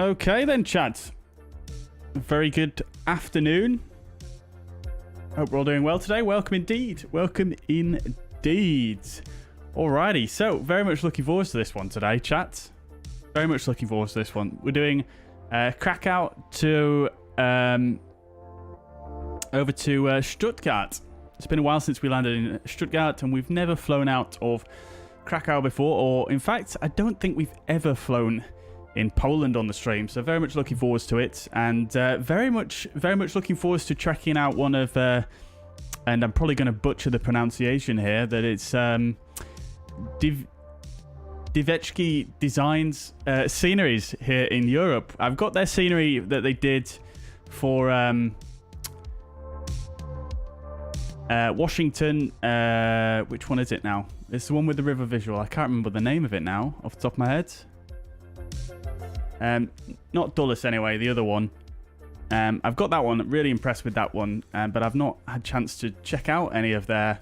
Okay then, chat. Very good afternoon. Hope we're all doing well today. Welcome indeed. Welcome indeed. Alrighty, so very much looking forward to this one today, chat. Very much looking forward to this one. We're doing Krakow to over to Stuttgart. It's been a while since we landed in Stuttgart, and we've never flown out of Krakow before, or in fact, I don't think we've ever flown in Poland on the stream. So very much looking forward to it, and very much looking forward to checking out one of, and I'm probably going to butcher the pronunciation here, that it's Drzewiecki Designs sceneries here in Europe. I've got their scenery that they did for Washington. Which one is it now? It's the one with the river visual. I can't remember the name of it now off the top of my head. Not Dulles anyway, the other one. I've got that one, really impressed with that one, but I've not had a chance to check out any of their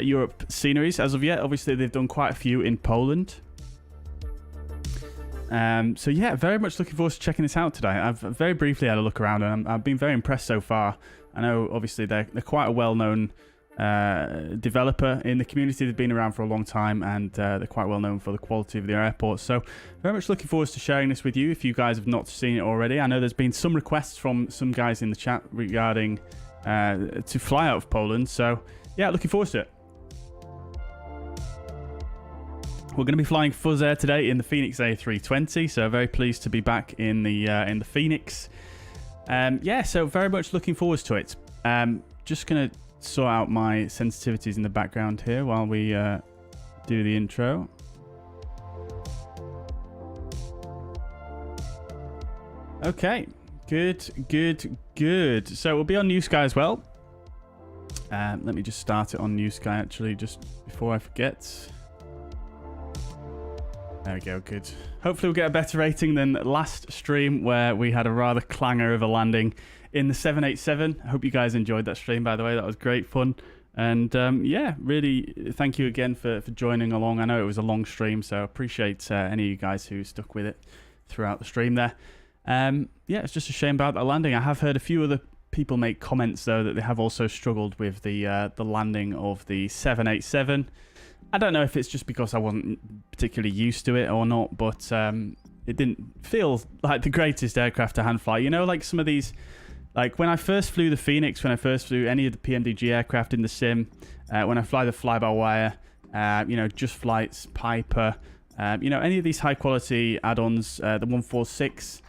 Europe sceneries as of yet. Obviously, they've done quite a few in Poland. So yeah, very much looking forward to checking this out today. I've very briefly had a look around, and I've been very impressed so far. I know, obviously, they're quite a well-known developer in the community. They've been around for a long time, and they're quite well known for the quality of their airports. So very much looking forward to sharing this with you if you guys have not seen it already. I know there's been some requests from some guys in the chat regarding to fly out of Poland. So yeah, looking forward to it. We're going to be flying fuzzair today in the Fenix A320, so very pleased to be back in the Fenix. Yeah, so very much looking forward to it. Just going to sort out my sensitivities in the background here while we do the intro. Okay, good. So we'll be on New Sky as well. Let me just start it on New Sky actually, just before I forget. There we go, good. Hopefully we'll get a better rating than last stream where we had a rather clanger of a landing in the 787. I hope you guys enjoyed that stream, by the way. That was great fun. And yeah, really thank you again for joining along. I know it was a long stream, so appreciate any of you guys who stuck with it throughout the stream there. Yeah, it's just a shame about that landing. I have heard a few other people make comments, though, that they have also struggled with the landing of the 787. I don't know if it's just because I wasn't particularly used to it or not, but it didn't feel like the greatest aircraft to hand fly. You know, like some of these, like when I first flew the Fenix, when I first flew any of the PMDG aircraft in the sim, when I fly the fly-by-wire, you know, Just Flights, Piper, you know, any of these high-quality add-ons, the 146,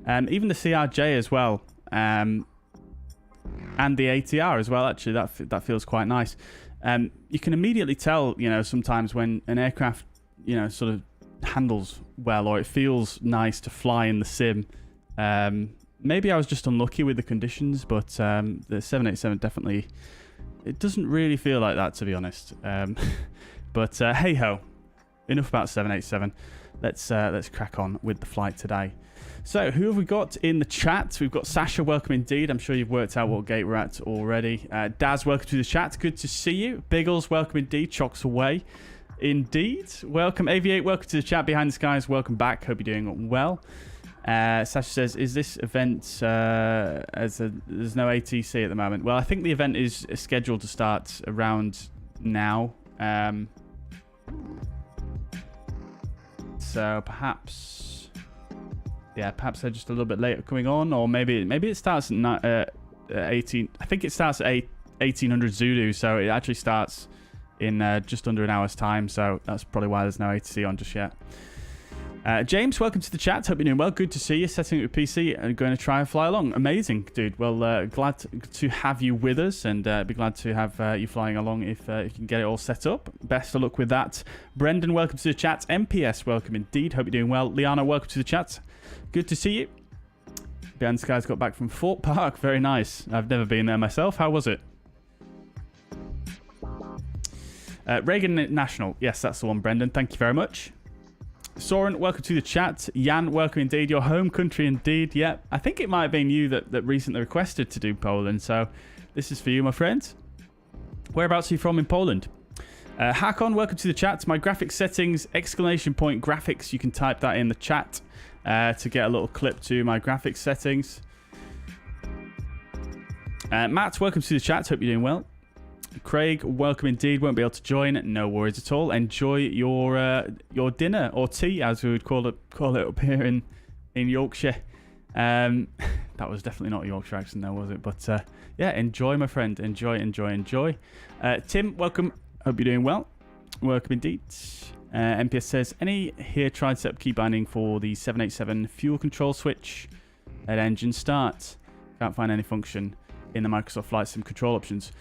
even the CRJ as well, and the ATR as well, actually, that feels quite nice. You can immediately tell, you know, sometimes when an aircraft, you know, sort of handles well, or it feels nice to fly in the sim. Maybe I was just unlucky with the conditions, but the 787 definitely, it doesn't really feel like that, to be honest. But hey ho, enough about 787. Let's crack on with the flight today. So, who have we got in the chat? We've got Sasha, welcome indeed. I'm sure you've worked out what gate we're at already. Daz, welcome to the chat. Good to see you. Biggles, welcome indeed. Chocks away. Indeed. Welcome. Aviate, welcome to the chat. Behind the Skies, welcome back. Hope you're doing well. Sasha says, is this event, there's no ATC at the moment? Well, I think the event is scheduled to start around now. So, perhaps... Yeah, perhaps they're just a little bit later coming on, or maybe it starts at 18. I think it starts at 1800 Zulu, so it actually starts in just under an hour's time. So that's probably why there's no ATC on just yet. James, welcome to the chat. Hope you're doing well. Good to see you. Setting up your PC and going to try and fly along. Amazing, dude. Well, glad to have you with us, and be glad to have you flying along if you can get it all set up. Best of luck with that. Brendan, welcome to the chat. MPS, welcome indeed. Hope you're doing well. Liana, welcome to the chat. Good to see you. Bijan Sky's got back from Fort Park. Very nice. I've never been there myself. How was it? Reagan National. Yes, that's the one, Brendan. Thank you very much. Soren, welcome to the chat. Jan, welcome indeed. Your home country indeed. Yeah, I think it might have been you that recently requested to do Poland. So this is for you, my friend. Whereabouts are you from in Poland? Hakon, welcome to the chat. My graphics settings, ! Graphics. You can type that in the chat. to get a little clip to my graphics settings. Matt, welcome to the chat. Hope you're doing well. Craig, welcome indeed. Won't be able to join. No worries at all. Enjoy your dinner or tea, as we would call it up here in Yorkshire. That was definitely not a Yorkshire accent, though, was it? But yeah, enjoy, my friend. Enjoy. Tim, welcome. Hope you're doing well. Welcome indeed. MPS says, any here tried to set up key binding for the 787 fuel control switch at engine start? Can't find any function in the Microsoft Flight Sim control options.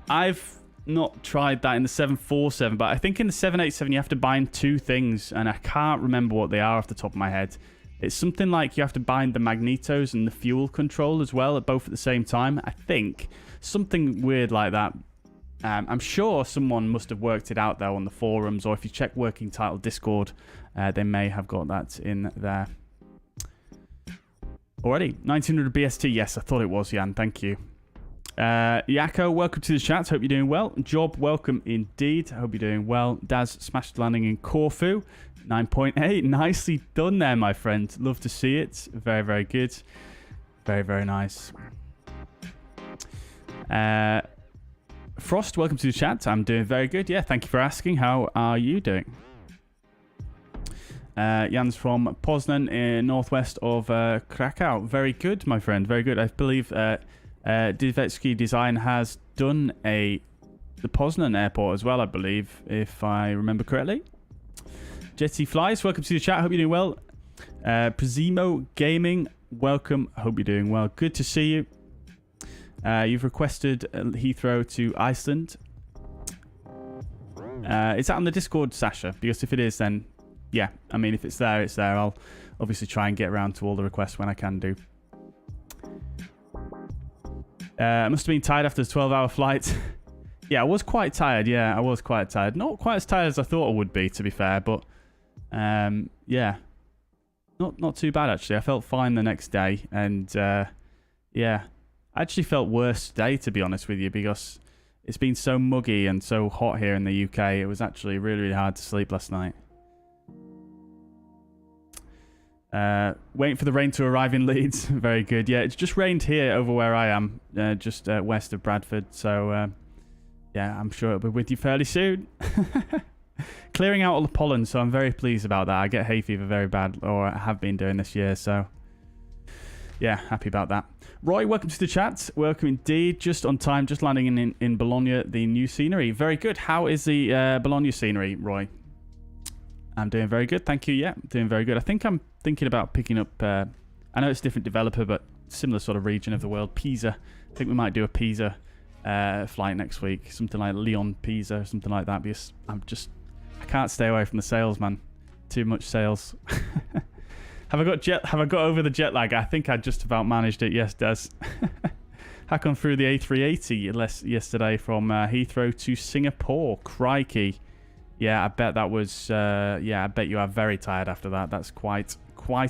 I've not tried that in the 747, but I think in the 787 you have to bind two things, and I can't remember what they are off the top of my head. It's something like you have to bind the magnetos and the fuel control as well, both at the same time. I think something weird like that. I'm sure someone must have worked it out though on the forums, or if you check Working Title Discord, they may have got that in there already. 1900 BST, yes, I thought it was, Jan. Thank you. Yako, welcome to the chat. Hope you're doing well. Job, welcome indeed. Hope you're doing well. Daz smashed landing in Corfu. 9.8. Nicely done there, my friend. Love to see it. Very, very good. Very, very nice. Frost, welcome to the chat. I'm doing very good. Yeah, thank you for asking. How are you doing? Jan's from Poznan in northwest of Krakow. Very good, my friend. Very good. I believe Drzewiecki Design has done the Poznan airport as well, I believe, if I remember correctly. Jetty Flies, welcome to the chat. Hope you're doing well. Prezimo Gaming, welcome. Hope you're doing well. Good to see you. You've requested Heathrow to Iceland. Is that on the Discord, Sasha? Because if it is, then yeah. I mean, if it's there, it's there. I'll obviously try and get around to all the requests when I can do. I must have been tired after the 12-hour flight. Yeah, I was quite tired. Yeah, I was quite tired. Not quite as tired as I thought I would be, to be fair. But yeah, not too bad actually. I felt fine the next day, and yeah, I actually felt worse today, to be honest with you, because it's been so muggy and so hot here in the UK. It was actually really, really hard to sleep last night. Waiting for the rain to arrive in Leeds. Very good. Yeah, it's just rained here over where I am, just west of Bradford. So yeah, I'm sure it'll be with you fairly soon. Clearing out all the pollen, so I'm very pleased about that. I get hay fever very bad, or I have been doing this year, so yeah, happy about that. Roy, welcome to the chat. Welcome indeed. Just on time, just landing in Bologna, the new scenery. Very good. How is the Bologna scenery, Roy? I'm doing very good, thank you. Yeah, doing very good. I think I'm thinking about picking up, I know it's a different developer, but similar sort of region of the world, Pisa. I think we might do a Pisa flight next week, something like Lyon, Pisa, something like that, because I can't stay away from the sales, man. Too much sales. Have I got over the jet lag? I think I just about managed it. Yes, Des. Hack on through the A380 yesterday from Heathrow to Singapore. Crikey. Yeah, I bet that was... yeah, I bet you are very tired after that. That's quite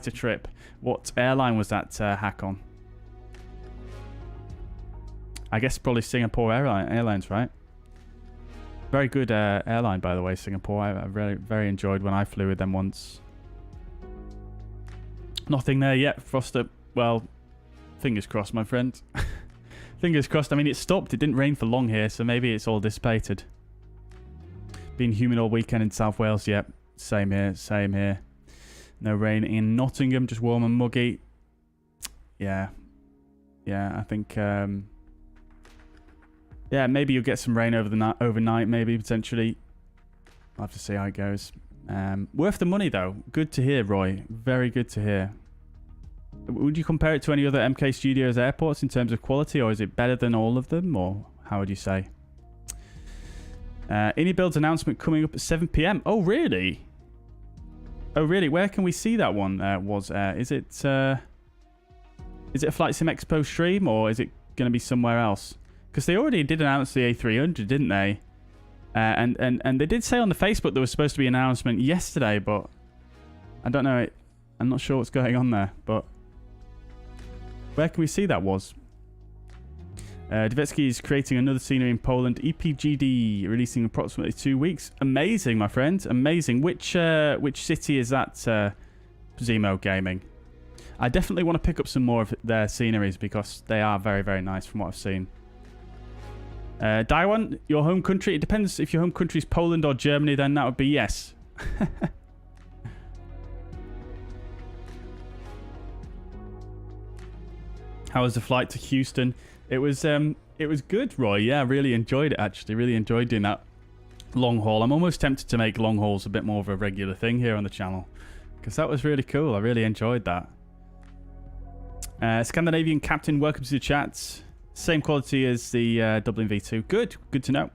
a trip. What airline was that hack on? I guess probably Singapore Airlines, right? Very good airline, by the way, Singapore. I really very enjoyed when I flew with them once. Nothing there yet, Froster. Well, fingers crossed, my friend. Fingers crossed. I mean, it stopped. It didn't rain for long here, so maybe it's all dissipated. Been humid all weekend in South Wales. Yep, same here, same here. No rain in Nottingham, just warm and muggy. Yeah. Yeah, I think... yeah, maybe you'll get some rain overnight, maybe, potentially. I'll have to see how it goes. Worth the money, though. Good to hear, Roy. Very good to hear. Would you compare it to any other MK Studios airports in terms of quality, or is it better than all of them, or how would you say? IndyBuild's announcement coming up at 7 PM. Oh, really? Oh, really? Where can we see that one? Is it a Flight Sim Expo stream, or is it going to be somewhere else? Because they already did announce the A300, didn't they? And they did say on the Facebook there was supposed to be an announcement yesterday, but I don't know. I'm not sure what's going on there. But where can we see that was? Drzewiecki is creating another scenery in Poland. EPGD releasing approximately 2 weeks. Amazing, my friend. Amazing. Which city is that, Zemo Gaming? I definitely want to pick up some more of their sceneries because they are very, very nice from what I've seen. Daiwan, your home country. It depends if your home country is Poland or Germany, then that would be yes. How was the flight to Houston? It was good, Roy. Yeah, I really enjoyed it, actually. Really enjoyed doing that long haul. I'm almost tempted to make long hauls a bit more of a regular thing here on the channel because that was really cool. I really enjoyed that. Scandinavian Captain, welcome to the chat. Same quality as the Dublin V2. Good to know.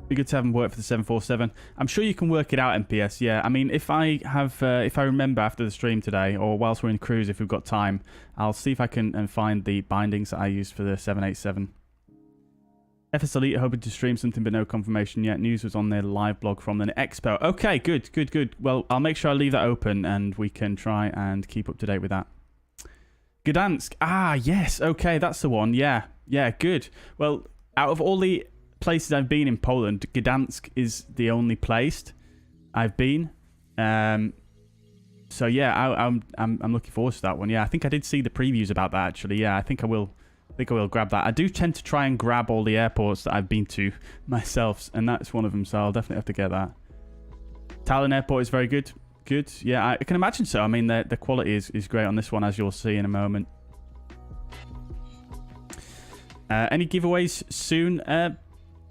Be good to have them work for the 747. I'm sure you can work it out, MPS. Yeah, I mean, if I remember after the stream today, or whilst we're in cruise, if we've got time, I'll see if I can find the bindings that I used for the 787. FSLTL hoping to stream something, but no confirmation yet. News was on their live blog from the expo. Okay, good. Well, I'll make sure I leave that open, and we can try and keep up to date with that. Gdansk. Ah, yes. Okay, that's the one. Yeah, good. Well, out of all the places I've been in Poland, Gdansk is the only place I've been. So yeah, I'm looking forward to that one. Yeah, I think I did see the previews about that actually. Yeah, I think I will grab that. I do tend to try and grab all the airports that I've been to myself, and that's one of them. So I'll definitely have to get that. Tallinn Airport is very good. Good. Yeah, I can imagine so. I mean, the quality is great on this one, as you'll see in a moment. Any giveaways soon?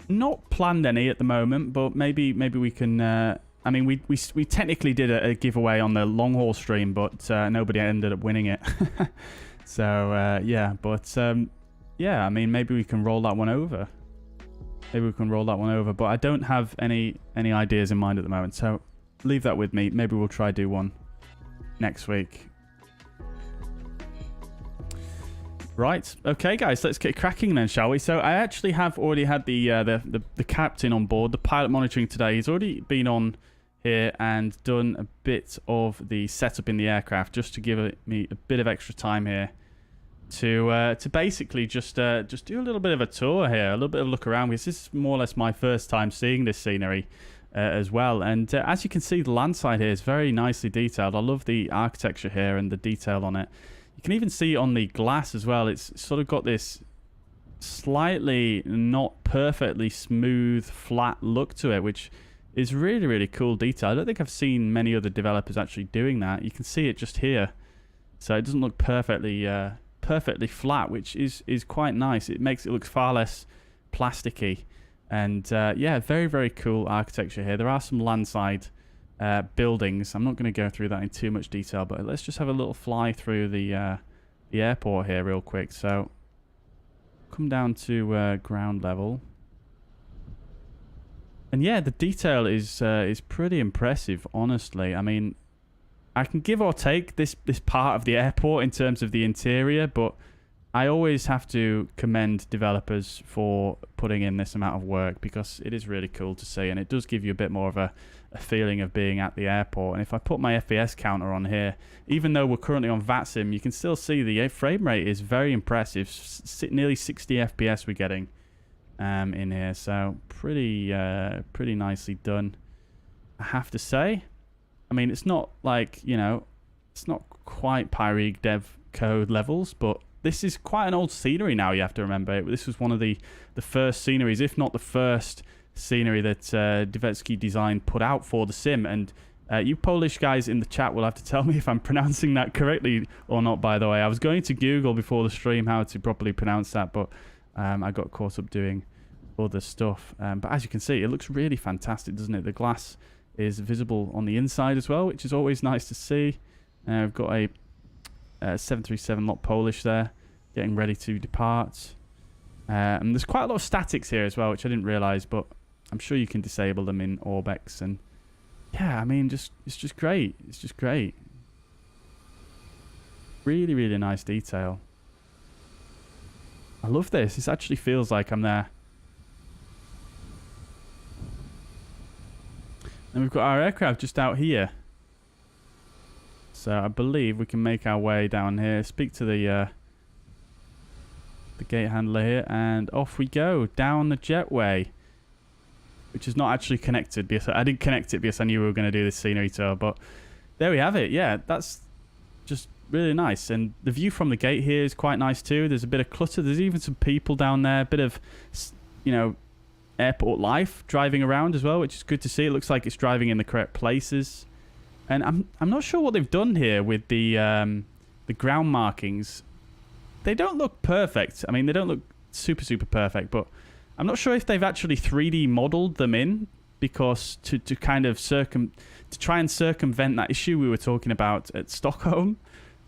Not planned any at the moment, but maybe we can. I mean, we technically did a giveaway on the long haul stream, but nobody ended up winning it. So yeah, but yeah, I mean, maybe we can roll that one over. But I don't have any ideas in mind at the moment, so leave that with me. Maybe we'll try do one next week. Right, okay, guys, let's get cracking then, shall we? So I actually have already had the captain on board, the pilot monitoring today. He's already been on here and done a bit of the setup in the aircraft, just to give me a bit of extra time here to basically just do a little bit of a tour here, a little bit of a look around, because this is more or less my first time seeing this scenery as well. And as you can see, the land side here is very nicely detailed. I love the architecture here and the detail on it. You can even see on the glass as well, it's sort of got this slightly not perfectly smooth, flat look to it, which is really, really cool detail. I don't think I've seen many other developers actually doing that. You can see it just here. So it doesn't look perfectly flat, which is quite nice. It makes it look far less plasticky. And yeah, very, very cool architecture here. There are some landside buildings. I'm not going to go through that in too much detail, but let's just have a little fly through the airport here real quick. So come down to ground level, and yeah, the detail is pretty impressive, honestly. I mean, I can give or take this part of the airport in terms of the interior, but I always have to commend developers for putting in this amount of work, because it is really cool to see, and it does give you a bit more of a feeling of being at the airport. And if I put my FPS counter on here, even though we're currently on VATSIM, you can still see the frame rate is very impressive. Nearly 60 FPS we're getting in here, so pretty nicely done, I have to say. I mean, it's not like, you know, it's not quite Pyrig dev code levels, but this is quite an old scenery now, you have to remember. This was one of the first sceneries, if not the first scenery that Drzewiecki Design put out for the sim. And you Polish guys in the chat will have to tell me if I'm pronouncing that correctly or not, by the way. I was going to Google before the stream how to properly pronounce that, but I got caught up doing other stuff. But as you can see, it looks really fantastic, doesn't it? The glass is visible on the inside as well, which is always nice to see. We've got a 737 lot Polish there, getting ready to depart. And there's quite a lot of statics here as well, which I didn't realise, but I'm sure you can disable them in orbx. And yeah, I mean, it's just great. It's just great. Really, really nice detail. I love this. This actually feels like I'm there. And we've got our aircraft just out here. So I believe we can make our way down here, speak to the gate handler here, and off we go down the jetway, which is not actually connected because I didn't connect it because I knew we were going to do this scenery tour, but there we have it. Yeah, that's just really nice, and the view from the gate here is quite nice too. There's a bit of clutter, there's even some people down there, a bit of, you know, airport life driving around as well, which is good to see. It looks like it's driving in the correct places, and I'm not sure what they've done here with the ground markings. They don't look perfect. I mean, they don't look super perfect, but I'm not sure if they've actually 3D modeled them in, because to kind of try and circumvent that issue we were talking about at Stockholm,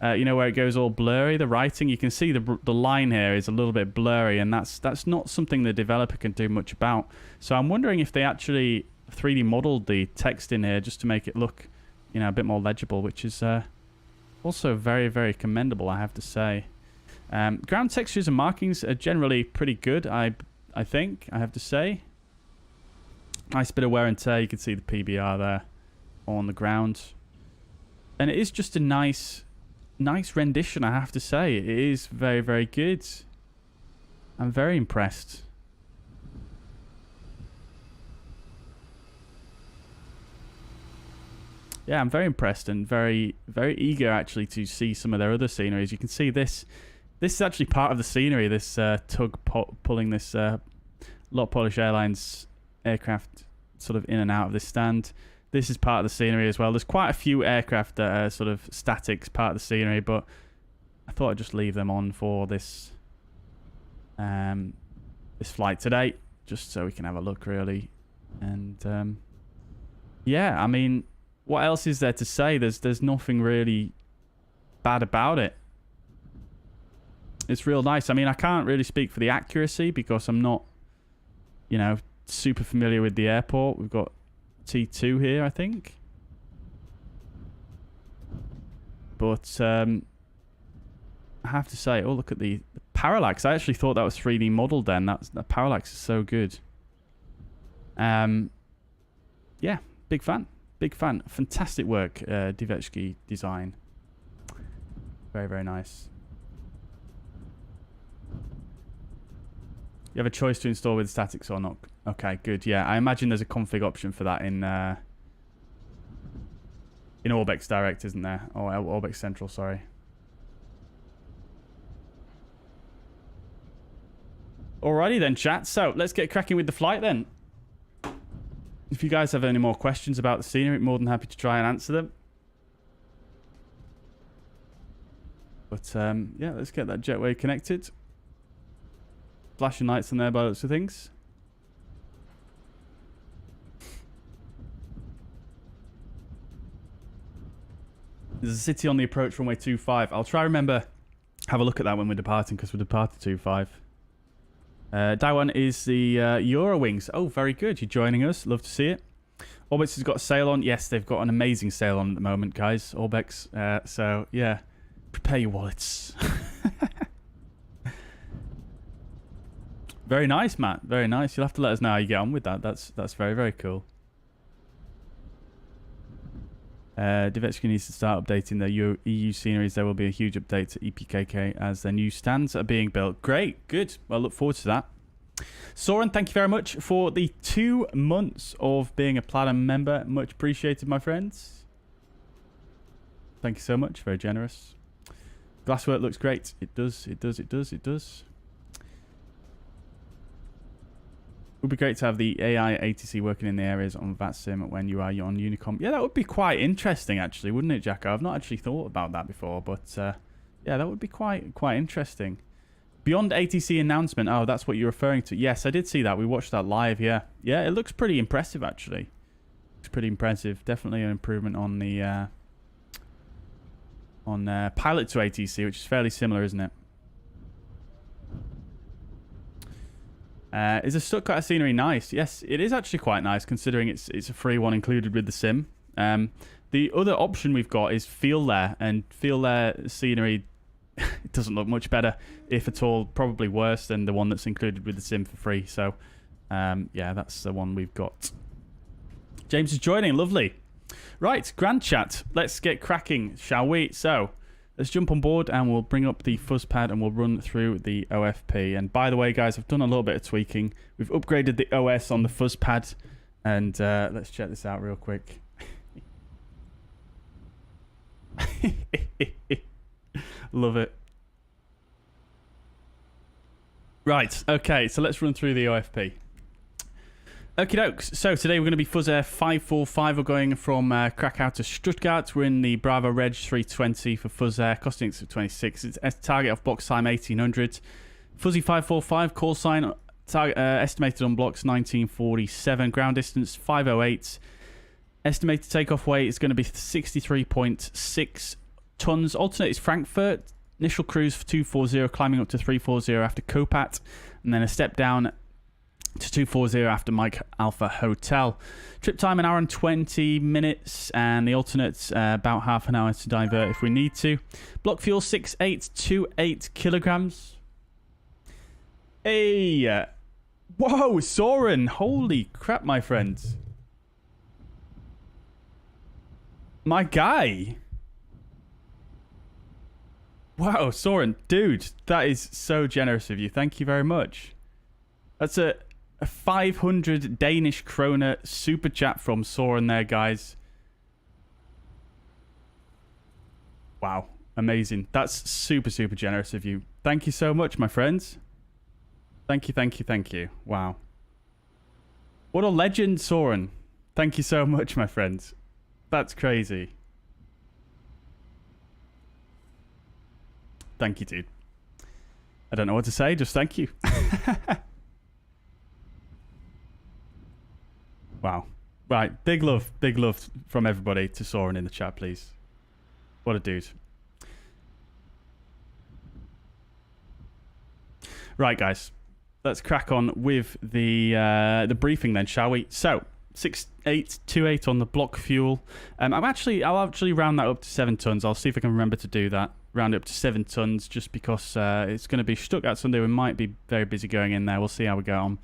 you know, where it goes all blurry, the writing, you can see the line here is a little bit blurry, and that's not something the developer can do much about. So I'm wondering if they actually 3D modeled the text in here just to make it look, you know, a bit more legible, which is also very commendable, I have to say. Ground textures and markings are generally pretty good, I think, I have to say. Nice bit of wear and tear. You can see the PBR there on the ground. And it is just a nice rendition, I have to say. It is very good. I'm very impressed. Yeah, I'm very impressed and very eager actually to see some of their other sceneries. You can see this is actually part of the scenery, this tug pulling this lot of Polish Airlines aircraft sort of in and out of this stand. This is part of the scenery as well. There's quite a few aircraft that are sort of statics part of the scenery, but I thought I'd just leave them on for this this flight today, just so we can have a look really. And yeah, I mean, what else is there to say? There's nothing really bad about it. It's real nice. I mean, I can't really speak for the accuracy because I'm not, you know, super familiar with the airport. We've got T2 here, I think. But I have to say, oh, look at the parallax. I actually thought that was 3D modeled then. That parallax is so good. Yeah, big fan. Big fan. Fantastic work, Drzewiecki design. Very nice. You have a choice to install with statics or not. Okay, good. Yeah, I imagine there's a config option for that in orbx Direct, isn't there? Or orbx Central, sorry. Alrighty then, chat. So let's get cracking with the flight then. If you guys have any more questions about the scenery, I'm more than happy to try and answer them. But yeah, let's get that jetway connected. Flashing lights on there by the looks of things. There's a city on the approach runway 25. I'll try remember, have a look at that when we're departing, because we're departing 25. Daiwan is the Eurowings. Oh, very good. You're joining us. Love to see it. Orbx has got a sale on. Yes, they've got an amazing sale on at the moment, guys. Orbx. So, yeah. Prepare your wallets. Very nice, Matt. Very nice. You'll have to let us know how you get on with that. That's very cool. Drzewiecki needs to start updating their EU sceneries. There will be a huge update to EPKK as their new stands are being built. Great. Good. Well, look forward to that. Soren, thank you very much for the 2 months of being a Platinum member. Much appreciated, my friends. Thank you so much. Very generous. Glasswork looks great. It does. It does. It would be great to have the AI ATC working in the areas on VATSIM when you are on Unicom. Yeah, that would be quite interesting, actually, wouldn't it, Jacko? I've not actually thought about that before, but yeah, that would be quite interesting. Beyond ATC announcement. Oh, that's what you're referring to. Yes, I did see that. We watched that live. Yeah, it looks pretty impressive, actually. It's pretty impressive. Definitely an improvement on the pilot to ATC, which is fairly similar, isn't it? Is a Stuttgart scenery nice? Yes, it is actually quite nice, considering it's a free one included with the sim. The other option we've got is Feel There, and Feel There scenery it doesn't look much better, if at all. Probably worse than the one that's included with the sim for free. So, yeah, that's the one we've got. James is joining. Lovely. Right, grand chat. Let's get cracking, shall we? So, let's jump on board and we'll bring up the fuzz pad and we'll run through the OFP. And by the way, guys, I've done a little bit of tweaking. We've upgraded the OS on the fuzz pad, and let's check this out real quick. Love it. Right, okay, so let's run through the OFP. Okie dokes, so today we're going to be fuzzair 545. We're going from Krakow to Stuttgart. We're in the Bravo Reg 320 for fuzzair, costing us 26. It's target off box time 1800. Fuzzy 545, call sign estimated on blocks 1947. Ground distance 508. Estimated takeoff weight is going to be 63.6 tons. Alternate is Frankfurt. Initial cruise for 240, climbing up to 340 after Copat, and then a step down to 240 after Mike Alpha Hotel. Trip time 1 hour and 20 minutes, and the alternate's about half an hour to divert if we need to. Block fuel 6828 kilograms. Hey, whoa, Soren! Holy crap, my friends! My guy. Wow, Soren, dude, that is so generous of you. Thank you very much. That's a 500 Danish kroner super chat from Soren there, guys. Wow, amazing. That's super, super generous of you. Thank you so much, my friends. Thank you, thank you, thank you. Wow. What a legend, Soren. Thank you so much, my friends. That's crazy. Thank you, dude. I don't know what to say, just thank you. Wow. Right, big love from everybody to Soren in the chat, please. What a dude. Right, guys. Let's crack on with the briefing then, shall we? So, 6828 on the block fuel. I'll actually round that up to 7 tons. I'll see if I can remember to do that. Round it up to 7 tons, just because it's going to be Stuttgart Sunday. We might be very busy going in there. We'll see how we go on.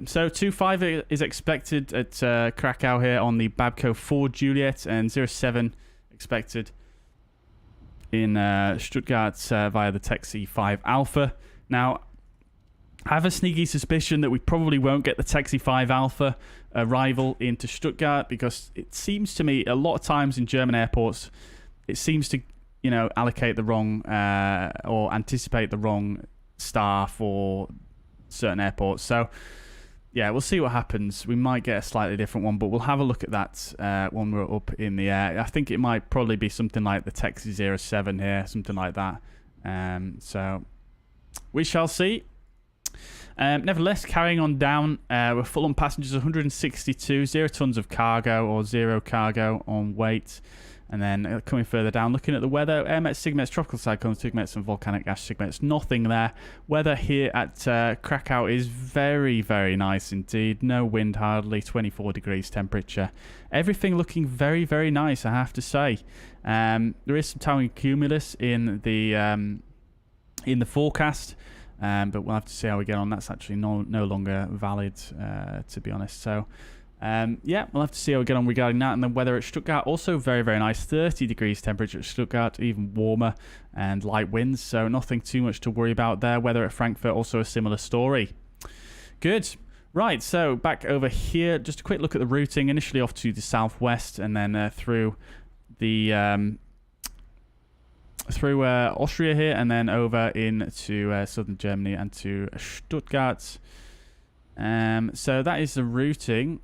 So 25 is expected at Krakow here on the Babco 4 Juliet, and 07 expected in Stuttgart via the Taxi 5 Alpha. Now, I have a sneaky suspicion that we probably won't get the Taxi 5 Alpha arrival into Stuttgart, because it seems to me a lot of times in German airports, it seems to, you know, allocate the wrong or anticipate the wrong star for certain airports. So, yeah, we'll see what happens. We might get a slightly different one, but we'll have a look at that when we're up in the air. I think it might probably be something like the Taxi 07 here, something like that. So, we shall see. Nevertheless, carrying on down, we're full on passengers, 162, 0 tons of cargo or 0 cargo on weight. And then coming further down, looking at the weather, air mets, sigmets, tropical cyclones, sigmets, and volcanic ash sigmets. Nothing there. Weather here at Krakow is very, very nice indeed. No wind hardly, 24 degrees temperature. Everything looking very, very nice, I have to say. There is some towering cumulus in the forecast. But we'll have to see how we get on. That's actually no longer valid, to be honest. So, yeah, we'll have to see how we get on regarding that. And then weather at Stuttgart, also very, very nice. 30 degrees temperature at Stuttgart, even warmer, and light winds. So nothing too much to worry about there. Weather at Frankfurt, also a similar story. Good. Right, so back over here, just a quick look at the routing. Initially off to the southwest, and then through the... through Austria here, and then over into southern Germany and to Stuttgart. So that is the routing.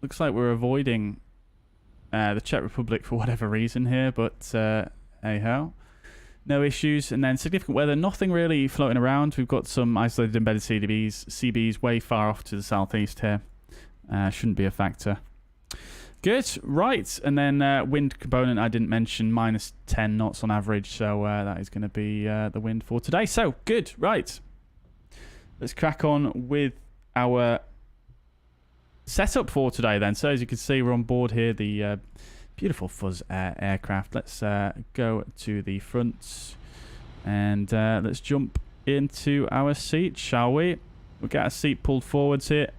Looks like we're avoiding the Czech Republic for whatever reason here, but anyhow, no issues. And then significant weather, nothing really floating around. We've got some isolated embedded CBs way far off to the southeast here. Shouldn't be a factor. Good, right, and then wind component I didn't mention, minus 10 knots on average, so that is going to be the wind for today. So, good, right. Let's crack on with our setup for today then. So, as you can see, we're on board here, the beautiful Fuzz aircraft. Let's go to the front, and let's jump into our seat, shall we? We'll get our seat pulled forwards here.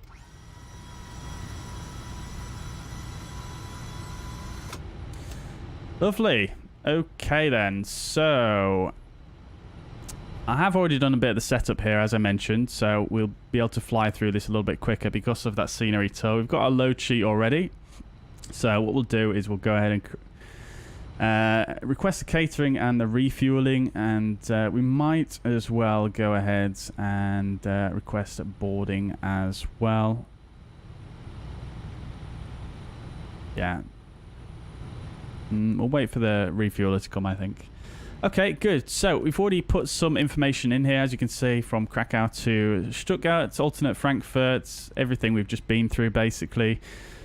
Lovely. Okay then, so I have already done a bit of the setup here, as I mentioned, so we'll be able to fly through this a little bit quicker because of that scenery tow. We've got our load sheet already, so what we'll do is we'll go ahead and request the catering and the refueling, and we might as well go ahead and request boarding as well. Yeah. We'll wait for the refueler to come, I think. Okay, good. So we've already put some information in here, as you can see, from Krakow to Stuttgart, alternate Frankfurt, everything we've just been through, basically.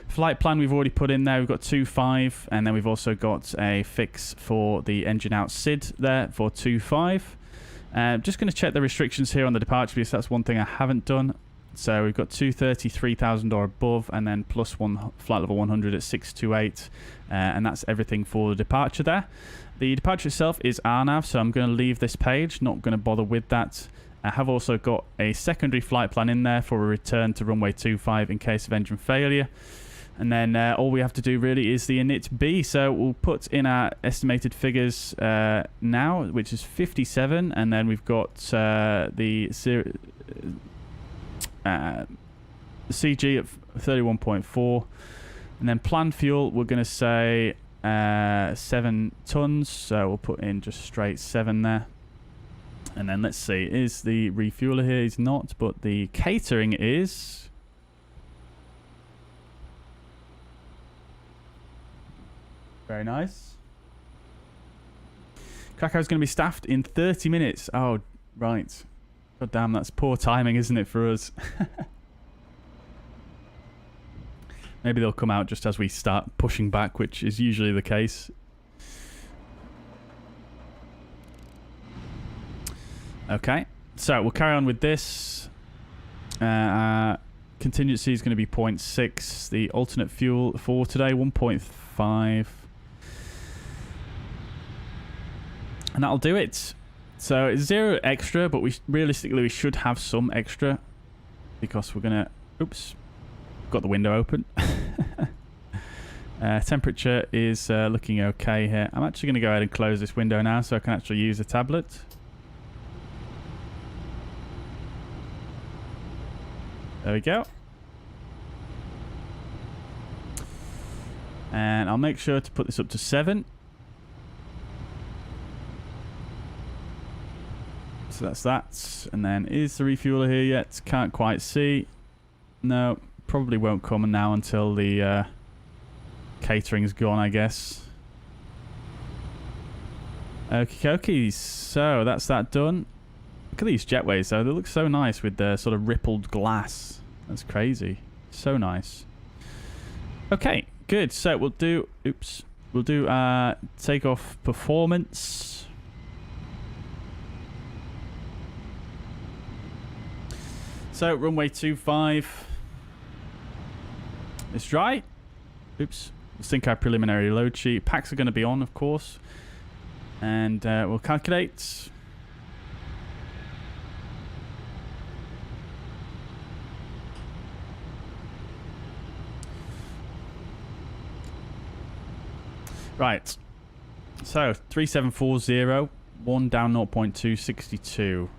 Flight plan we've already put in there. We've got 2.5, and then we've also got a fix for the engine out SID there for 2.5. Just going to check the restrictions here on the departure, because that's one thing I haven't done. So we've got 230, 3,000 or above, and then plus one flight level 100 at 628, and that's everything for the departure there. The departure itself is RNAV, so I'm going to leave this page, not going to bother with that. I have also got a secondary flight plan in there for a return to runway 25 in case of engine failure. And then all we have to do really is the init B. So we'll put in our estimated figures now, which is 57, and then we've got the CG at 31.4, and then planned fuel we're going to say 7 tons, so we'll put in just straight 7 there. And then let's see, is the refueler here? He's not, but the catering is. Very nice. Krakow's going to be staffed in 30 minutes. Oh, right. God damn, that's poor timing, isn't it, for us? Maybe they'll come out just as we start pushing back, which is usually the case. Okay, so we'll carry on with this. Contingency is going to be 0.6. The alternate fuel for today, 1.5. And that'll do it. So it's 0 extra, but realistically we should have some extra because we're gonna. Oops, got the window open. Temperature is looking okay here. I'm actually gonna go ahead and close this window now so I can actually use the tablet. There we go. And I'll make sure to put this up to 7. So that's that. And then is the refueler here yet? Can't quite see. No, probably won't come now until the catering's gone, I guess. Okie dokies. So that's that done. Look at these jetways though. They look so nice with the sort of rippled glass. That's crazy. So nice. Okay, good. So we'll do. Oops. We'll do takeoff performance. So, runway 25 is dry. Oops. We'll sync our preliminary load sheet. Packs are going to be on, of course. And we'll calculate. Right. So, 3740, 1 down 0.262.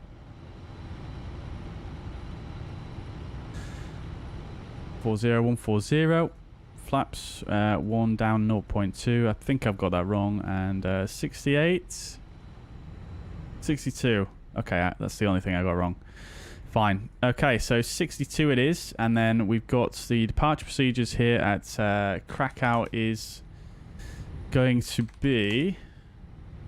Flaps 1 down 0.2. I think I've got that wrong. And 68, 62. Okay, that's the only thing I got wrong. Fine. Okay, so 62 it is, and then we've got the departure procedures here at Krakow is going to be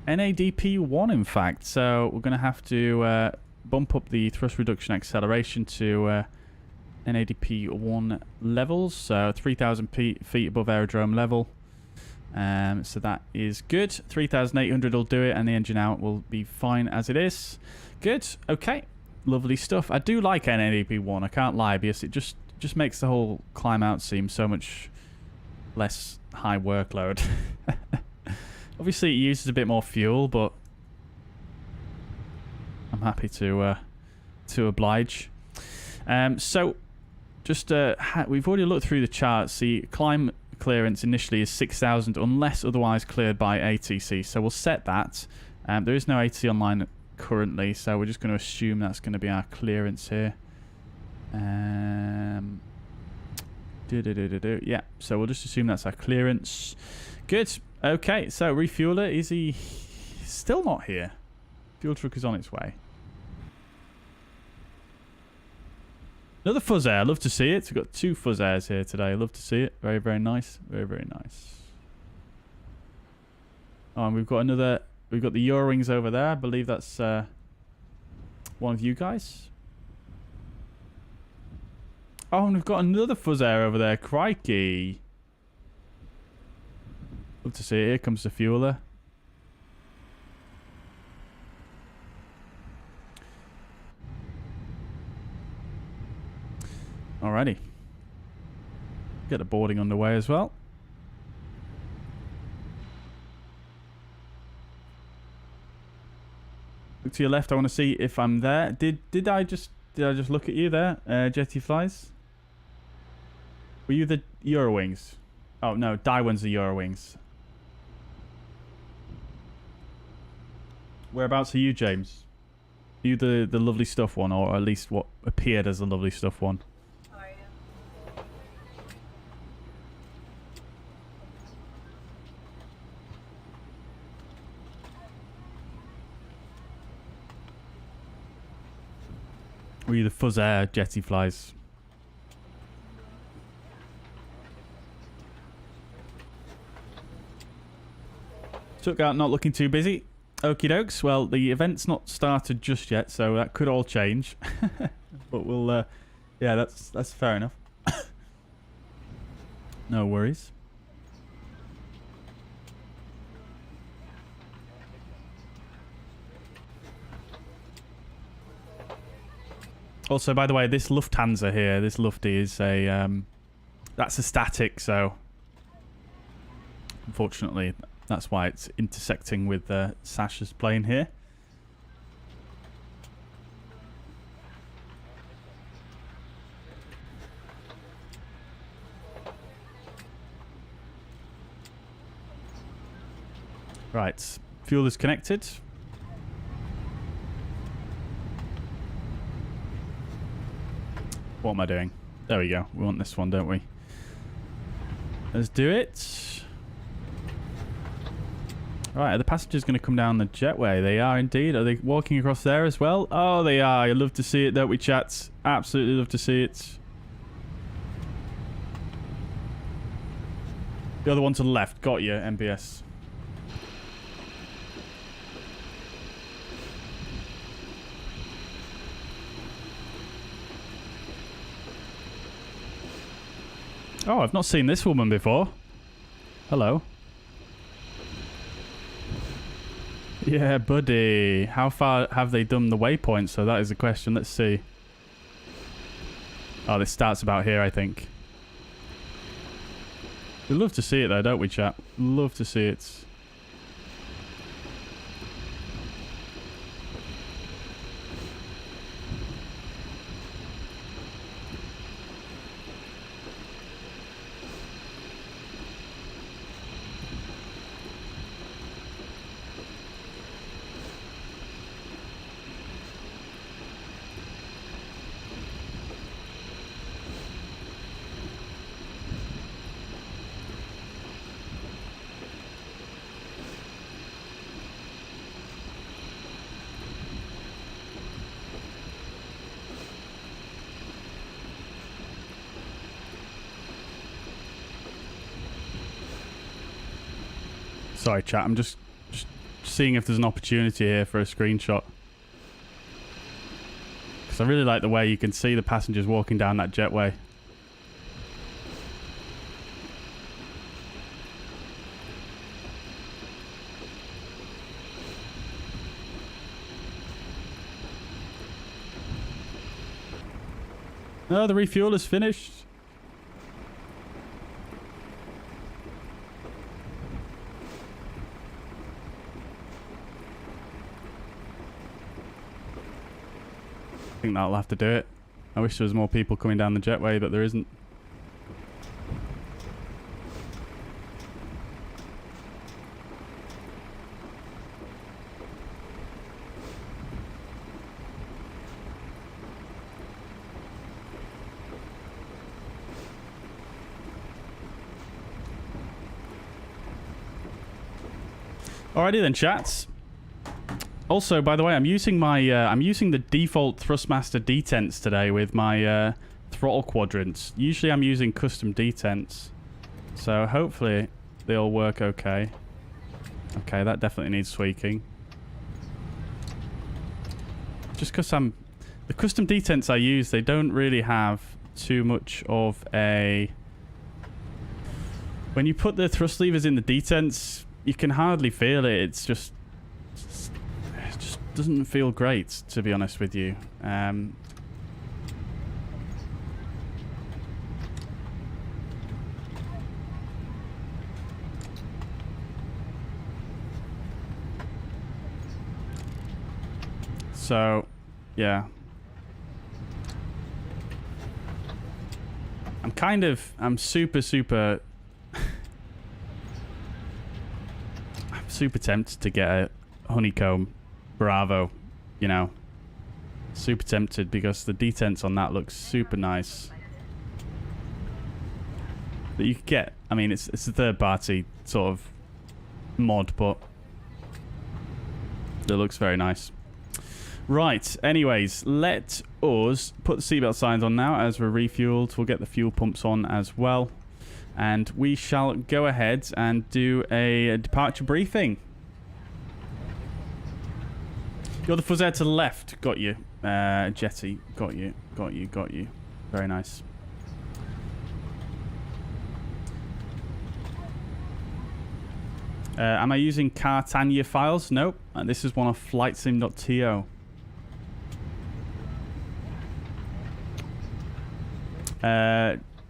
NADP 1, in fact. So we're going to have to bump up the thrust reduction acceleration to NADP 1 levels, so 3,000 feet above aerodrome level. So that is good. 3,800 will do it, and the engine out will be fine as it is. Good. Okay. Lovely stuff. I do like NADP 1, I can't lie, because it just makes the whole climb out seem so much less high workload. Obviously, it uses a bit more fuel, but I'm happy to oblige. So, just we've already looked through the charts. The climb clearance initially is 6,000 unless otherwise cleared by ATC. So we'll set that. There is no ATC online currently, so we're just going to assume that's going to be our clearance here. Yeah, so we'll just assume that's our clearance. Good. Okay, so refueler, is he still not here? Fuel truck is on its way. Another fuzzair. Love to see it. We've got 2 fuzzairs here today. Love to see it. Very, very nice. Very, very nice. Oh, and we've got another... We've got the Eurowings over there. I believe that's one of you guys. Oh, and we've got another fuzzair over there. Crikey. Love to see it. Here comes the fueler. Alrighty. Get the boarding underway as well. Look to your left. I want to see if I'm there. Did I just look at you there, Jetty Flies? Were you the Eurowings? Oh no, Daiwan's the Eurowings. Whereabouts are you, James? Are you the lovely stuff one, or at least what appeared as the lovely stuff one? Were you the fuzzair Jetty Flies? Stuttgart not looking too busy. Okie dokes. Well, the event's not started just yet, so that could all change. But we'll, yeah, that's fair enough. No worries. Also, by the way, this Lufthansa here, this Lufty is a, that's a static, so unfortunately, that's why it's intersecting with Sasha's plane here. Right, fuel is connected. What am I doing? There we go. We want this one, don't we? Let's do it. Right, are the passengers going to come down the jetway? They are indeed. Are they walking across there as well? Oh, they are. I love to see it, don't we, chats? Absolutely love to see it. The other one to the left. Got you, MBS. Oh, I've not seen this woman before. Hello. Yeah, buddy. How far have they done the waypoint? So that is the question. Let's see. Oh, this starts about here, I think. We love to see it though, don't we, chat? Love to see it. Sorry, chat. I'm just seeing if there's an opportunity here for a screenshot. Because I really like the way you can see the passengers walking down that jetway. No, the refuel is finished. I think that'll have to do it. I wish there was more people coming down the jetway, but there isn't. Alrighty then, chats. Also, by the way, I'm using the default Thrustmaster detents today with my throttle quadrants. Usually I'm using custom detents, so hopefully they'll work okay. Okay, that definitely needs tweaking. Just because the custom detents I use, they don't really have too much of a... When you put the thrust levers in the detents, you can hardly feel it. It just doesn't feel great, to be honest with you. So, yeah. I'm super tempted to get a honeycomb Bravo, you know. Super tempted because the detents on that looks super nice. That you could get, I mean, it's a third party sort of mod, but it looks very nice. Right, anyways, let us put the seatbelt signs on now as we're refueled. We'll get the fuel pumps on as well. And we shall go ahead and do a departure briefing. You're the fuzzair to the left. Got you. Jetty. Got you. Got you. Got you. Very nice. Am I using Cartania files? Nope. This is one of flightsim.to.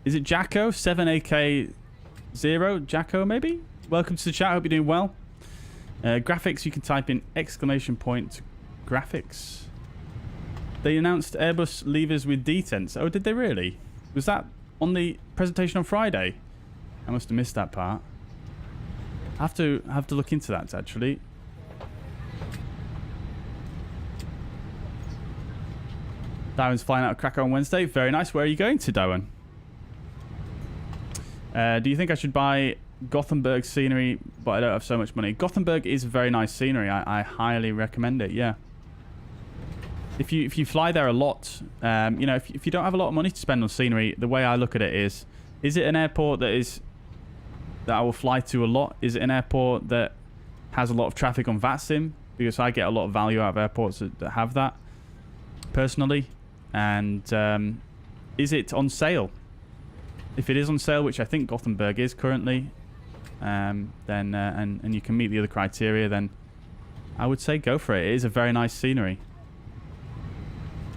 Is it Jacko? 7AK0? Jacko, maybe? Welcome to the chat. Hope you're doing well. Graphics, you can type in ! Graphics. They announced Airbus levers with detents. Oh, did they really? Was that on the presentation on Friday? I must have missed that part. I have to look into that, actually. Darwin's flying out of Krakow on Wednesday. Very nice. Where are you going to, Darwin? Do you think I should buy Gothenburg scenery, but I don't have so much money? Gothenburg is very nice scenery. I highly recommend it, yeah. If you fly there a lot, you know, if you don't have a lot of money to spend on scenery, the way I look at it is it an airport that I will fly to a lot? Is it an airport that has a lot of traffic on VATSIM? Because I get a lot of value out of airports that have that, personally. And is it on sale? If it is on sale, which I think Gothenburg is currently, then and you can meet the other criteria, then I would say go for it. It is a very nice scenery.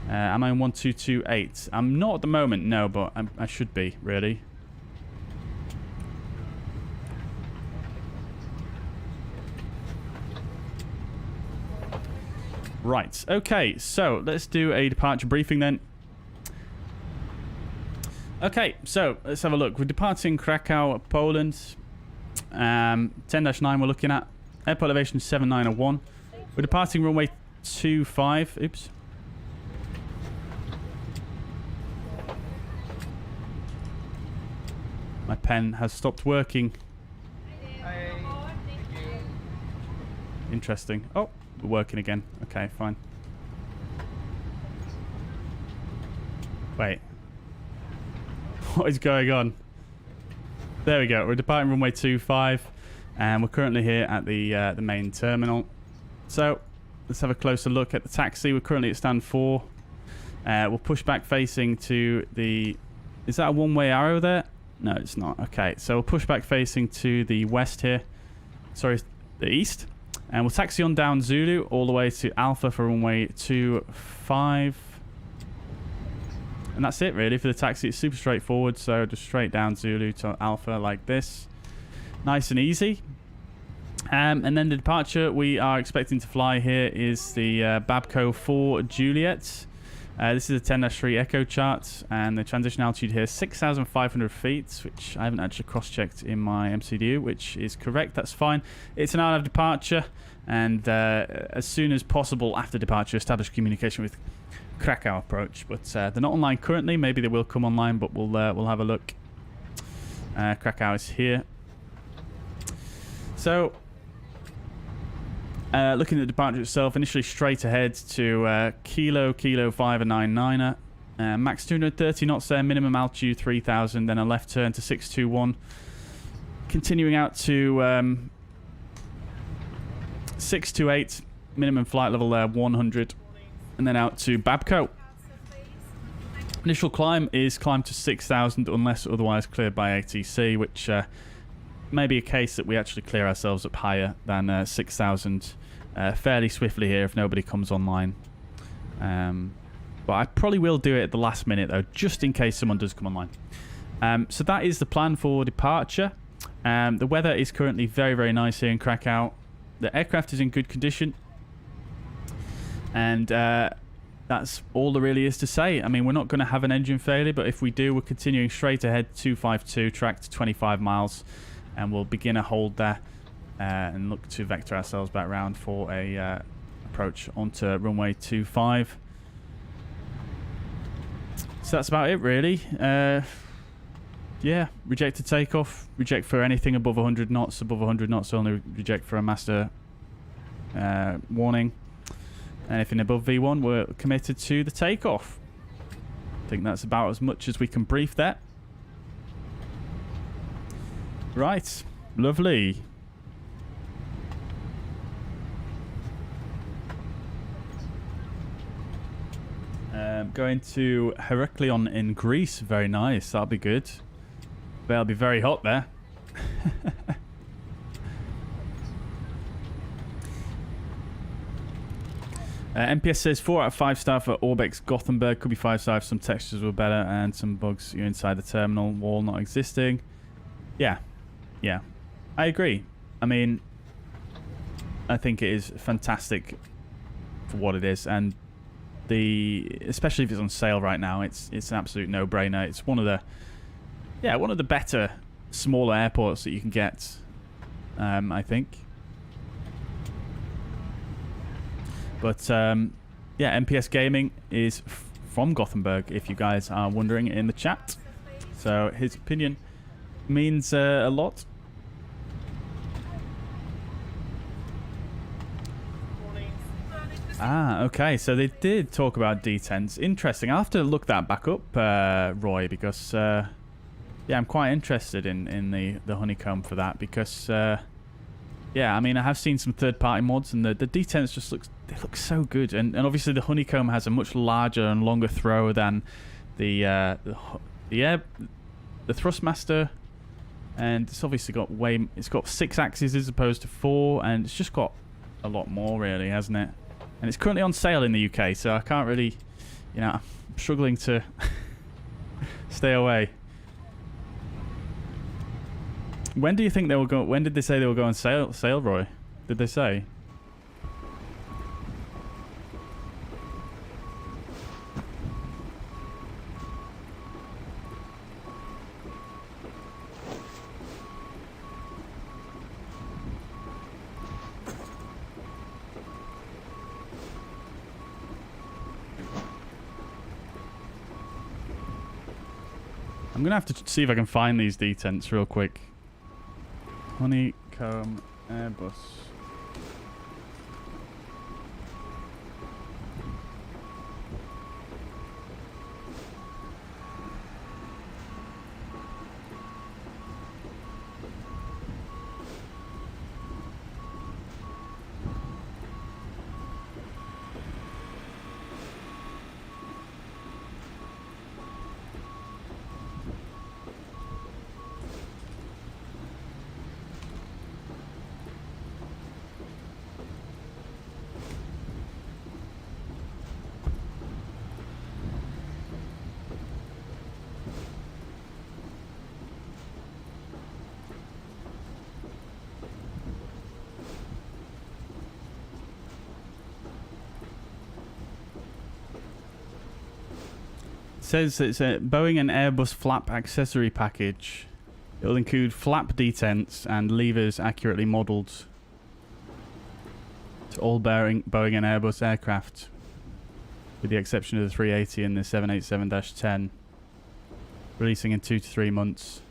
Am I on 1228? I'm not at the moment, no, but I should be, really. Right, okay, so let's do a departure briefing then. Okay, so let's have a look. We're departing Krakow, Poland. 10-9 we're looking at. Airport elevation 7901. We're departing runway 25. Oops. My pen has stopped working. Interesting. Oh, we're working again. Okay, fine. Wait. What is going on? There we go. We're departing runway 25, and we're currently here at the main terminal. So let's have a closer look at the taxi. We're currently at stand 4. We'll push back facing to the... Is that a one-way arrow there? No, it's not. Okay, so we'll push back facing to the west here. Sorry, the east. And we'll taxi on down Zulu all the way to Alpha for runway 25. And that's it, really, for the taxi. It's super straightforward, so just straight down Zulu to Alpha like this. Nice and easy. And then the departure we are expecting to fly here is the Babco 4 Juliet. This is a 10-3 echo chart, and the transition altitude here is 6,500 feet, which I haven't actually cross-checked in my MCDU, which is correct. That's fine. It's an hour of departure, and as soon as possible after departure, establish communication with Krakow approach. But they're not online currently. Maybe they will come online, but we'll have a look. Krakow is here. So Looking at the departure itself, initially straight ahead to Kilo 599er. Max 230 knots there, minimum altitude 3000, then a left turn to 621. Continuing out to 628, minimum flight level there 100, and then out to Babco. Initial climb is climb to 6,000 unless otherwise cleared by ATC, which may be a case that we actually clear ourselves up higher than 6,000 fairly swiftly here if nobody comes online. But I probably will do it at the last minute though, just in case someone does come online. So that is the plan for departure. The weather is currently very, very nice here in Krakow. The aircraft is in good condition. And that's all there really is to say. I mean, we're not going to have an engine failure, but if we do, we're continuing straight ahead, 252, track to 25 miles. And we'll begin a hold there and look to vector ourselves back round for a approach onto runway 25. So that's about it, really. Yeah, reject to takeoff. Reject for anything above 100 knots. Above 100 knots, only reject for a master warning. Anything above V1, we're committed to the takeoff. I think that's about as much as we can brief there. Right, lovely. Going to Heraklion in Greece. Very nice. That'll be good. They'll be very hot there. MPS says 4 out of 5 star for orbx Gothenburg. Could be 5 star if some textures were better and some bugs. You're inside the terminal wall not existing. Yeah. Yeah. I agree. I mean, I think it is fantastic for what it is, and especially if it's on sale right now, it's an absolute no-brainer. It's one of the better smaller airports that you can get, I think. But yeah, MPS Gaming is from Gothenburg, if you guys are wondering in the chat. So his opinion means a lot. Ah, okay. So they did talk about D10s. Interesting. I'll have to look that back up, Roy, because yeah, I'm quite interested in the honeycomb for that, because yeah, I mean, I have seen some third-party mods, and the D10s just look so good, and obviously the honeycomb has a much larger and longer throw than the Thrustmaster, and it's obviously got it's got 6 axes as opposed to 4, and it's just got a lot more, really, hasn't it? And it's currently on sale in the UK, so I can't really, you know, I'm struggling to stay away. When do you think they will go? When did they say they will go on sale, Roy? Did they say? I'm gonna have to see if I can find these detents real quick. Honeycomb Airbus. Says it's a Boeing and Airbus flap accessory package. It will include flap detents and levers accurately modelled to all Boeing and Airbus aircraft, with the exception of the 380 and the 787-10, releasing in 2 to 3 months.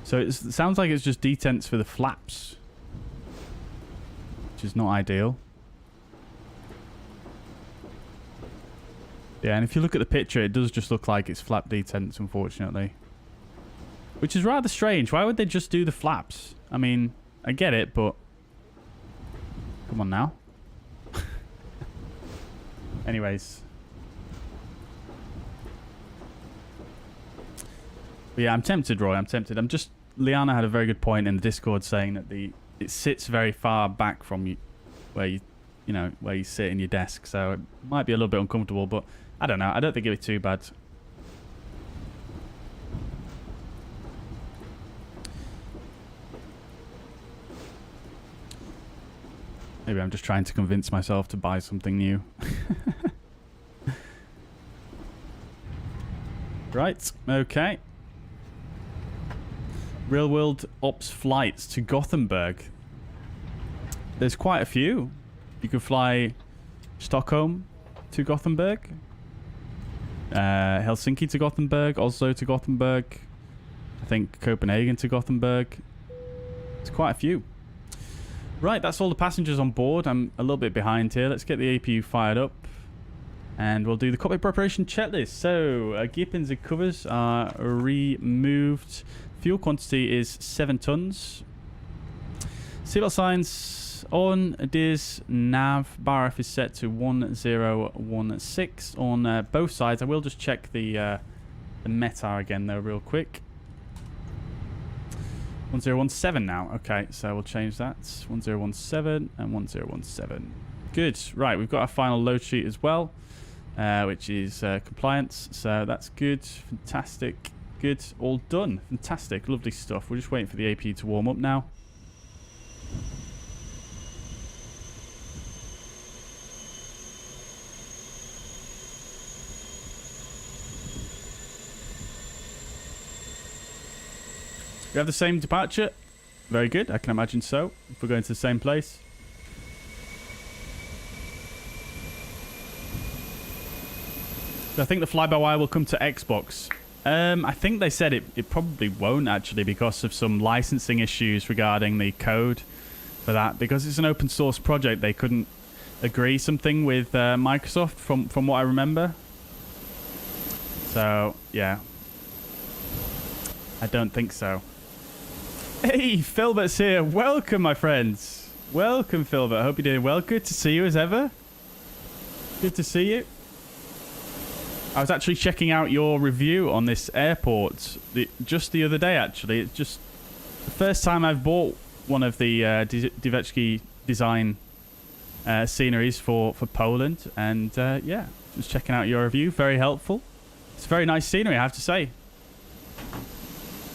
So it sounds like it's just detents for the flaps. which is not ideal. Yeah, and if you look at the picture, it does just look like it's flap detents, unfortunately. Which is rather strange. Why would they just do the flaps? I mean, I get it, but... Come on now. Anyways. But yeah, I'm tempted, Roy. I'm tempted. Liana had a very good point in the Discord saying that it sits very far back from you, where you sit in your desk. So it might be a little bit uncomfortable, but I don't know. I don't think it'll be too bad. Maybe I'm just trying to convince myself to buy something new. Right, okay. Real world ops flights to Gothenburg. There's quite a few. You can fly Stockholm to Gothenburg, Helsinki to Gothenburg, Oslo to Gothenburg, I think Copenhagen to Gothenburg. It's quite a few. Right, that's all the passengers on board. I'm a little bit behind here. Let's get the APU fired up. And we'll do the cockpit preparation checklist. So, gear pins and covers are removed. Fuel quantity is 7 tons. Seatbelt signs on. DIS nav bar F is set to 1016 on both sides. I will just check the METAR again though real quick. 1017 now. Okay, so we'll change that. 1017 and 1017. Good. Right, we've got our final load sheet as well, which is compliance. So that's good. Fantastic. Good. All done. Fantastic. Lovely stuff. We're just waiting for the APU to warm up now. We have the same departure. Very good. I can imagine so. If we're going to the same place. So I think the fly-by-wire will come to Xbox. I think they said it probably won't actually because of some licensing issues regarding the code for that. Because it's an open source project, they couldn't agree something with Microsoft from what I remember. So, yeah. I don't think so. Hey, Philbert's here. Welcome, my friends. Welcome, Philbert. I hope you're doing well. Good to see you as ever. Good to see you. I was actually checking out your review on this airport just the other day, actually. It's just the first time I've bought one of the Drzewiecki design sceneries for Poland. And, yeah, just checking out your review. Very helpful. It's a very nice scenery, I have to say.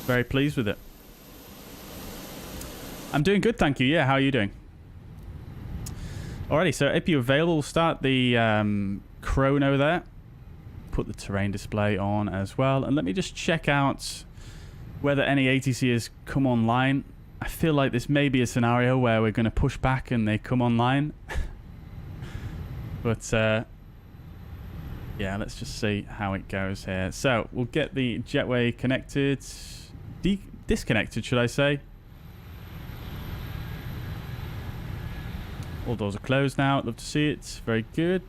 Very pleased with it. I'm doing good, thank you. Yeah, how are you doing? Alrighty, so APU available. We'll start the chrono there. Put the terrain display on as well. And let me just check out whether any ATC has come online. I feel like this may be a scenario where we're going to push back and they come online. But, yeah, let's just see how it goes here. So, we'll get the jetway connected. Disconnected, should I say. All doors are closed now. Love to see it. Very good.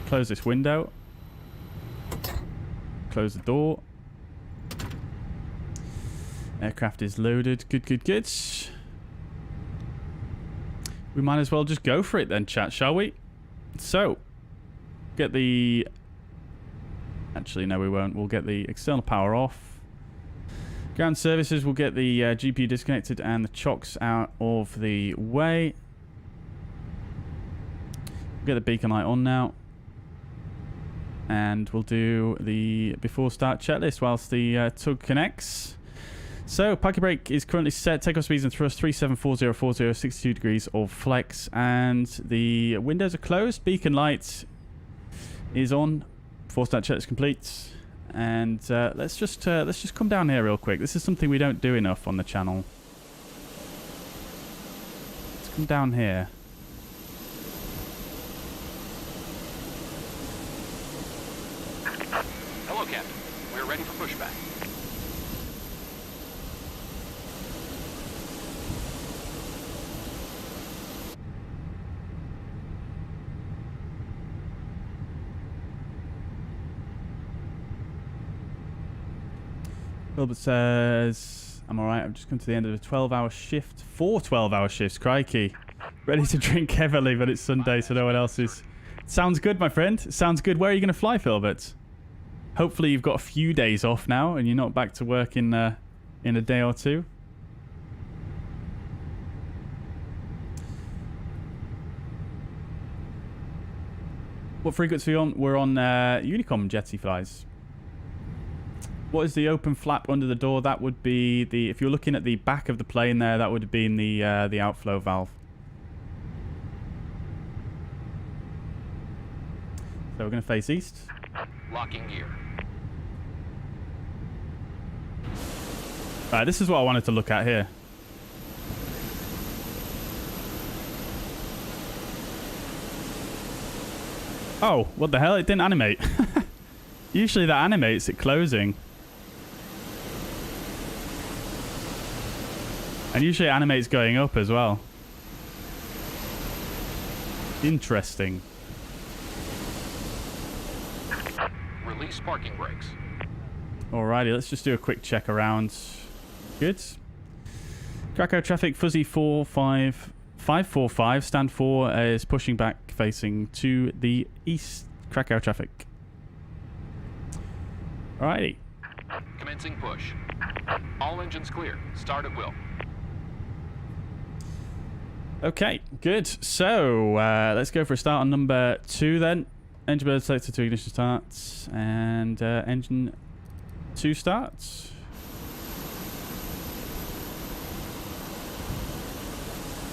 Close this window. Close the door. Aircraft is loaded. Good, good, good. We might as well just go for it then, chat, shall we? So, get the... Actually, no, we won't. We'll get the external power off. Ground services will get the GPU disconnected and the chocks out of the way. We'll get the beacon light on now. And we'll do the before start checklist whilst the tug connects. So, parking brake is currently set. Takeoff speeds and thrust 374040, 62 degrees of flex. And the windows are closed. Beacon light is on. Before start checklist complete. And let's just come down here real quick. This is something we don't do enough on the channel. Let's come down here. Hello, Captain. We're ready for pushback. Hilbert says, I'm alright, I've just come to the end of a 12-hour shift. 4 12-hour shifts, crikey. Ready to drink heavily, but it's Sunday, so no one else is. Sounds good, my friend. Sounds good. Where are you going to fly, Philbert? Hopefully you've got a few days off now, and you're not back to work in a day or two. What frequency are we on? We're on Unicom Jetty flies. What is the open flap under the door? That would be the... If you're looking at the back of the plane there, that would have been the outflow valve. So we're going to face east. Locking gear. Right, this is what I wanted to look at here. Oh, what the hell? It didn't animate. Usually that animates it closing. And usually it animates going up as well. Interesting. Release parking brakes. Alrighty, let's just do a quick check around. Good. Krakow traffic, fuzzy 545, stand 4 is pushing back facing to the east. Krakow traffic. Alrighty. Commencing push. All engines clear. Start at will. Okay, good. So, let's go for a start on number 2 then. Engine bird selected to ignition starts. And engine 2 starts.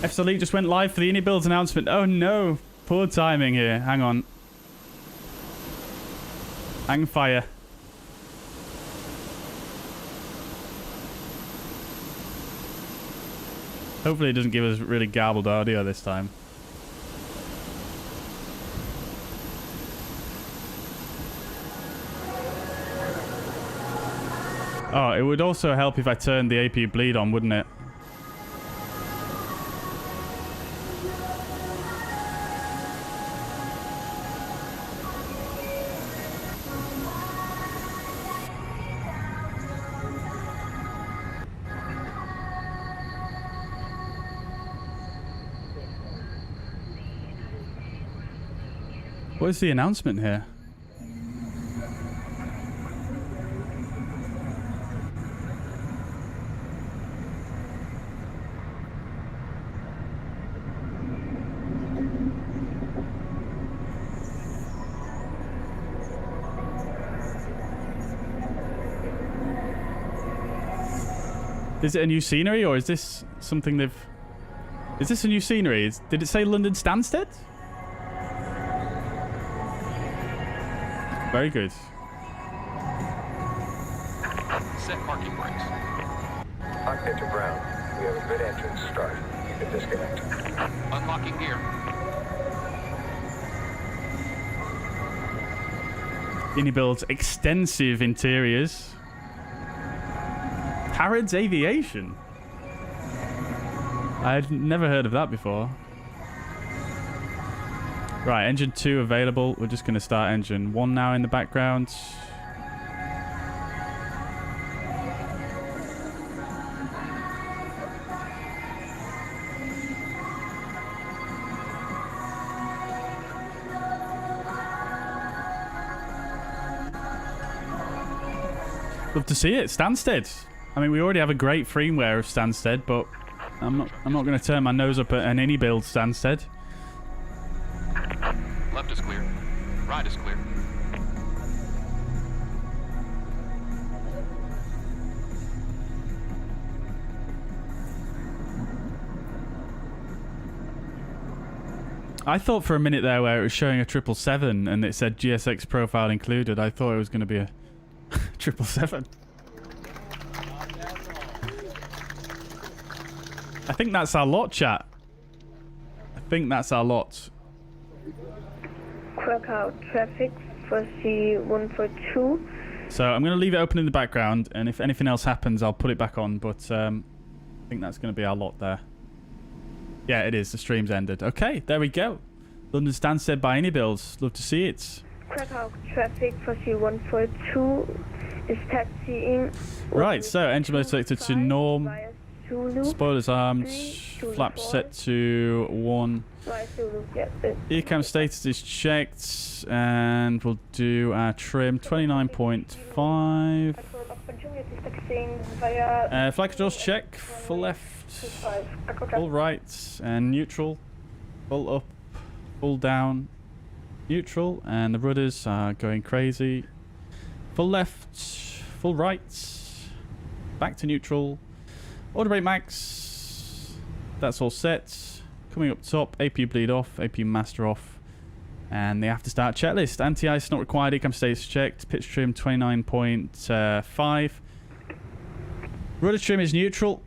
FSLTL just went live for the IndyBuilds announcement. Oh no, poor timing here. Hang on. Hang fire. Hopefully it doesn't give us really garbled audio this time. Oh, it would also help if I turned the APU bleed on, wouldn't it? What is the announcement here? Is it a new scenery, or is this something they've... Is this a new scenery? Did it say London Stansted? Very good. Set parking brakes. Cockpit to ground. We have a good engine start. You can disconnect. Unlocking gear. IndyBuild's extensive interiors. Harrods Aviation. I'd never heard of that before. Right, engine 2 available. We're just going to start engine 1 now in the background. Love to see it. Stansted. I mean, we already have a great firmware of Stansted, but I'm not going to turn my nose up at an IndyBuild Stansted. Left is clear. Right is clear. I thought for a minute there where it was showing a 777 and it said GSX profile included, I thought it was going to be a 777. I think that's our lot, chat. I think that's our lot. Krakow traffic for C142. So I'm going to leave it open in the background, and if anything else happens, I'll put it back on. But I think that's going to be our lot there. Yeah, it is. The stream's ended. Okay, there we go. London Stansted by IndyBuilds. Love to see it. Krakow traffic for C142 is taxiing. Right, so engine mode selected to norm. Via Zulu. Spoilers armed. 3, Flaps 4. set to 1. Via Zulu, yeah. ECAM status is checked, and we'll do our trim 29.5. Juliet is taxiing via Flight controls check. Full left, 25. Echo full right, and neutral. Full up, full down, neutral, and the rudders are going crazy. Full left, full right, back to neutral. Auto brake max. That's all set. Coming up top, APU bleed off, APU master off, and the after start checklist. Anti-ice not required. ECAM status checked. Pitch trim 29.5. Rudder trim is neutral.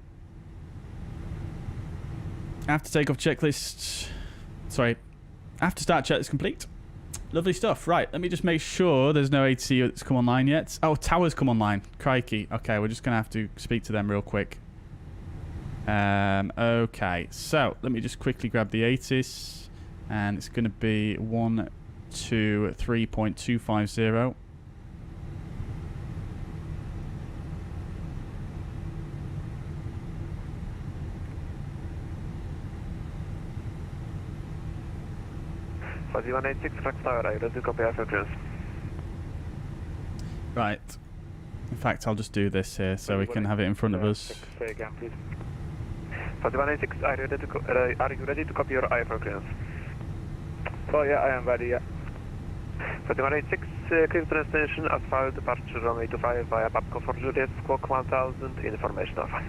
After takeoff checklist. Sorry. After start checklist complete. Lovely stuff. Right, let me just make sure there's no ATC that's come online yet. Oh, towers come online. Crikey. Okay, we're just going to have to speak to them real quick. Okay, so let me just quickly grab the ATIS. And it's going to be 123.250. Fuzzy 186, Flex Tower, are you ready to copy our frequency? Right. In fact, I'll just do this here so we can have it in front of us. Say again, please. Fuzzy 186, are you ready to copy your IFR clearance? Oh yeah, I am ready, yeah. Fuzzy 186, clear to destination, asphalt, departure runway 25 via Babco for Juliet, squawk 1000, information alpha.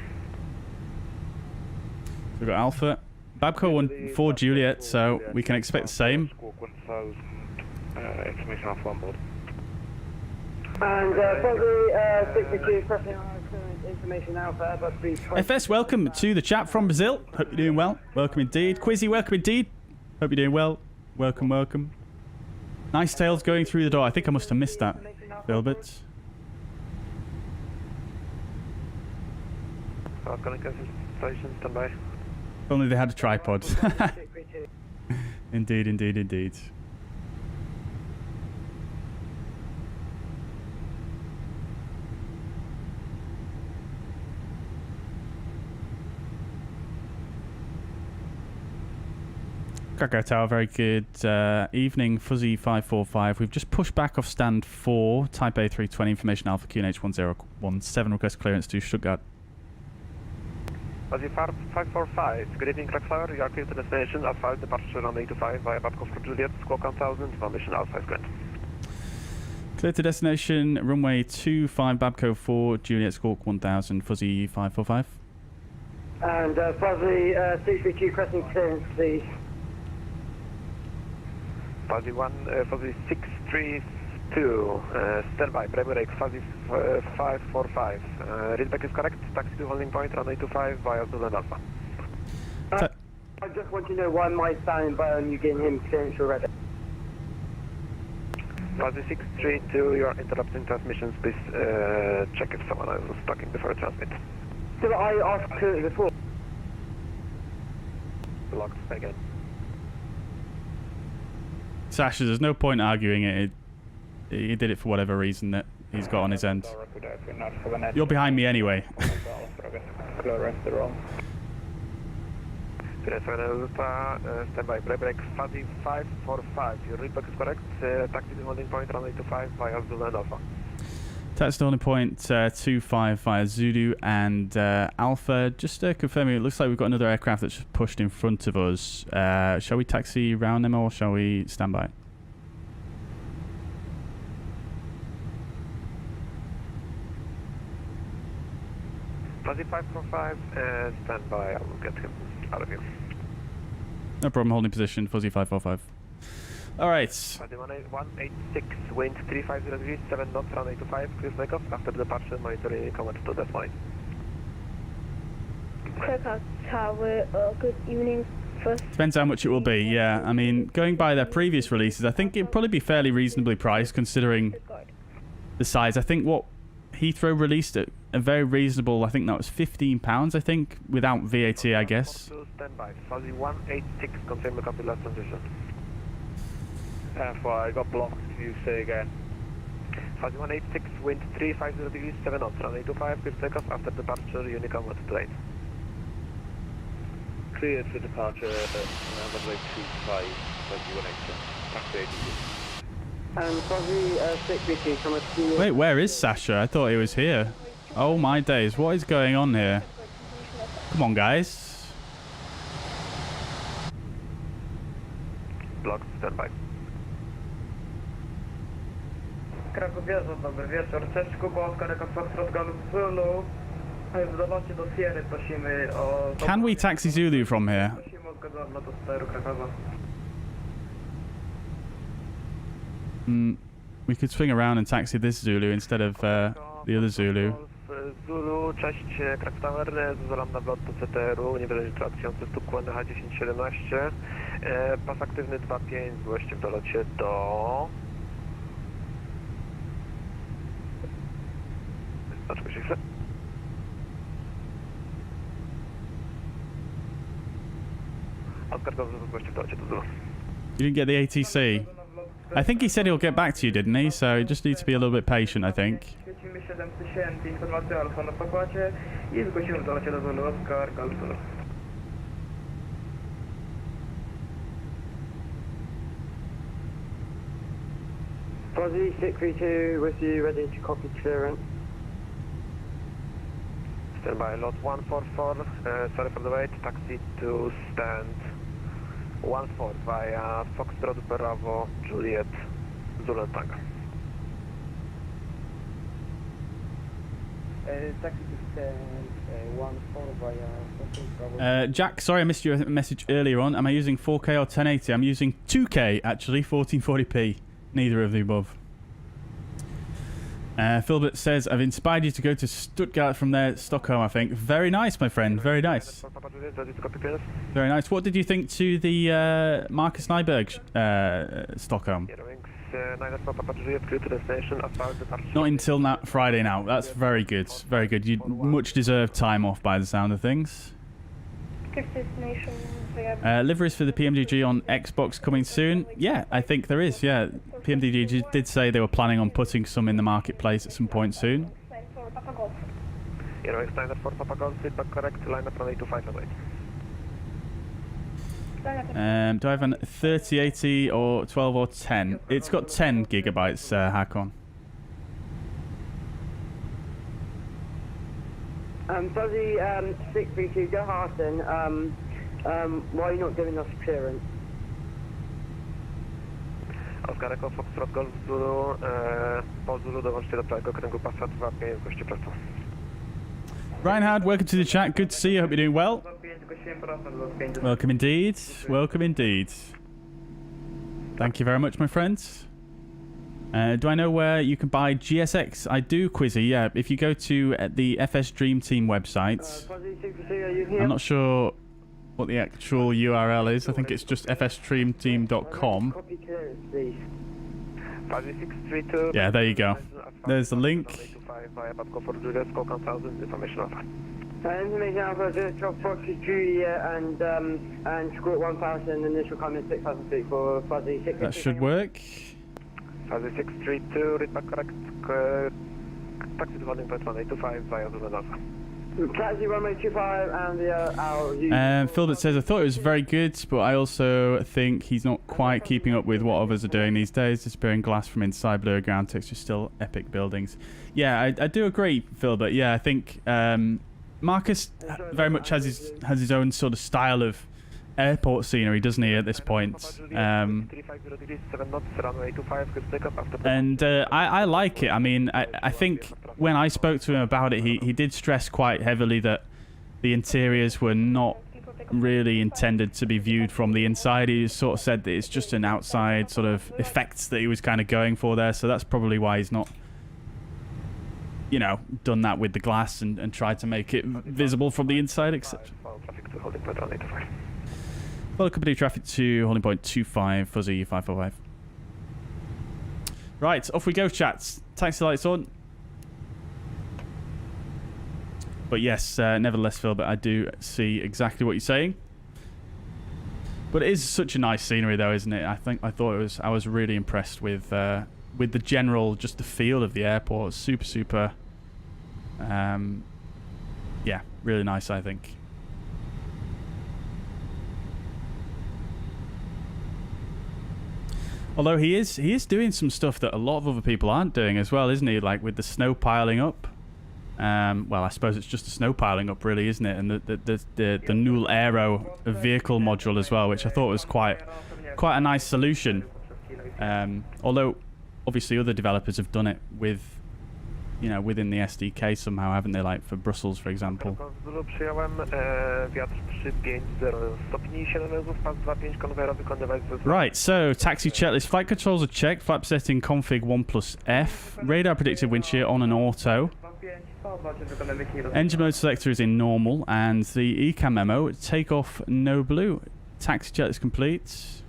We've got Alpha. Babco 1 for Juliet, so we can expect the same. Squawk 1000, information alpha on board. And for the 62, pressing on current information alpha, but 320. FS, welcome to the chat from Brazil. Hope you're doing well. Welcome indeed. Quizzy, welcome indeed. Hope you're doing well. Welcome, welcome. Nice tails going through the door. I think I must have missed that a little bit. Station, standby. If only they had a tripod. Indeed, indeed, indeed. Krakow Tower, very good evening. Fuzzy 545. We've just pushed back off stand 4, Type A320, information Alpha QNH 1017, request clearance to Stuttgart. Fuzzy 545, good evening, Krakow Tower, you are clear to destination, asphalt, departure runway 25 via Babco for Juliet, squawk 1000, information Alpha is current. Clear to destination, runway 25, Babco 4, Juliet, squawk 1000, Fuzzy 545. And Fuzzy 632, pressing clearance, please. Fuzzy 632, standby, brake, Fuzzy 545. Readback is correct, taxi to holding point, runway 25 via Zulu and Alpha. I just want to know why my standing by on you getting him clearance already. Fuzzy 632, you are interrupting transmissions, please check if someone else was talking before you transmit. Did I ask clearance before? Locked, again. Sasha, there's no point arguing it. He did it for whatever reason that he's got on his end. You're behind me anyway. Standby, brake, Fuzzy 545. Your readback is correct. Taxi to holding point, runway 25 via Zulu and Alpha. Taxi to holding point 25 via Zulu and Alpha. Just confirming, it looks like we've got another aircraft that's pushed in front of us. Shall we taxi round them or shall we stand by? Fuzzy 545, stand by. I will get him out of here. No problem, holding position, Fuzzy 545. Alright. Fuzzy 186, wind 350 degrees, 7 knots, runway 25, clear takeoff. After departure, monitoring comment to that line. Krakow Tower, good evening. First. Depends how much it will be, yeah. I mean, going by their previous releases, I think it'd probably be fairly reasonably priced considering the size. I think what Heathrow released at a very reasonable, I think that was £15, I think, without VAT, I guess. Standby. Fuzzy 186, confirm the copy last transition. I got blocked, can you say again? Fuzzy 186, wind 350 degrees, 7 knots, runway 25, clear takeoff after departure, Unicom 128. Cleared for departure, runway 25, Fuzzy 186. Taxi ATC. And Fuzzy 6BT, come at Wait, where is Sasha? I thought he was here. Oh my days, what is going on here? Come on, guys. Block, stand by. Kraków wjeżdża, dobry wieczór. Cześć Kuba, Oscar, jako Foxtrot Golf Zulu. W dolocie do Sierry prosimy o... Can we taxi Zulu from here? Prosimy o zgodę na lot do steru Krakowa. We could swing around and taxi this Zulu instead of the other Zulu. Zulu, cześć, Kraków Tower, zezwalam na wlot do CTR-u, niewyraźnie 2000 stóp, kłędy H1017. Pas aktywny 2.5, złoście w dolocie do... Zaczekaj się chwilę. Oscar, dobrze, złoście w dolocie do Zulu. You didn't get the ATC. I think he said he'll get back to you, didn't he? So you just need to be a little bit patient, I think. Świecimy 7000, informacja alfa na pokładzie i zgłosimy w dolocie do Zulu, Oscar, Golf Zulu. Fuzzy 632 with you, ready to copy clearance. Stand by, lot 144, sorry for the wait, taxi to stand 14 via Foxtrot Bravo, Juliet, Zulu Tango. Taxi to stand 14 via Foxtrot Bravo. Jack, sorry I missed your message earlier on. Am I using 4K or 1080? I'm using 2K, actually, 1440p. Neither of the above. Philbert says, I've inspired you to go to Stuttgart from there, Stockholm, I think. Very nice, my friend. Very nice. Very nice. What did you think to the Marcus Nyberg Stockholm? Not until Friday now. That's very good. Very good. You much deserved time off by the sound of things. Liveries for the PMDG on Xbox coming soon. Yeah, I think there is. Yeah, PMDG did say they were planning on putting some in the marketplace at some point soon. Do I have an 3080 or 12 or 10? It's got 10 gigabytes, Hakon. Fuzzy 632, go Harton. Why are you not giving us clearance? Oscar Echo, Foxtrot Golf Zulu, po Zulu dołączcie do prawego kręgu pasa 2.5, goście prosto. Reinhard, welcome to the chat. Good to see you. Hope you're doing well. Welcome indeed. Welcome indeed. Thank you very much, my friends. Do I know where you can buy GSX? I do, Quizzy, yeah. If you go to the FSDreamteam website, I'm not sure what the actual URL is. I think it's just fsdreamteam.com. Yeah, there you go. There's the link. Information alpha, just drop Foxy Juliet and Squirt 1000, initial comment 6000 feet for Fuzzy 6. That should work. Fuzzy 632, read back correct, taxi to holding point 1825 via Zulu Alpha. Taxi runway 25 and the Philbert says, I thought it was very good, but I also think he's not quite keeping up with what others are doing these days. Disappearing glass from inside blurry ground texture, still epic buildings. Yeah, I do agree, Philbert. Yeah, I think Marcus very much has his own sort of style of airport scenery, doesn't he, at this point? And I like it. I mean, I think when I spoke to him about it, he did stress quite heavily that the interiors were not really intended to be viewed from the inside. He sort of said that it's just an outside sort of effects that he was kind of going for there, so that's probably why he's not, you know, done that with the glass and tried to make it visible from the inside, etc. Welcome to traffic to holding point 25, Fuzzy 545. Right, off we go, chats. Taxi lights on. But yes, nevertheless, Phil, but I do see exactly what you're saying. But it is such a nice scenery, though, isn't it? I thought it was. I was really impressed with with the general, just the feel of the airport. Super, yeah, really nice, I think. Although he is doing some stuff that a lot of other people aren't doing as well, isn't he? Like with the snow piling up. Well, I suppose it's just the snow piling up, really, isn't it? And the Null Aero vehicle module as well, which I thought was quite a nice solution. Although obviously other developers have done it with, you know, within the SDK somehow, haven't they? Like for Brussels, for example. Right, so taxi checklist. Flight controls are checked. Flap setting config 1+F. Radar predicted wind shear on and auto. Engine mode selector is in normal, and the ECAM memo, takeoff no blue. Taxi checklist complete.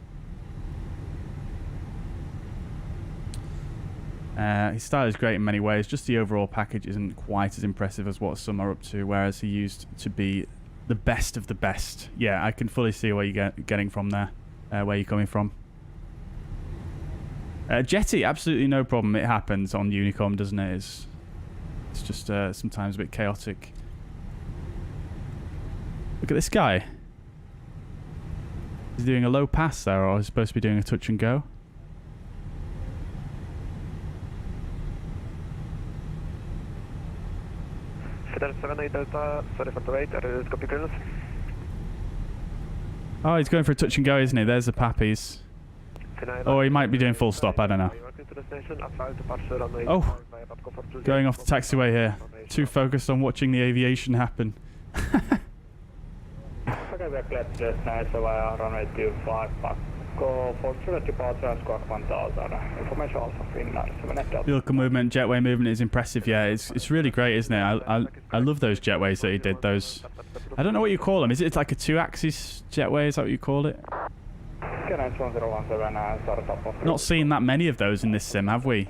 His style is great in many ways, just the overall package isn't quite as impressive as what some are up to, whereas he used to be the best of the best. Yeah, I can fully see where you're getting from there, where you're coming from. Jetty, absolutely no problem. It happens on Unicom, doesn't it? It's just sometimes a bit chaotic. Look at this guy. He's doing a low pass there, or he's supposed to be doing a touch and go. Oh, he's going for a touch and go, isn't he? There's the Pappies. Or he might be doing full stop, I don't know. Oh, going off the taxiway here. Too focused on watching the aviation happen. Vehicle movement, jetway movement is impressive. Yeah, it's really great, isn't it? I love those jetways that he did. Those, I don't know what you call them. Is it like a 2-axis jetway? Is that what you call it? Not seen that many of those in this sim, have we?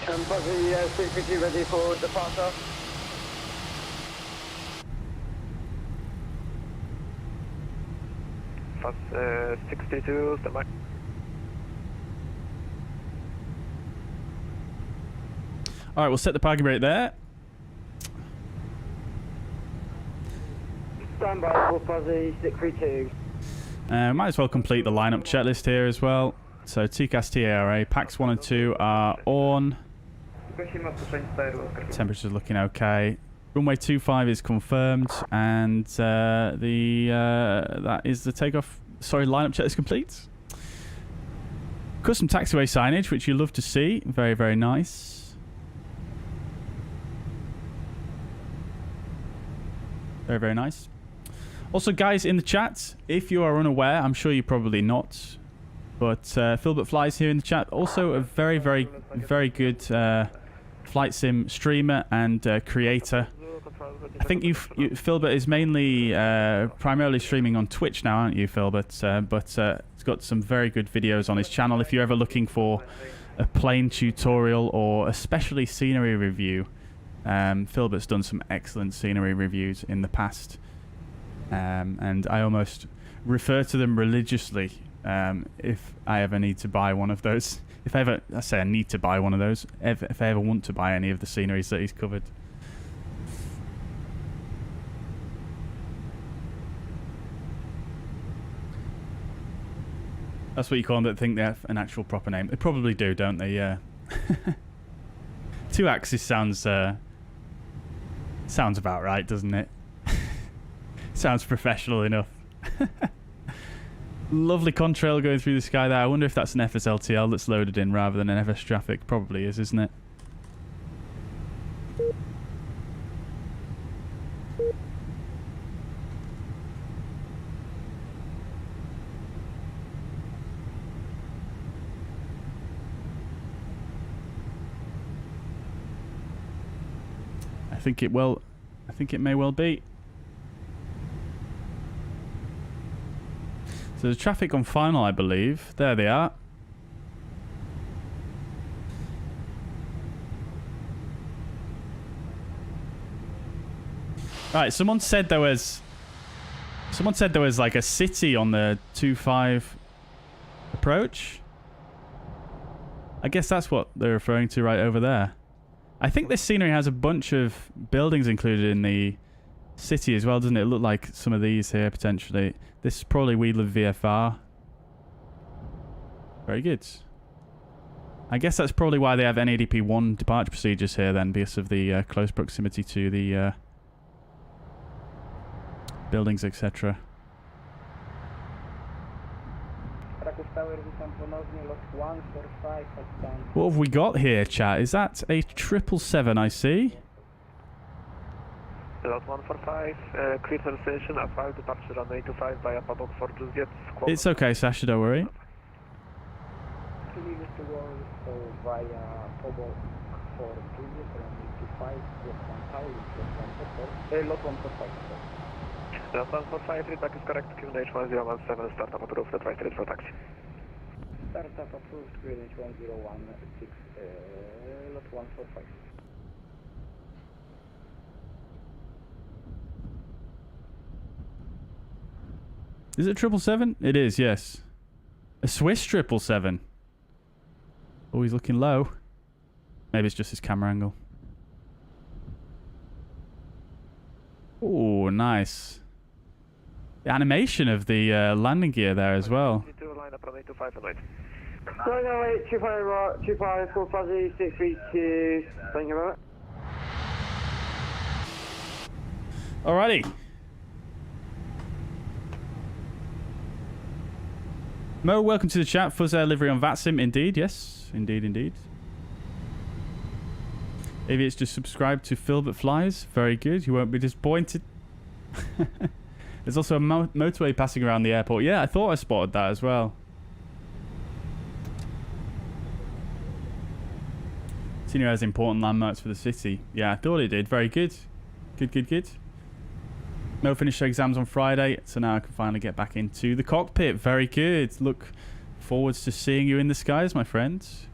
Ready for departure. Fast 62, stand by. Alright, we'll set the parking brake there. Stand by for Fuzzy 632. Might as well complete the lineup checklist here as well. So TCAS TARA, packs 1 and 2 are on. Temperature's looking okay. Runway 25 is confirmed, and that is the takeoff. Sorry, lineup checklist complete. Custom taxiway signage, which you love to see. Very, very nice. Very, very nice. Also, guys, in the chat, if you are unaware, I'm sure you're probably not, but Philbert Flies here in the chat, also a very, very, very good flight sim streamer and creator. I think Philbert is mainly primarily streaming on Twitch now, aren't you, Philbert? But he's got some very good videos on his channel. If you're ever looking for a plane tutorial or especially scenery review, Philbert's done some excellent scenery reviews in the past. And I almost refer to them religiously if I ever need to buy one of those. If I ever, I say I need to buy one of those, if I ever want to buy any of the sceneries that he's covered. That's what you call them that think they have an actual proper name. They probably do, don't they? Yeah. 2-axis sounds about right, doesn't it? Sounds professional enough. Lovely contrail going through the sky there. I wonder if that's an FSLTL that's loaded in rather than an FS traffic. Probably is, isn't it? I think it may well be. So the traffic on final, I believe. There they are. Right, someone said there was Someone said there was like a city on the 25 approach. I guess that's what they're referring to right over there. I think this scenery has a bunch of buildings included in the city as well, doesn't it? It look like some of these here potentially. This is probably We Live VFR. Very good. I guess that's probably why they have NADP 1 departure procedures here then, because of the close proximity to the buildings, etc. What have we got here, chat? Is that a 777 I see? Lot 145, clear to the station, asphalt departure on 825 via paddock for Drzewiecki. It's okay, Sasha, don't worry. Via paddock for Drzewiecki on 825, lot 145. Lot 145, feedback is correct, QNH 1017, startup approved, advice ready for taxi. Startup approved, QNH 1016, lot 145. Is it 777? It is, yes. A Swiss 777. Oh, he's looking low. Maybe it's just his camera angle. Oh, nice. The animation of the landing gear there as well. Line up on 825 and 8. 908, 25, full fuzzy, 632. Thank you very much. Alrighty. Mo, welcome to the chat. Fuzzair livery on VATSIM. Indeed, yes. Indeed, indeed. Maybe it's just subscribe to Philbert Flies. Very good. You won't be disappointed. There's also a motorway passing around the airport. Yeah, I thought I spotted that as well. Scenery has important landmarks for the city. Yeah, I thought it did. Very good. Good, good, good. Mo finished her exams on Friday, so now I can finally get back into the cockpit. Very good. Look forwards to seeing you in the skies, my friends.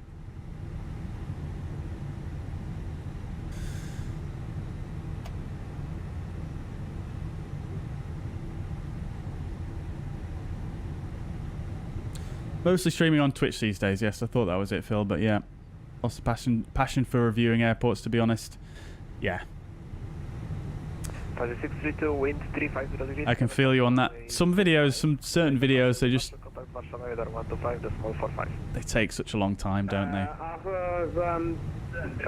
Mostly streaming on Twitch these days. Yes, I thought that was it, Phil, but yeah. Lots of passion for reviewing airports, to be honest. Yeah. 632, wind 35 degrees. I can feel you on that. Some videos, some certain videos, they just... They take such a long time, don't they?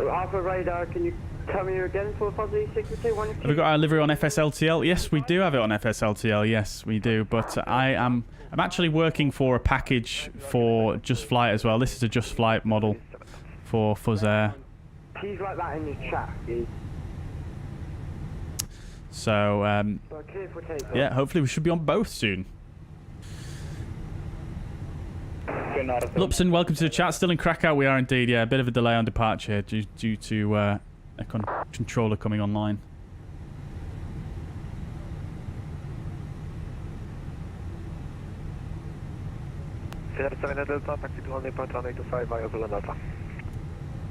Alpha radar, can you tell me again for fuzzy 632? Have we got our livery on FSLTL? Yes, we do have it on FSLTL. Yes, we do. But I'm actually working for a package for Just Flight as well. This is a Just Flight model for Fuzzair. Please write that in the chat, please. So, yeah, hopefully we should be on both soon. Lupson, welcome to the chat. Still in Krakow, we are indeed. Yeah, a bit of a delay on departure due to a controller coming online.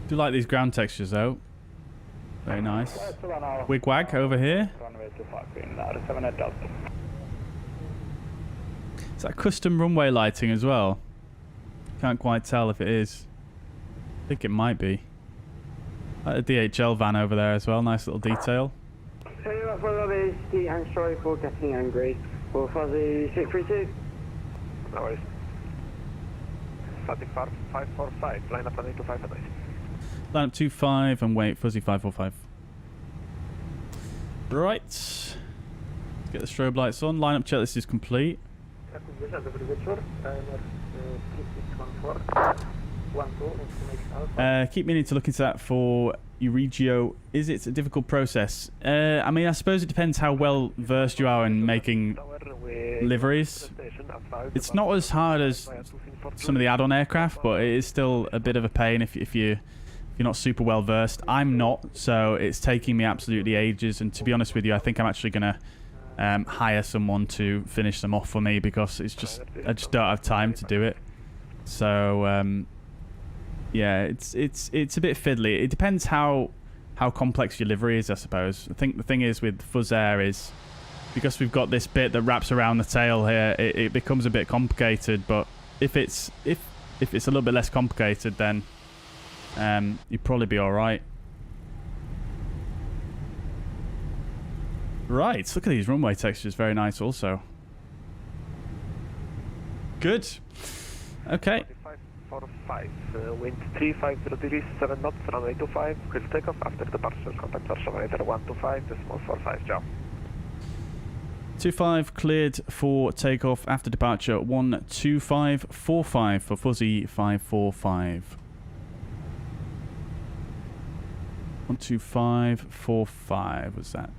Do like these ground textures though. Very nice. Wigwag over here. Is that custom runway lighting as well? Can't quite tell if it is. I think it might be. Like the DHL van over there as well. Nice little detail. I'm sorry for getting angry. For fuzzy 632. No worries. Fuzzy 545. Line up on 825 and 8. Line up 25 and wait. Fuzzy 545. Right. Let's get the strobe lights on. Line up checklist is complete. Keep meaning to look into that for Euregio. Is it a difficult process? I mean, I suppose it depends how well versed you are in making liveries. It's not as hard as some of the add-on aircraft, but it is still a bit of a pain if you're not super well versed. I'm not, so it's taking me absolutely ages. And to be honest with you, I think I'm actually gonna hire someone to finish them off for me because I just don't have time to do it. So yeah, it's a bit fiddly. It depends how complex your livery is, I suppose. I think the thing is with Fuzzair is because we've got this bit that wraps around the tail here, it becomes a bit complicated. But if it's a little bit less complicated, then you'd probably be all right. Right, look at these runway textures, very nice also. Good. Okay. 45, wind 350 degrees, 7 knots, runway 25, clear takeoff after departure, contact Warszawa radar 125, decimal 45, ciao. 25 cleared for takeoff after departure, 12545 for fuzzy 545. 12545 was that.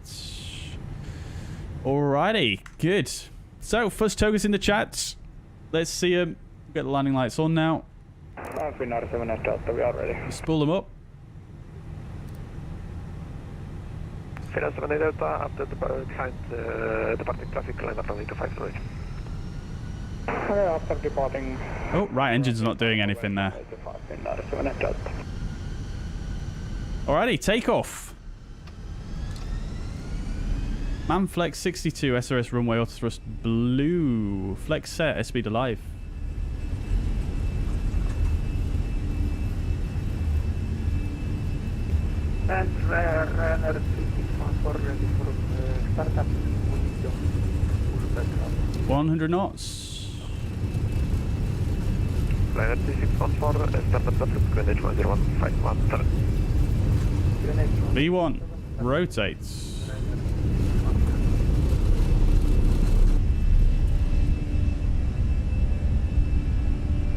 Alrighty, good. So, Fuzz Toga's in the chat. Let's see him. Get the landing lights on now. Finnair 7 Delta, we are ready. Spool them up. Finnair 7 Delta, after behind departing traffic, line up runway 25 right. After departing... Oh, right engine's not doing anything there. Finnair 7 Delta. Alrighty, takeoff. Manflex 62, SRS runway auto thrust blue. Flex set, speed alive. And runner 3614 ready for startup. 100 knots. Liner 3614, startup traffic, Greenwich 10151, V1, rotates.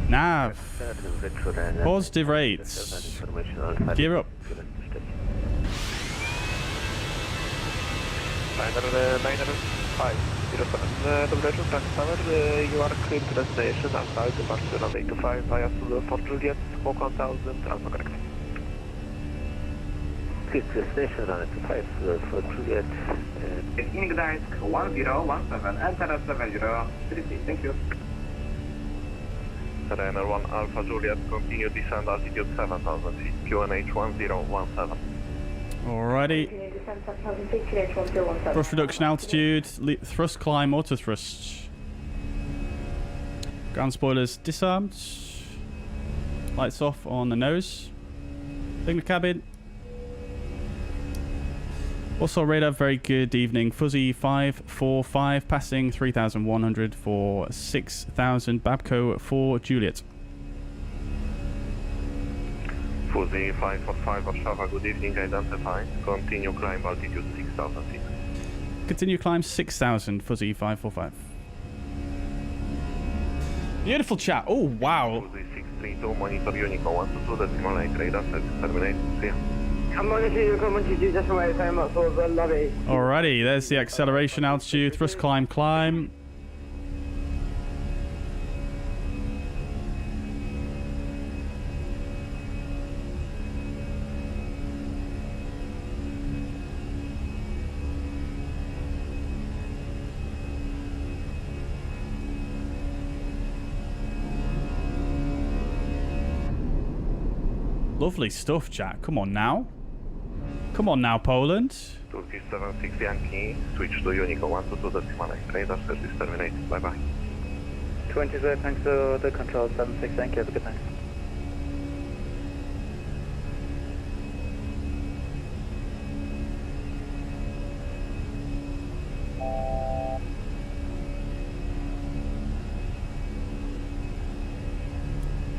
Nav. Positive rates. Gear up. Liner 507, Bleriot, Tank Tower, you are clear to destination, outside departure runway 25 via for Juliet, smoke 1000, Alpha correct. Clear to destination, runway 25 for Juliet. In Gdańsk 1017, enter 7033, thank you. Ryanair 1 Alpha Juliet, continue descend altitude 7000 feet, QNH 1017. Alrighty. Thrust reduction altitude, thrust climb, auto thrust. Ground spoilers disarmed. Lights off on the nose. Thing the cabin. Also radar, very good evening. Fuzzy 545 passing 3100 for 6000. Babco for Juliet. Fuzzy 545 Warszawa, good evening, identified. Continue climb altitude 6000 feet. Continue climb 6000, Fuzzy 545. Beautiful chat. Oh, wow. Fuzzy 632, monitor Unico 122, decimal 8, radar service terminated. See ya. Alrighty, there's the acceleration altitude, thrust climb, climb. Lovely stuff, chat. Come on now. Come on now, Poland. Turkish 76 Yankee, switch to Unico 122, decimal 8, radar service terminated. Bye bye. 20 thanks to the control 76, thank you, have a good night.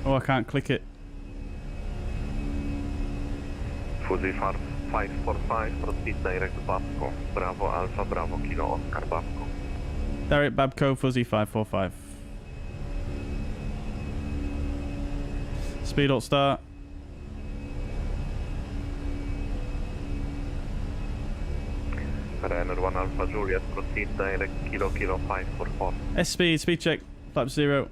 Oh, I can't click it. Fuzzy 545, proceed direct Babco. Bravo Alpha, Bravo Kilo Oscar Babco. Direct Babco, Fuzzy 545. Speed alt start. Ryanair 1 Alpha Juliet, proceed direct Kilo 544. Speed check, flap 0.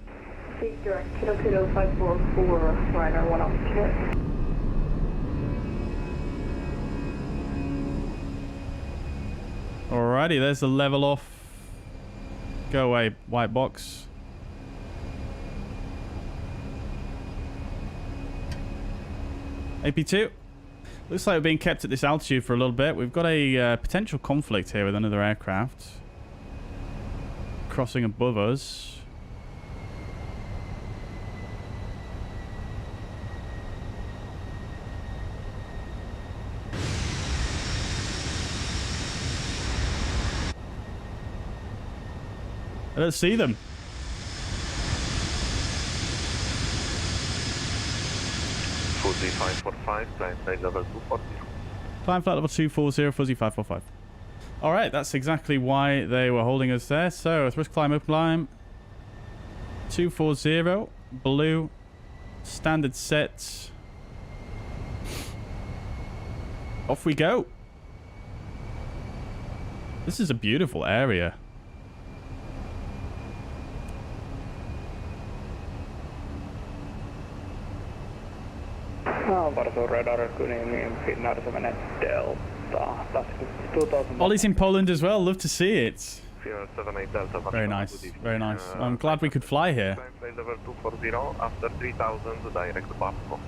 Speed direct, Kilo 544, Ryanair 1 Alpha Juliet. Alrighty, there's the level off. Go away, white box. AP2. Looks like we're being kept at this altitude for a little bit. We've got a potential conflict here with another aircraft. crossing above us. I don't see them. Fuzzy 545, climb flight level 240. Climb flight level 240, Fuzzy 545. Alright, that's exactly why they were holding us there. So, thrust climb, open climb. 240, blue, standard set. Off we go. This is a beautiful area. Varso radar Kunin Finnair 7 Delta. That's 2000. Ollie's in Poland as well. Love to see it. 78 Delta. Very nice. Very nice. I'm glad we could fly here. Climb flight level 240, after 3000, direct to Barco.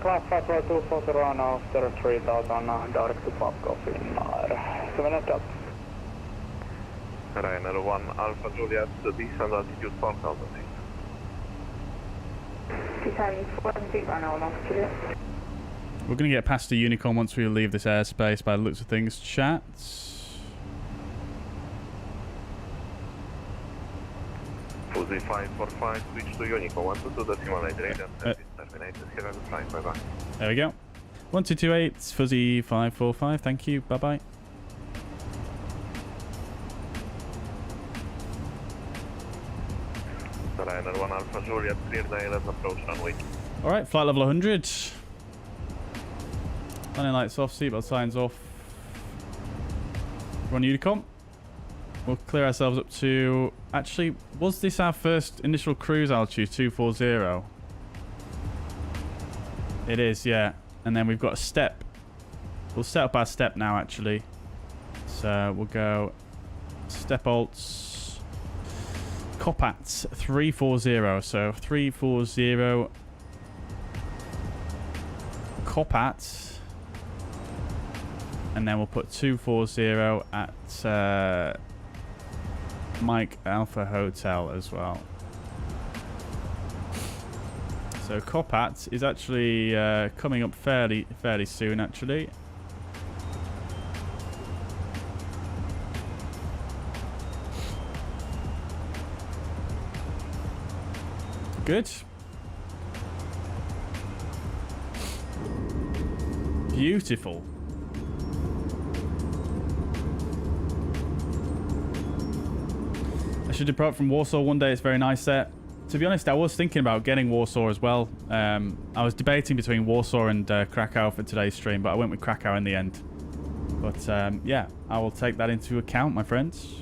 Class 240 after 3000, direct to Babco Finnair 7 Delta. Ryanair 1 Alpha Juliet, descend altitude 4000 feet. We're going to get past the Unicorn once we leave this airspace by the looks of things. Chat. Fuzzy 545, switch to Unicorn 122 decimal 8 radius, terminate the 7 flight, bye bye. There we go. 1228, Fuzzy 545, thank you, bye bye. Ryanair 1 Alpha Juliet, clear the ALS approach runway. Alright, flight level 100. Landing lights off, seatbelt signs off. We're on Unicom. We'll clear ourselves up to... Actually, was this our first initial cruise altitude, 240? It is, yeah. And then we've got a step. We'll set up our step now, actually. So we'll go step alts. Copats 340. So 340 Copats. And then we'll put 240 at Mike Alpha Hotel as well. So Copats is actually coming up fairly soon, actually. Good. Beautiful. I should depart from Warsaw one day. It's very nice there. To be honest, I was thinking about getting Warsaw as well. I was debating between Warsaw and Krakow for today's stream, but I went with Krakow in the end. But yeah, I will take that into account, my friends.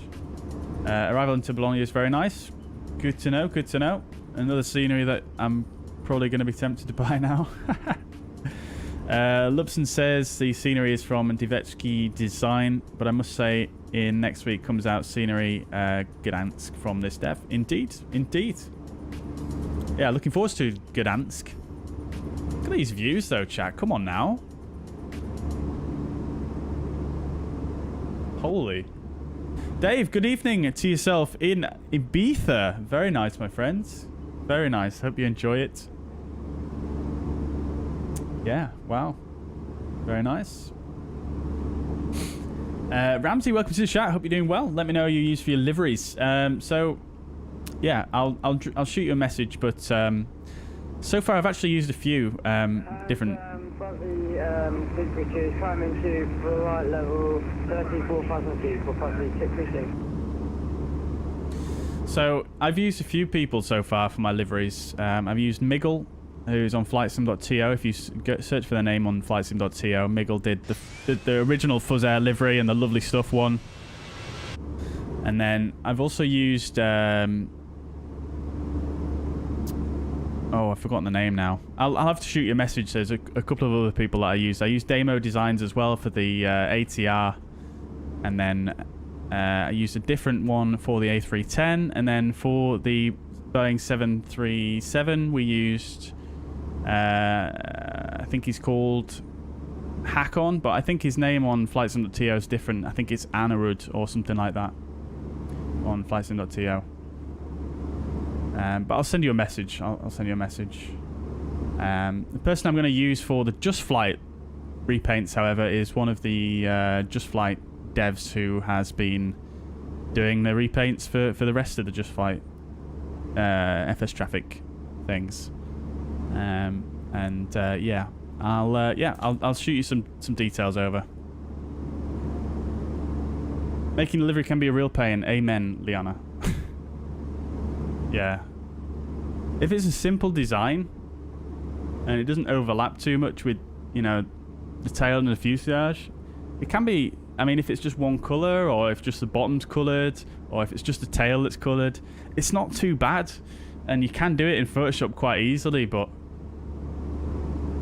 Arrival into Bologna is very nice. Good to know, good to know. Another scenery that I'm probably going to be tempted to buy now. Lubson says the scenery is from Drzewiecki Design, but I must say in next week comes out scenery Gdansk from this dev. Indeed, indeed. Yeah, looking forward to Gdansk. Look at these views though, chat. Come on now. Holy. Dave, good evening to yourself in Ibiza. Very nice, my friends. Very nice. Hope you enjoy it. Yeah, wow. Very nice. Ramsey, welcome to the chat. Hope you're doing well. Let me know what you use for your liveries. So, yeah, I'll shoot you a message. But so far, I've actually used a few different. Fuzzy, which is climbing to flight level 34,000 feet for Fuzzy 636. So I've used a few people so far for my liveries. I've used Miggle, who's on flightsim.to. If you search for their name on flightsim.to, Miggle did the original fuzzair livery and the lovely stuff one. And then I've also used... oh, I've forgotten the name now. I'll have to shoot you a message. There's a couple of other people that I used. I used Demo Designs as well for the ATR. And then I used a different one for the A310. And then for the Boeing 737, we used... I think he's called Hackon, but I think his name on flightsim.to is different. I think it's Anarud or something like that. on flightsim.to. But I'll send you a message. I'll send you a message. The person I'm going to use for the Just Flight repaints, however, is one of the Just Flight devs who has been doing the repaints for the rest of the Just Flight FS traffic things. Yeah, I'll shoot you some details over. Making delivery can be a real pain. Amen, Liana. Yeah. If it's a simple design and it doesn't overlap too much with, you know, the tail and the fuselage, it can be. I mean, if it's just one colour, or if just the bottom's coloured, or if it's just the tail that's coloured, it's not too bad, and you can do it in Photoshop quite easily. But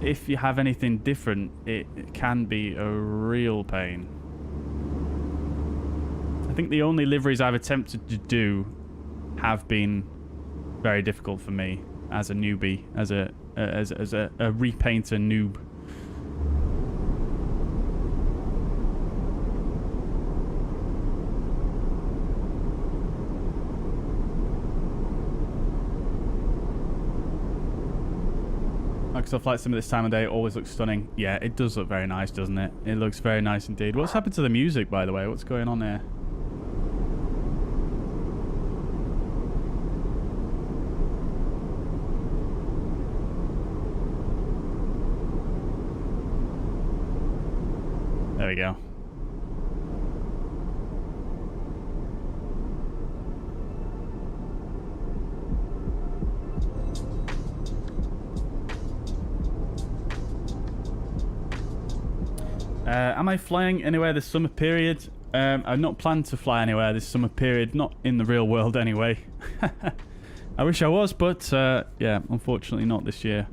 if you have anything different, it can be a real pain. I think the only liveries I've attempted to do have been very difficult for me as a newbie, as a repainter noob. Microsoft Flight Sim at this time of day always looks stunning. Yeah, it does look very nice, doesn't it? It looks very nice indeed. What's happened to the music, by the way? What's going on here? There we go. Am I flying anywhere this summer period? I've not planned to fly anywhere this summer period, not in the real world anyway. I wish I was, but yeah, unfortunately not this year.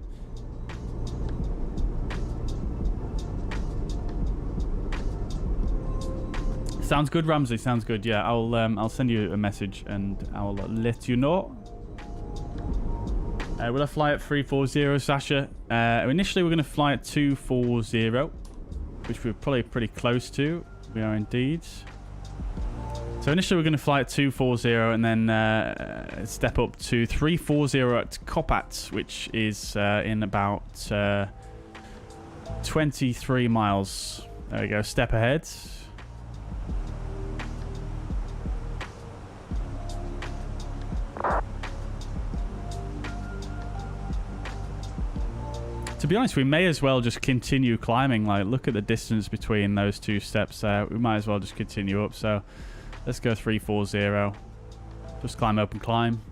Sounds good, Ramsey. Sounds good. Yeah, I'll send you a message and I'll let you know. Will I fly at 340, Sasha? Initially, we're going to fly at 240, which we're probably pretty close to. We are indeed. So initially, we're going to fly at 240 and then step up to 340 at Kopat, which is in about 23 miles. There we go. Step ahead. To be honest, we may as well just continue climbing. Like, look at the distance between those two steps there. We might as well just continue up. So let's go 340. Just climb up and climb.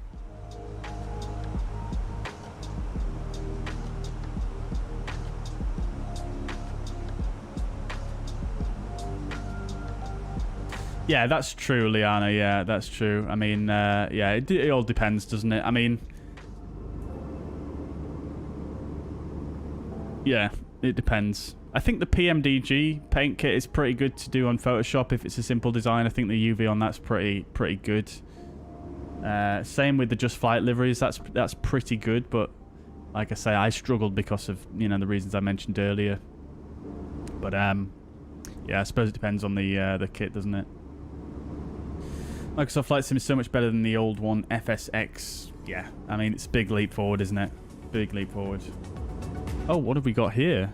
Yeah, that's true, Liana. Yeah, that's true. I mean, yeah, it all depends, doesn't it? I mean, yeah, it depends. I think the PMDG paint kit is pretty good to do on Photoshop if it's a simple design. I think the UV on that's pretty good. Same with the Just Flight liveries. That's pretty good, but like I say, I struggled because of, you know, the reasons I mentioned earlier. But yeah, I suppose it depends on the kit, doesn't it? Microsoft Flight Sim is so much better than the old one, FSX. Yeah, I mean, it's a big leap forward, isn't it? Big leap forward. Oh, what have we got here?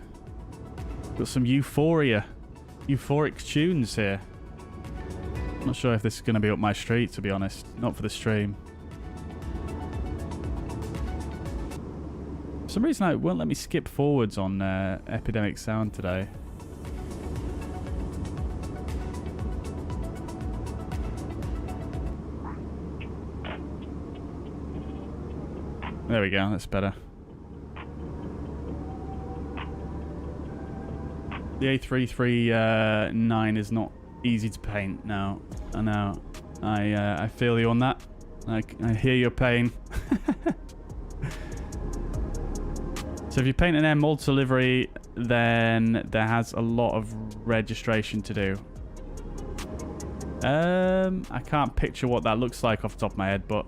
Got some euphoric tunes here. Not sure if this is going to be up my street, to be honest. Not for the stream. For some reason, it won't let me skip forwards on Epidemic Sound today. There we go, that's better. The A339 is not easy to paint. No, I know. I feel you on that. I hear your pain. So if you paint an Air Malta livery, then there has a lot of registration to do. I can't picture what that looks like off the top of my head, but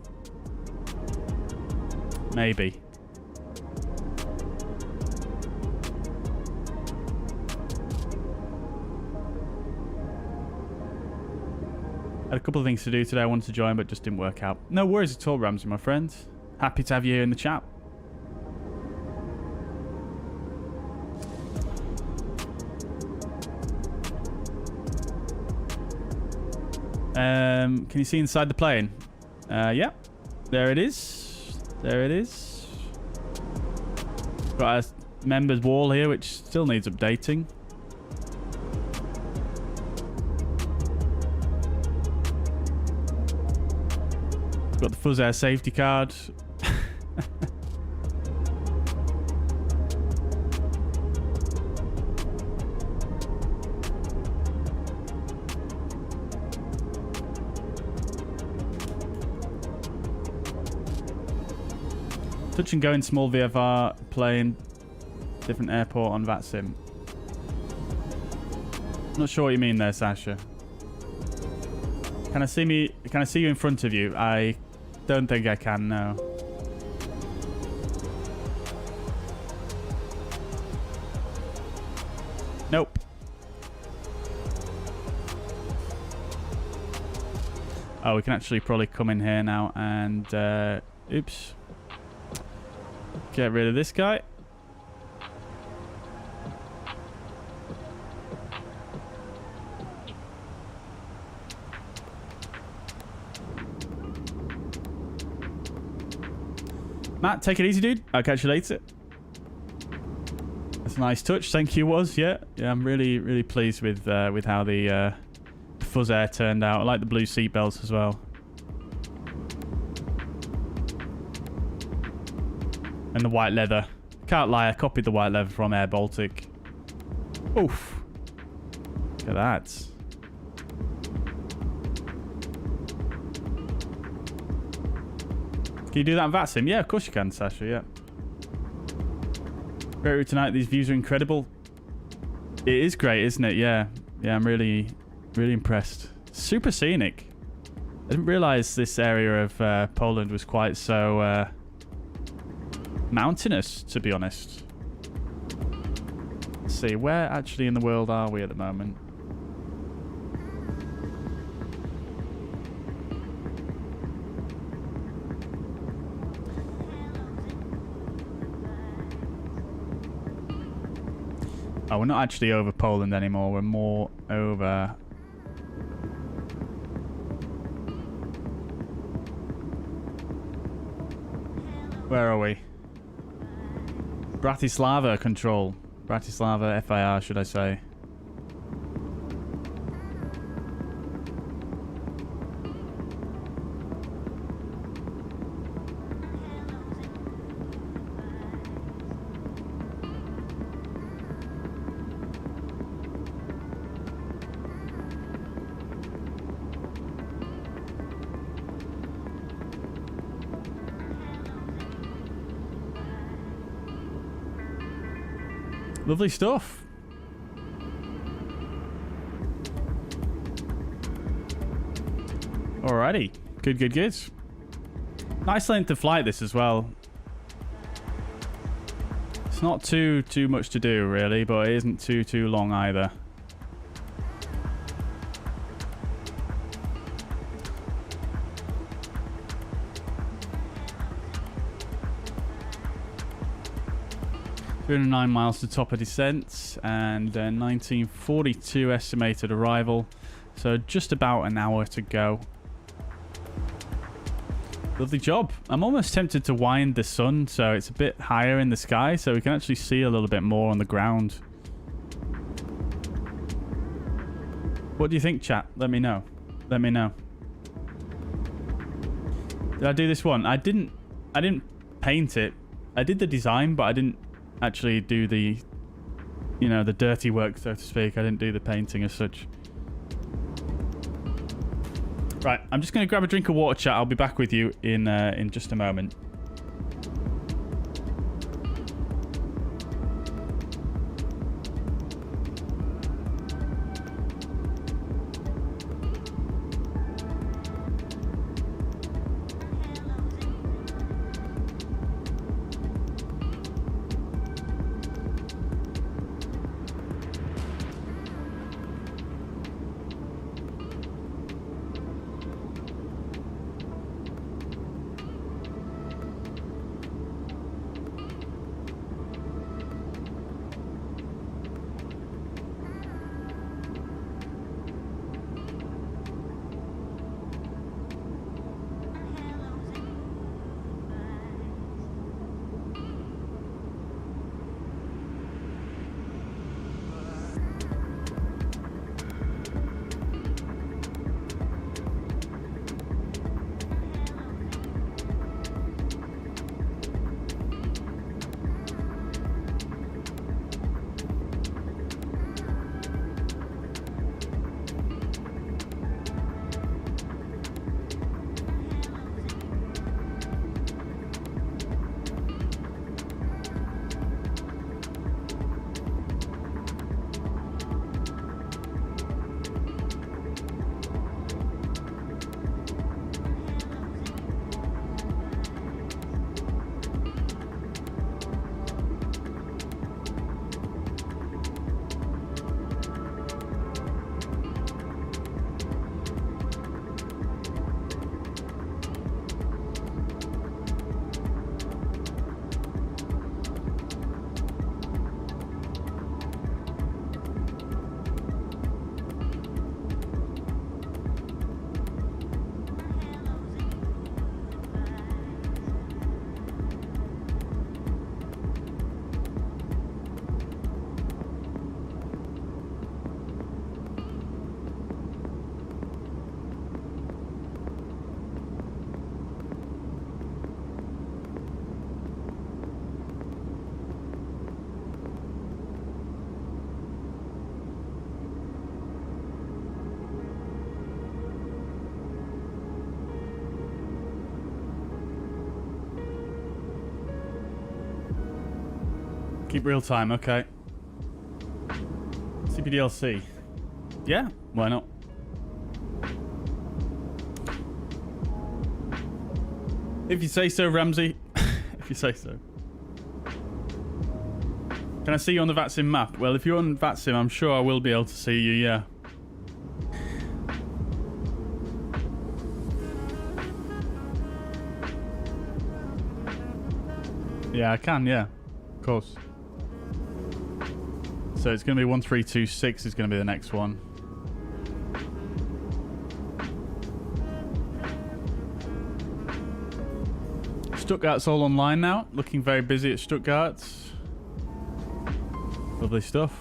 maybe. Had a couple of things to do today. I wanted to join, but just didn't work out. No worries at all, Ramsey, my friend. Happy to have you here in the chat. Can you see inside the plane? Yeah. There it is. There it is. Got a members wall here, which still needs updating. Got the fuzzair safety card. Touch and go in small VFR plane, different airport on VATSIM. Not sure what you mean there, Sasha. Can I see you in front of you? I don't think I can, no. Nope. Oh, we can actually probably come in here now and oops. Get rid of this guy. Matt, take it easy, dude. I'll catch you later. That's a nice touch. Thank you, was. Yeah, I'm really, really pleased with how the fuzzair turned out. I like the blue seatbelts as well. And the white leather. Can't lie, I copied the white leather from Air Baltic. Oof. Look at that. Can you do that in VATSIM? Yeah, of course you can, Sasha, yeah. Great route tonight. These views are incredible. It is great, isn't it? Yeah. Yeah, I'm really, really impressed. Super scenic. I didn't realise this area of Poland was quite so mountainous, to be honest. Let's see, where actually in the world are we at the moment? Oh, we're not actually over Poland anymore. We're more over... Where are we? Bratislava control. Bratislava FIR, should I say. Lovely stuff. Alrighty. Good, good, good. Nice length of flight this as well. It's not too much to do really, but it isn't too long either. ...309 miles to top of descent and 1942 estimated arrival. So just about an hour to go. Lovely job. I'm almost tempted to wind the sun so it's a bit higher in the sky so we can actually see a little bit more on the ground. What do you think, chat? Let me know. Let me know. Did I do this one? I didn't paint it. I did the design, but I didn't actually do the, you know, the dirty work, so to speak. I didn't do the painting as such. Right, I'm just going to grab a drink of water, chat. I'll be back with you in just a moment. Keep real time, okay. CPDLC. Yeah, why not? If you say so, Ramsey. If you say so. Can I see you on the VATSIM map? Well, if you're on VATSIM, I'm sure I will be able to see you, yeah. Yeah, I can, yeah. Of course. So it's going to be 1326 is going to be the next one. Stuttgart's all online now. Looking very busy at Stuttgart. Lovely stuff.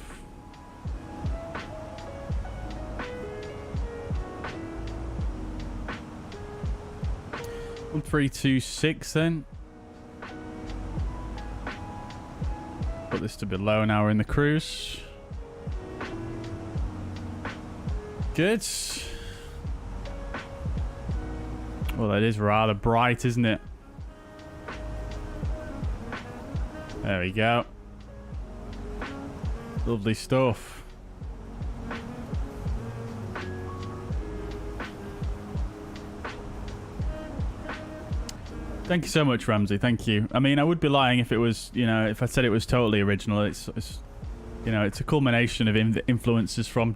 One 326 then. Put this to below an hour in the cruise. Good. Well, that is rather bright, isn't it? There we go. Lovely stuff. Thank you so much, Ramsey. Thank you. I mean, I would be lying if it was, you know, if I said it was totally original. It's you know, it's a culmination of influences from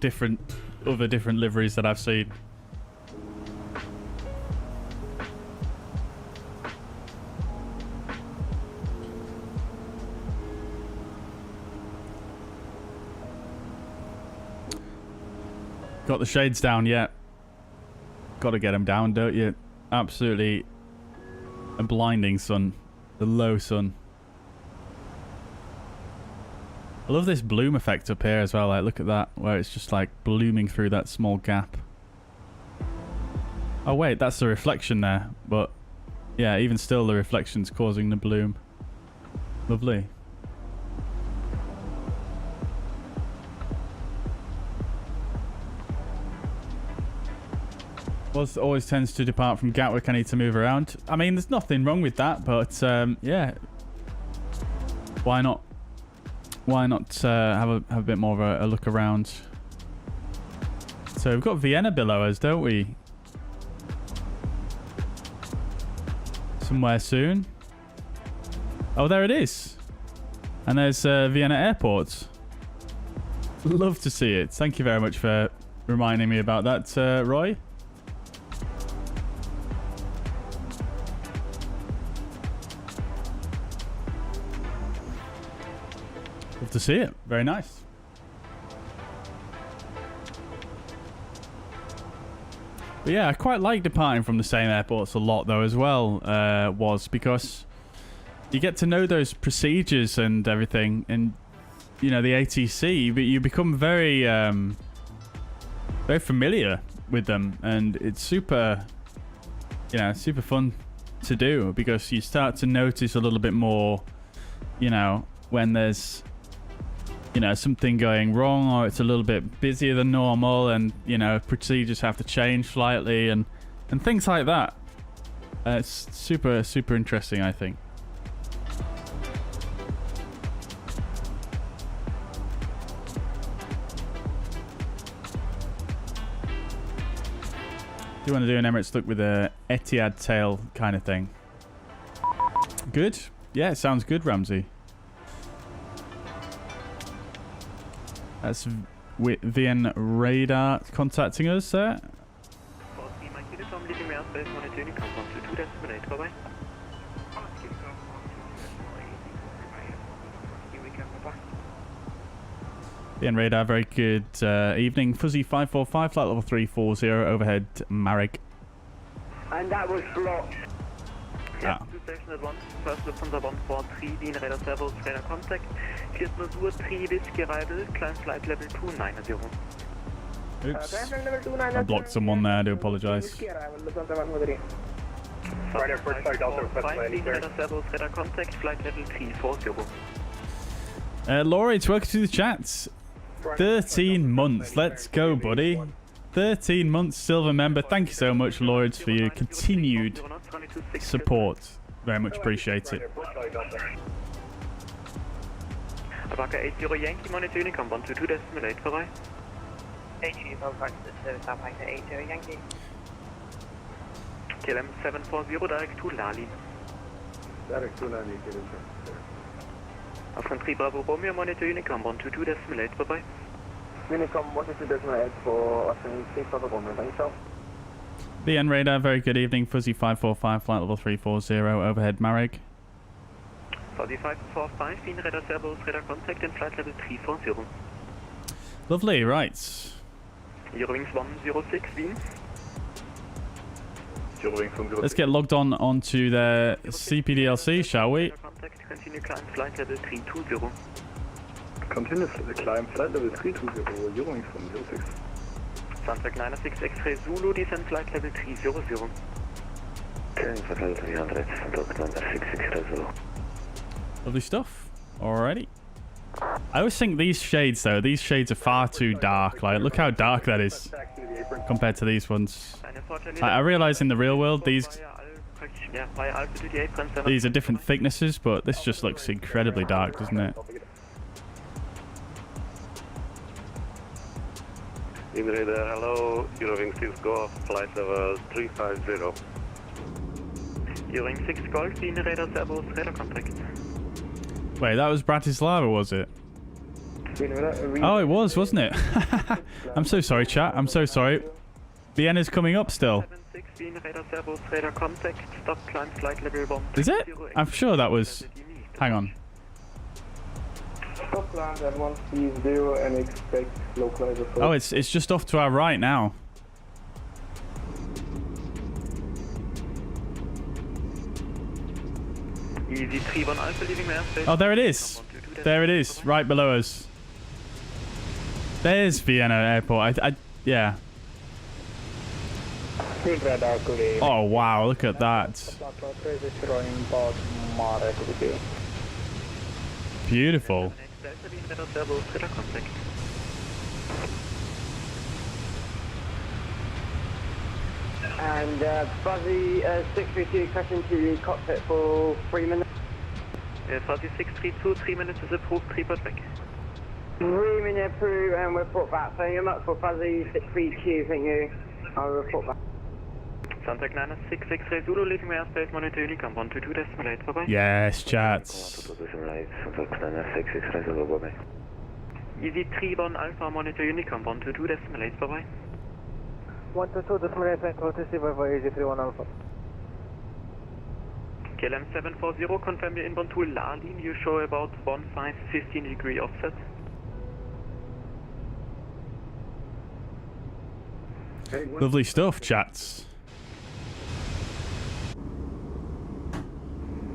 other different liveries that I've seen. Got the shades down yet? Got to get them down, don't you? Absolutely a blinding sun, the low sun. I love this bloom effect up here as well. Like, look at that, where it's just like blooming through that small gap. Oh wait, that's the reflection there, but yeah, even still the reflection's causing the bloom. Lovely. Always tends to depart from Gatwick. I need to move around. I mean, there's nothing wrong with that, but yeah, why not? Why not have a bit more of a look around? So we've got Vienna below us, don't we? Somewhere soon. Oh, there it is. And there's Vienna Airport. Love to see it. Thank you very much for reminding me about that, Roy. To see it. Very nice. But yeah, I quite like departing from the same airports a lot though as well, because you get to know those procedures and everything, and you know, the ATC, but you become very very familiar with them, and it's super, you know, super fun to do, because you start to notice a little bit more, you know, when there's, you know, something going wrong, or it's a little bit busier than normal, and you know, procedures have to change slightly, and things like that. It's super interesting, I think. Do you want to do an Emirates look with a Etihad tail kind of thing? Good. Yeah, it sounds good, Ramsey. That's VN Radar contacting us there. VN Radar, very good evening. Fuzzy 545, flight level 340, overhead Marek. And that was blocked. Yeah, station at once. First Lufthansa 143, Wien radar servos, radar contact. Cleared Masur, 3 whiskey arrival, climb flight level 290. Oops. I blocked someone there, I do apologise. Radar 45 Delta, radar servos, radar contact, flight level 340. Laurie, welcome to the chat. 13 months, let's go, buddy. 13 months silver member. Thank you so much, Lloyds, for your continued support. Very much appreciate it. Abaca 80 Yankee, monitor Unicom, 122.8 vorbei. 80 contact service Alpha 80 Yankee. KLM 740, direct to Lali. Direct to Lali, Infanterie Bravo Romeo, monitor Unicom, 122.8 vorbei. Unicom 122.8 for Australian 6 Bravo Romeo, thank you. BN radar, very good evening. Fuzzy 545, flight level 340, overhead Marek. Fuzzy 545, Wien radar servos, radar contact and flight level 340. Lovely, right. Eurowings 106, Wien. Let's get logged on onto the CPDLC, shall we? Contact, continue climb flight level 320. Continue climb flight level 320, Eurowings 106. Sunset 96 X-ray Zulu, descend flight level 300. Okay, flight level 300, Sunset 96 X-ray Zulu. Lovely stuff. Alrighty. I always think these shades, though, these shades are far too dark. Like, look how dark that is compared to these ones. I realize in the real world these are different thicknesses, but this just looks incredibly dark, doesn't it? Radar, hello, Eurowings 6 Golf, flight level 350. Eurowings 6 Golf, Wien radar servos, radar contact. Wait, that was Bratislava, was it? Oh, it was, wasn't it? I'm so sorry, chat. I'm so sorry. Vienna's coming up still. Is it? I'm sure that was... Hang on. Stop land at 130 and expect localizer. Oh, it's just off to our right now. Easy 31 Alpha leaving airspace. Oh, there it is. There it is, right below us. There's Vienna Airport. Yeah. Oh, wow, look at that. Beautiful. And Fuzzy 632 crashing to the cockpit for 3 minutes. Fuzzy 632, 3 minutes is approved, report back. 3 minute approved and report back. Thank you much for Fuzzy 632, thank you. I'll report back. Sunset 96 X-ray Zulu, leaving airspace, monitor Unicom, 122.8, bye-bye. Yes, chats. Easy 31 Alpha, monitor Unicom, 122.8, bye-bye. 122.8, close to Silver, Easy 31 Alpha. KLM 740, confirm your inbound to Lalin, you show about 15 degree offset. Lovely stuff, chats.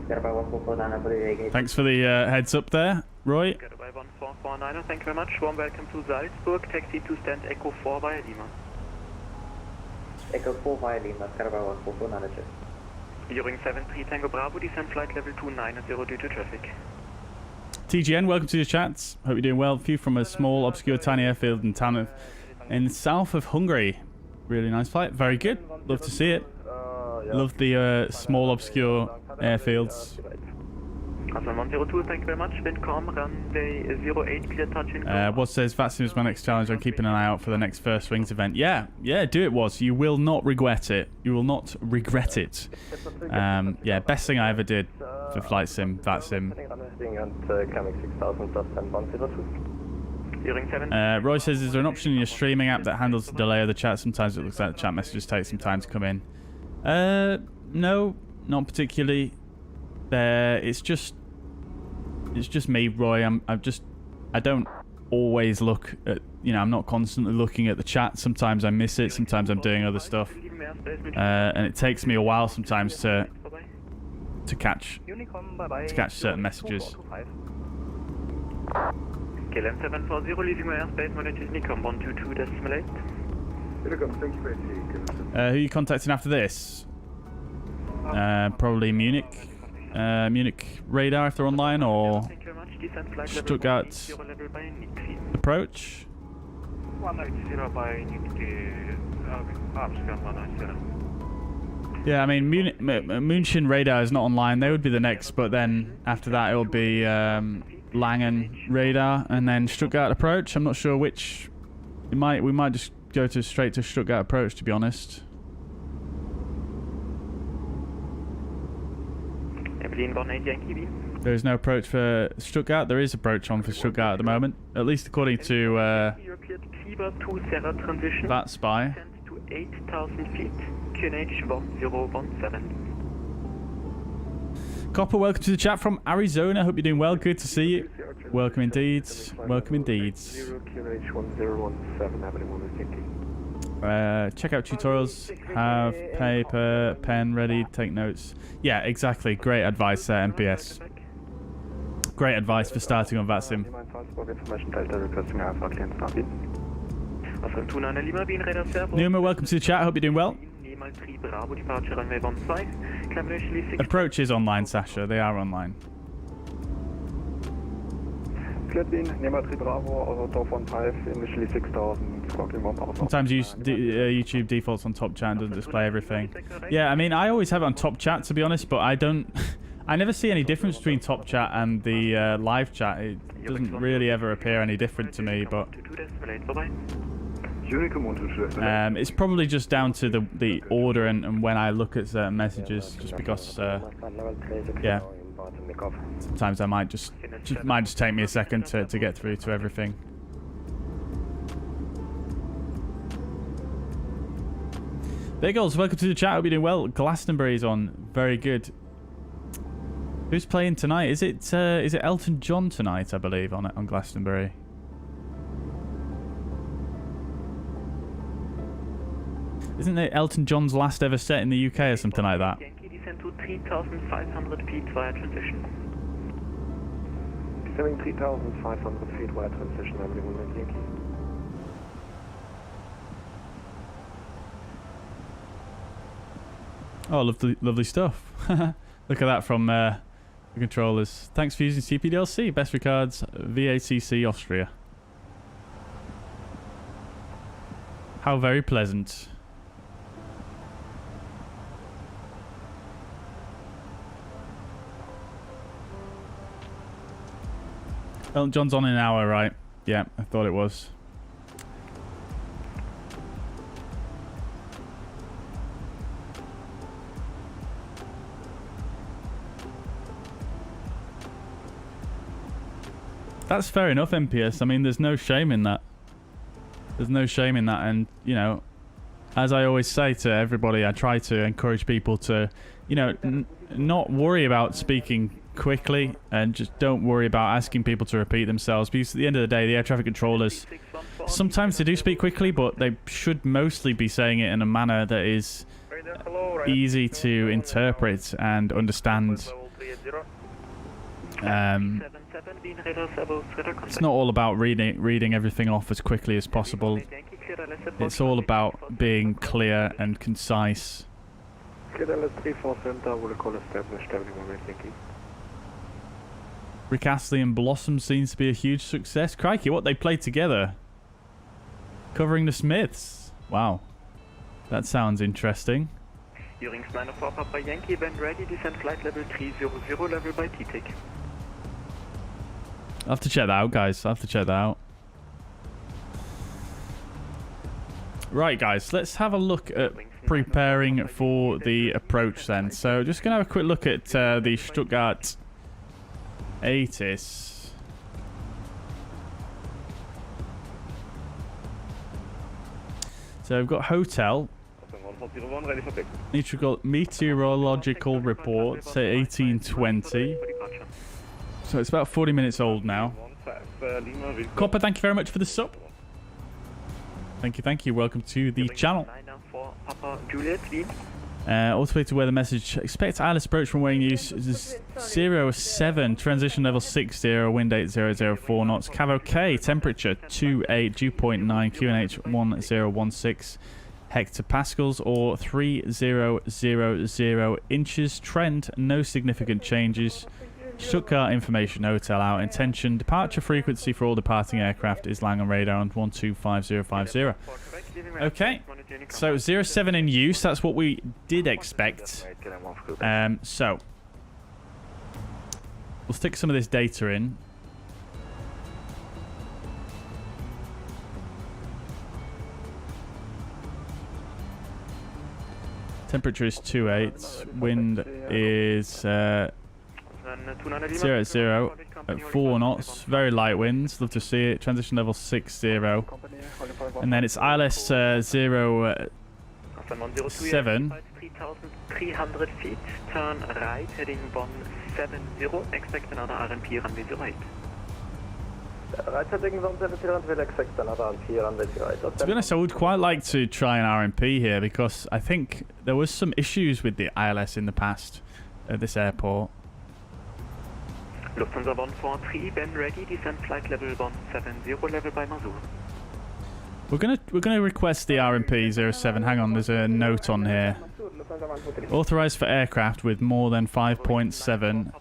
Thanks for the heads up there, Roy. Goodbye 1449, thank you very much. Warm welcome to Salzburg, taxi to stand Echo 4 via Lima. Echo 4 via Lima, Goodbye 1449. Eurowings 73 Tango Bravo, descend flight level 290 due to traffic. TGN, welcome to the chats. Hope you're doing well. View from a small, obscure, tiny airfield in town of, in south of Hungary. Really nice flight. Very good. Love to see it. Love the small, obscure airfields. Hassan 102, thank you very much. Wind calm, runway 08, clear touch in. What says VATSIM is my next challenge? I'm keeping an eye out for the next First Wings event. Yeah, do it, Was. You will not regret it. You will not regret it. Yeah, best thing I ever did for Flight Sim, VATSIM. Roy says, is there an option in your streaming app that handles the delay of the chat? Sometimes it looks like the chat messages take some time to come in. No, not particularly. It's just me, Roy. I don't always look at, I'm not constantly looking at the chat. Sometimes I miss it. Sometimes I'm doing other stuff, and it takes me a while sometimes to catch certain messages. KLM 740, leaving my airspace, monitor Unicom 122.8. Who are you contacting after this? Probably Munich. Munich radar if they're online, or Stuttgart approach. 190 by Yeah, I mean, München radar is not online. They would be the next, but then after that it will be Langen radar, and then Stuttgart approach. I'm not sure which. We might just go straight to Stuttgart approach, to be honest. There is no approach for Stuttgart. There is approach on for Stuttgart at the moment, at least according to VATSIM. 8,000 feet, QNH 1017. Copper, welcome to the chat from Arizona. Hope you're doing well. Good to see you. Welcome indeed. Welcome indeed. Check out tutorials. Have paper, pen ready. Take notes. Yeah, exactly. Great advice there, MPS. Great advice for starting on VATSIM. Numa, welcome to the chat. Hope you're doing well. Approach is online, Sasha. They are online. Sometimes YouTube defaults on top chat and doesn't display everything. Yeah, I mean, I always have it on top chat, to be honest, but I don't... I never see any difference between top chat and the live chat. It doesn't really ever appear any different to me, but... it's probably just down to the order and when I look at certain messages, just because, yeah, sometimes I might just take me a second to get through to everything. Bagels, welcome to the chat. Hope you're doing well. Glastonbury's on. Very good. Who's playing tonight? Is it Elton John tonight? I believe on Glastonbury. Isn't it Elton John's last ever set in the UK or something like that? Yankee descend to 3,500 feet via transition. Descending 3,500 feet via transition, I believe, on Yankee. Oh, lovely stuff. Look at that from the controllers. Thanks for using CPDLC. Best regards, VATC Austria. How very pleasant. Elton John's on in an hour, right? Yeah, I thought it was. That's fair enough, MPS. I mean, there's no shame in that. There's no shame in that. And, you know, as I always say to everybody, I try to encourage people to, you know, not worry about speaking quickly, and just don't worry about asking people to repeat themselves, because at the end of the day, the air traffic controllers, sometimes they do speak quickly, but they should mostly be saying it in a manner that is easy to interpret and understand. It's not all about reading everything off as quickly as possible. It's all about being clear and concise. Rick Astley and Blossom seems to be a huge success. Crikey, what they played together. Covering the Smiths. Wow. That sounds interesting. Eurings 94 Papa Yankee, when ready, descend flight level 300, level by TTIC. I'll have to check that out, guys. I'll have to check that out. Right, guys. Let's have a look at preparing for the approach then. So just going to have a quick look at the Stuttgart ATIS. So we've got hotel. Meteorological report, say 1820. So it's about 40 minutes old now. Copper, thank you very much for the sub. Thank you. Welcome to the channel. Automated weather message. Expect ILS approach from Boeing use 07. Transition level 60. Wind 8004 knots. Cav OK. Temperature 28. Dew point 9. QNH 1016 hectopascals or 3000 inches. Trend. No significant changes. Stuttgart information. Hotel out. Intention. Departure frequency for all departing aircraft is Langen radar on 125050. Okay, so 07 in use. That's what we did expect. So we'll stick some of this data in. Temperature is 28. Wind is 0 at 0 at 4 knots. Very light winds. Love to see it. Transition level 60. And then it's ILS 07. 3,300 feet. Turn right, heading 170. Expect another RNP runway 08. Right, heading 170 and we'll expect another RNP runway 08. To be honest, I would quite like to try an RMP here because I think there was some issues with the ILS in the past at this airport. Lufthansa 143, bend ready, descend flight level 170, level by Mazur. We're gonna request the RMP 07. Hang on, there's a note on here. Authorized for aircraft with more than 5.7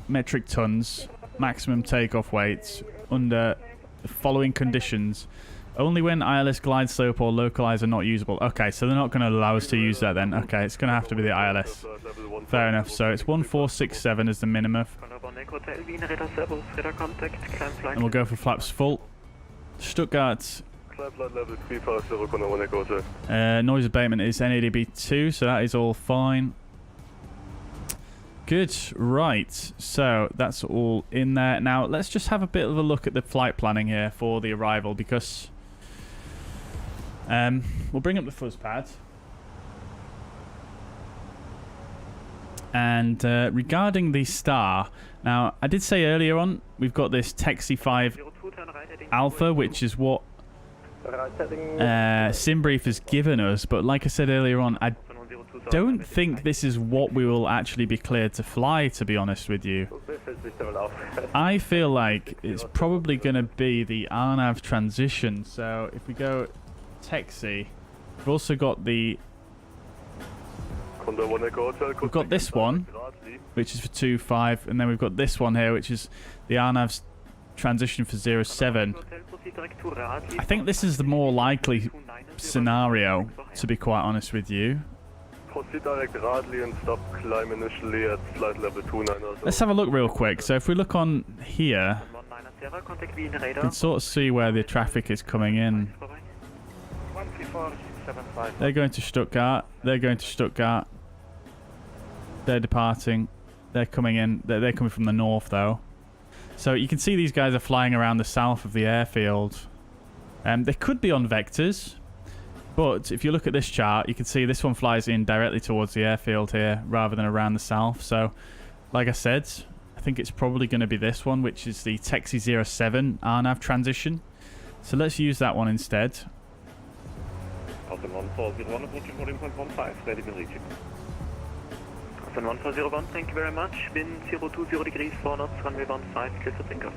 metric tons maximum takeoff weight under the following conditions. Only when ILS glide slope or localizer are not usable. Okay, so they're not going to allow us to use that then. Okay, it's going to have to be the ILS. Fair enough. So it's 1467 as the minimum. And we'll go for flaps full. Stuttgart. Noise abatement is NADB 2, so that is all fine. Good. Right. So that's all in there. Now let's just have a bit of a look at the flight planning here for the arrival because we'll bring up the fuzz pad. And regarding the star, now I did say earlier on we've got this Taxi 5 Alpha, which is what SimBrief has given us. But like I said earlier on, I don't think this is what we will actually be cleared to fly, to be honest with you. I feel like it's probably going to be the RNAV transition. So if we go Taxi, we've also got the... We've got this one, which is for 2.5, and then we've got this one here, which is the RNAV's transition for 07. I think this is the more likely scenario, to be quite honest with you. Let's have a look real quick. So if we look on here, you can sort of see where the traffic is coming in. They're going to Stuttgart. They're going to Stuttgart. They're departing. They're coming in. They're coming from the north, though. So you can see these guys are flying around the south of the airfield. They could be on vectors, but if you look at this chart, you can see this one flies in directly towards the airfield here rather than around the south. So, like I said, I think it's probably going to be this one, which is the Taxi 07 RNAV transition. So let's use that one instead. Austin 1401, approaching 14.15, ready to reach it. Austin 1401, thank you very much. Wind 020 degrees, 4 knots, runway 15, clear for takeoff.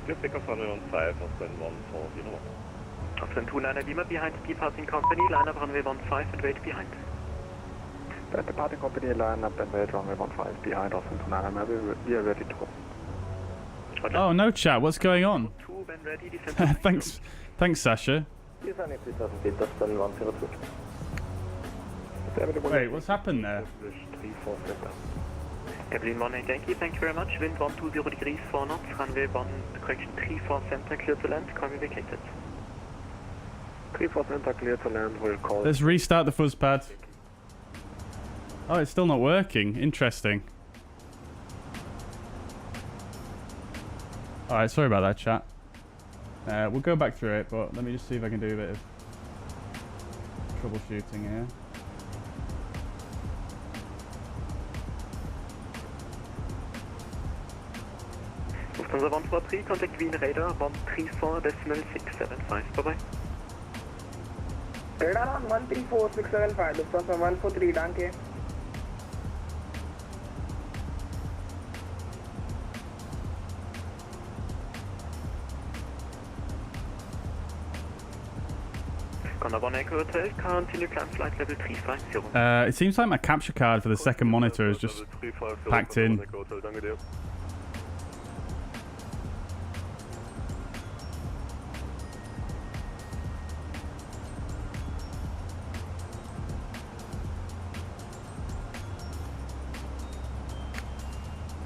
Clear takeoff, runway 15, Austin 1401. Austin 29 Lima behind departing company, line up runway 15 and wait behind. Departing company, line up and wait runway 15 behind Austin 29 Lima, we are ready to go. Oh, no chat, what's going on? Thanks, Sasha. Wait, what's happened there? Airplane 18 Yankee, thank you very much. Wind 120 degrees, 4 knots, runway 34 center, clear to land, call me vacated. 34 center, clear to land, we'll call. Let's restart the fuzz pad. Oh, it's still not working. Interesting. Alright, sorry about that, chat. We'll go back through it, but let me just see if I can do a bit of troubleshooting here. Lufthansa 143, contact Wien radar 134.675, bye-bye. Radar 134.675, Lufthansa 143, danke. Continue climb flight level 350. It seems like my capture card for the second monitor is just packed in.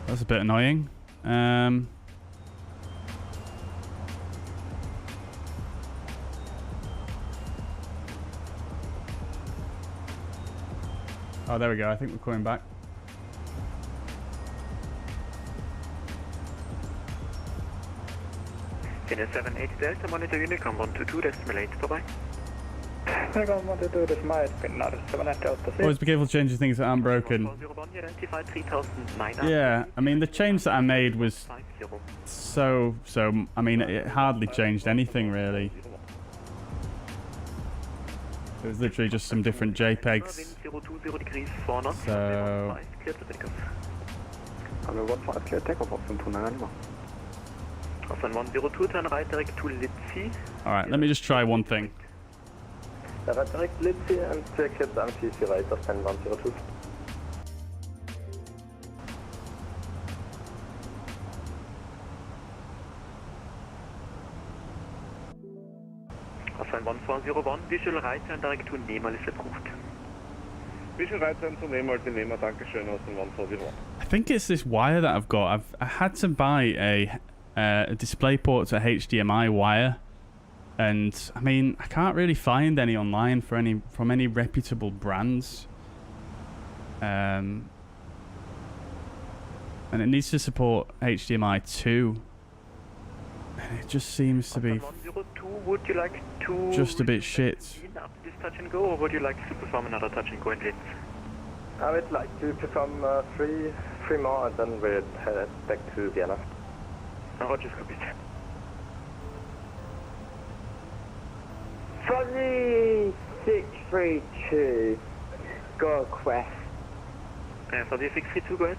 That's a bit annoying. Oh, there we go. I think we're coming back. Fenix 78 Delta, monitor Unicom 122.8, bye-bye. Unicom 122.8, Finnair 78 Delta. Always be careful changing things that aren't broken. 401, you identified 3009. Yeah, I mean, the change that I made was so, I mean, it hardly changed anything, really. It was literally just some different JPEGs. So... Hello, 15, clear takeoff of 299. Awesome, 102, turn right direct to Litzy. Alright, let me just try one thing. Right direct Litzy and check it MCC right of 102. Awesome, 1401, visual right turn direct to Nemal is approved. Visual right turn to Nemal, die Nemal, dankeschön, aus dem 1401. I think it's this wire that I've got. I had to buy a DisplayPort to HDMI wire, and I mean, I can't really find any online from any reputable brands, and it needs to support HDMI 2, and it just seems to be 102, would you like to just a bit shit. after this touch and go, or would you like to perform another touch and go in Litz? I would like to perform three more and then we'll head back to Vienna. Roger, copied. Fuzzy 632, go quest. Fuzzy 632, go ahead.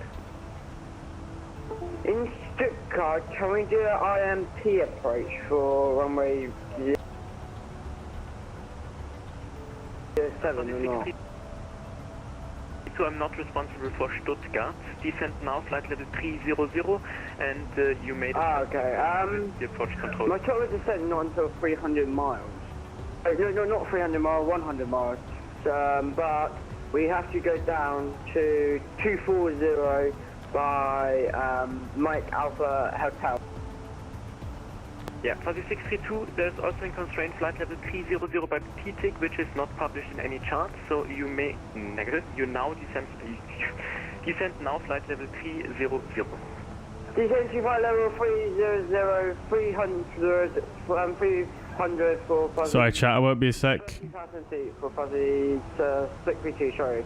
In Stuttgart, can we do an IMT approach for runway 07 or not? So I'm not responsible for Stuttgart. Descent now, flight level 300, and you made okay. the approach control. My total descent not until 300 miles. No, not 300 miles, 100 miles. But we have to go down to 240 by Mike Alpha Hotel. Yeah, for the 632, there's also a constraint flight level 300 by PTIC, which is not published in any chart, so you may, negative, you now descend now flight level 300. Descent to flight level 300, 300 for Fuzzy. Sorry, chat, I won't be a sec. 2,000 feet for Fuzzy 632, sorry.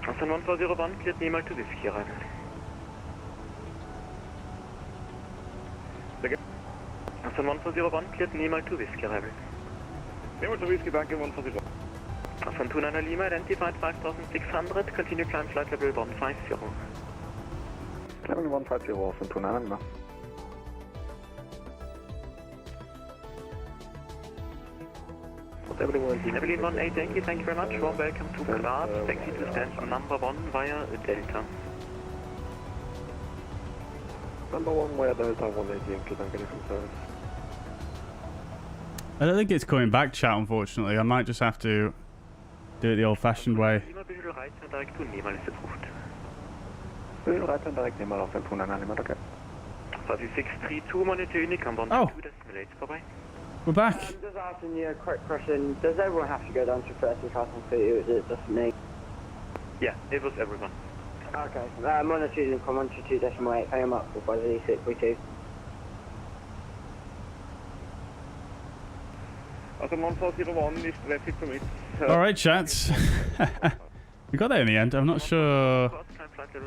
Austin 1401, cleared Nemal to Whiskey arrival. Austin 1401, cleared Nemal to Whiskey arrival. Nemal to Whiskey, danke, 140. Austin 29 Lima, identified 5600, continue climb flight level 150. Level 150, Austin 29 Lima. Evelyn 18, thank you very much. Warm welcome to Graz. Taxi to stand number 1 via Delta. Number 1 via Delta 118, danke for service. I don't think it's coming back, chat, unfortunately. I might just have to do it the old-fashioned way. Visual right turn direct to Nemal is approved. Visual right turn direct Nemal auf 299 Lima, okay. Fuzzy 632, monitor Unicom 122.8, bye-bye. We're back. Just asking you a quick question. Does everyone have to go down to 30,000 feet, or is it just me? Yeah, it was everyone. Okay. Monitor Unicom 122.8, pay him up for Fuzzy 632. Austin 1401 is traffic permit. Alright, chats. We got there in the end. I'm not sure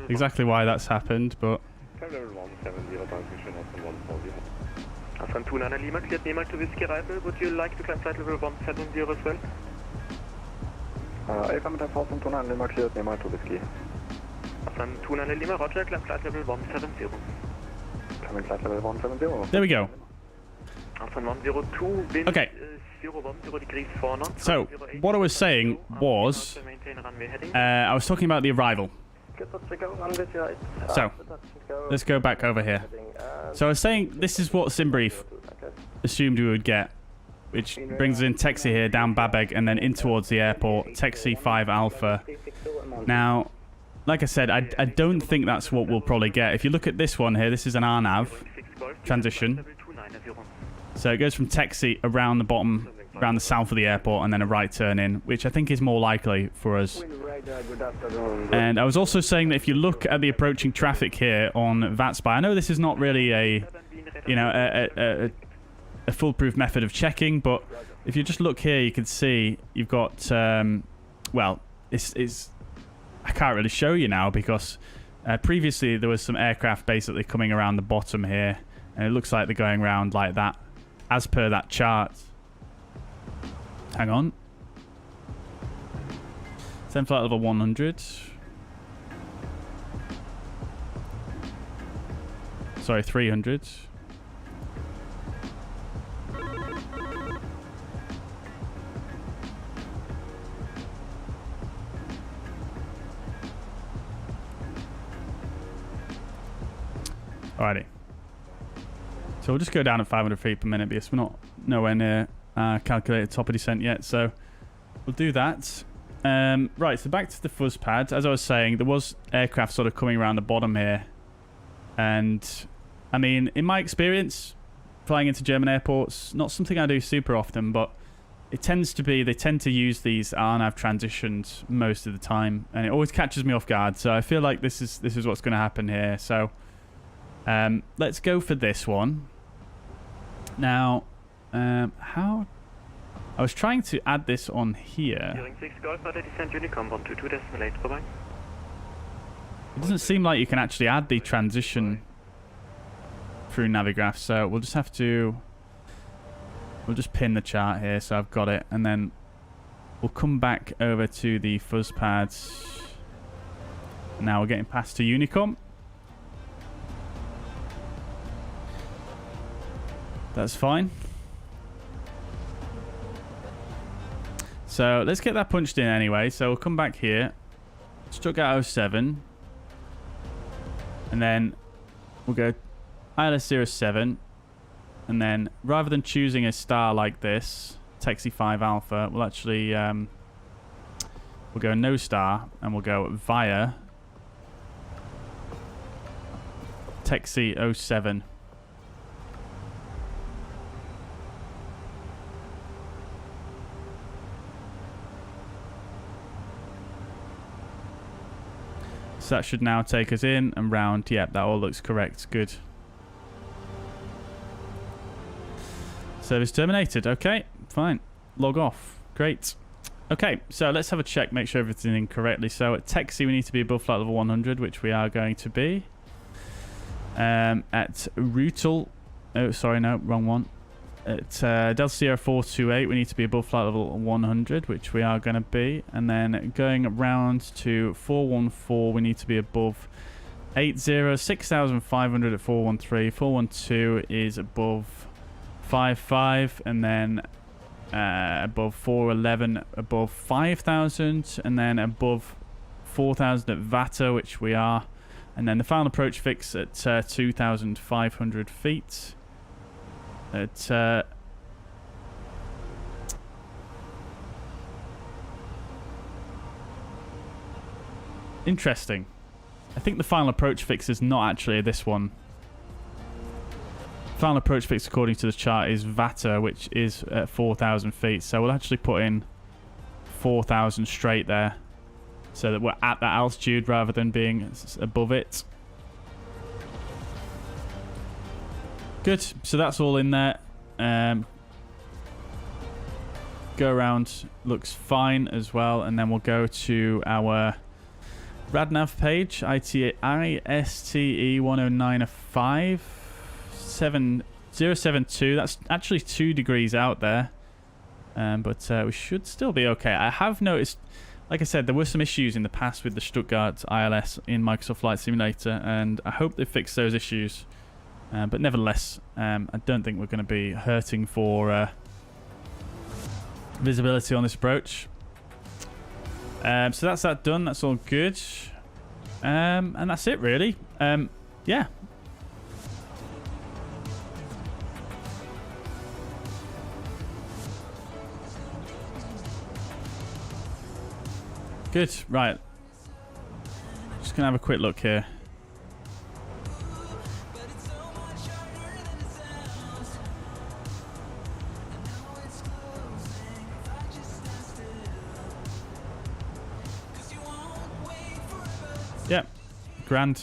exactly why that's happened, but... Climb level 170, dankeschön, Austin 140. Austin 29 Lima, cleared Nemal to Whiskey arrival. Would you like to climb flight level 170 as well? Affirmative, Austin 29 Lima, cleared Nemal to Whiskey. Austin 29 Lima, roger, climb flight level 170. Climbing flight level 170. There we go. Austin 102, wind Okay. 010 degrees 4 knots. So, what I was saying was... I was talking about the arrival. So, let's go back over here. So I was saying this is what SimBrief assumed we would get, which brings us in taxi here, down Babeg, and then in towards the airport, taxi 5 Alpha. Now, like I said, I don't think that's what we'll probably get. If you look at this one here, this is an RNAV transition. So it goes from taxi around the bottom around the south of the airport and then a right turn in, which I think is more likely for us. Good afternoon. And I was also saying that if you look at the approaching traffic here on VATSIM, I know this is not really a foolproof method of checking, but if you just look here, you can see you've got well, it's I can't really show you now because previously there was some aircraft basically coming around the bottom here, and it looks like they're going around like that as per that chart. Hang on. Send flight level 100. Sorry, 300. Alrighty. So we'll just go down at 500 feet per minute because we're not nowhere near calculated top of descent yet. So we'll do that. Right, so back to the fuzz pad. As I was saying, there was aircraft sort of coming around the bottom here. And, I mean, in my experience, flying into German airports, not something I do super often, but it tends to be, they tend to use these RNAV transitions most of the time. And it always catches me off guard. So I feel like this is what's going to happen here. So let's go for this one. Now, how... I was trying to add this on here. It doesn't seem like you can actually add the transition through Navigraph, so we'll just have to... We'll just pin the chart here, so I've got it, and then we'll come back over to the fuzz pads. Now we're getting past to Unicom. That's fine. So let's get that punched in anyway. So we'll come back here. Stuttgart 07. And then we'll go ILS 07. And then rather than choosing a star like this, Taxi 5 Alpha, we'll actually we'll go no star and we'll go via Taxi 07. So that should now take us in and round. Yep, that all looks correct. Good. Service terminated. Okay, fine. Log off. Great. Okay, so let's have a check, make sure everything's in correctly. So at Taxi, we need to be above flight level 100, which we are going to be. At Rutal, oh, sorry, no, wrong one. At Delta Sierra 428, we need to be above flight level 100, which we are going to be. And then going around to 414, we need to be above 80, 6,500 at 413. 412 is above 55, and then above 411, above 5,000, and then above 4,000 at VATA, which we are. And then the final approach fix at 2,500 feet. At interesting. I think the final approach fix is not actually this one. Final approach fix according to the chart is VATA, which is at 4,000 feet. So we'll actually put in 4,000 straight there, so that we're at that altitude rather than being above it. Good, so that's all in there. Go around looks fine as well, and then we'll go to our RadNav page, ISTE 1095 7072. That's actually 2 degrees out there, but we should still be okay. I have noticed, like I said, there were some issues in the past with the Stuttgart ILS in Microsoft Flight Simulator, and I hope they fixed those issues. But nevertheless, I don't think we're going to be hurting for visibility on this approach. So that's that done. That's all good. And that's it, really. Yeah. Good. Right. Just going to have a quick look here. Yep. Grand.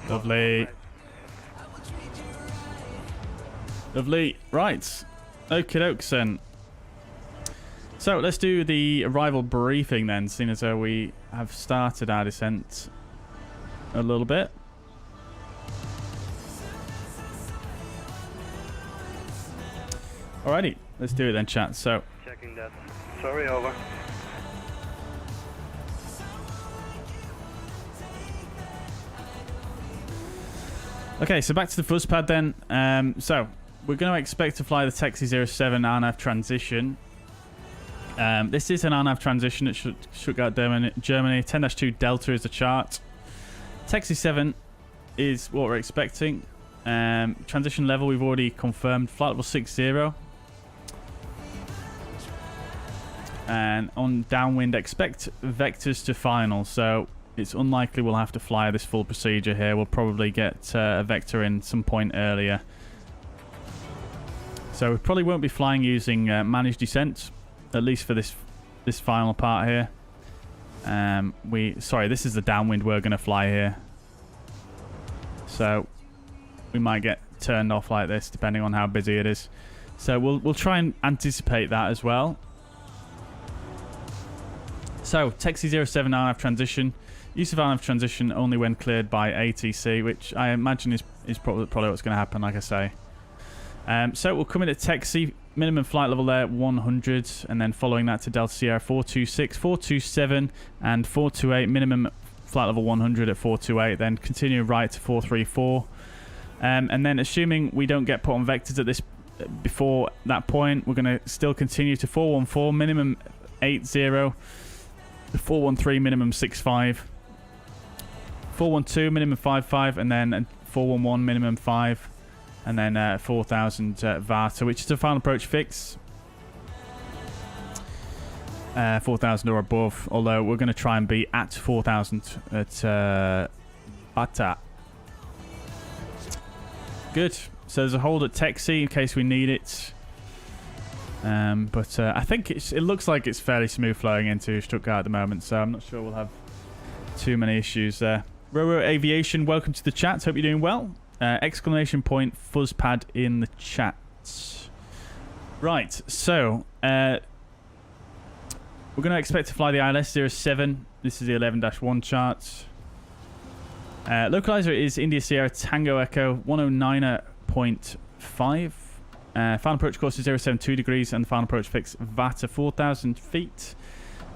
Lovely. Lovely. Right. Okie dokes then. So let's do the arrival briefing then, seeing as though we have started our descent a little bit. Alrighty, let's do it then, chat. So, Checking that. Sorry, over. okay, so back to the fuzz pad then. So we're going to expect to fly the Taxi 07 RNAV transition. This is an RNAV transition at Stuttgart, Germany. 10-2 Delta is the chart. Taxi 7 is what we're expecting. Transition level we've already confirmed. Flight level 60. And on downwind, expect vectors to final. So it's unlikely we'll have to fly this full procedure here. We'll probably get a vector in some point earlier. So we probably won't be flying using managed descent, at least for this final part here. Sorry, this is the downwind we're going to fly here. So we might get turned off like this, depending on how busy it is. So we'll try and anticipate that as well. So, Taxi 07 RNAV transition. Use of RNAV transition only when cleared by ATC, which I imagine is probably what's going to happen, like I say. So, we'll come in at Taxi. Minimum flight level there, 100. And then following that to Delta Sierra 426, 427, and 428. Minimum flight level 100 at 428. Then continue right to 434. And then assuming we don't get put on vectors at before that point, we're going to still continue to 414. Minimum 80. 413 minimum 65, 412 minimum 55, and then 411 minimum 5, and then 4000 VATA, which is a final approach fix. 4,000 or above, although we're going to try and be at 4,000 at VATA. Good. So there's a hold at Taxi in case we need it. But I think it looks like it's fairly smooth flowing into Stuttgart at the moment, so I'm not sure we'll have too many issues there. Roro Aviation, welcome to the chat. Hope you're doing well. Exclamation point fuzzpad in the chat. Right, so we're going to expect to fly the ILS 07. This is the 11-1 chart. Localizer is India Sierra Tango Echo 109.5. Final approach course is 072 degrees, and the final approach fix VATA 4,000 feet.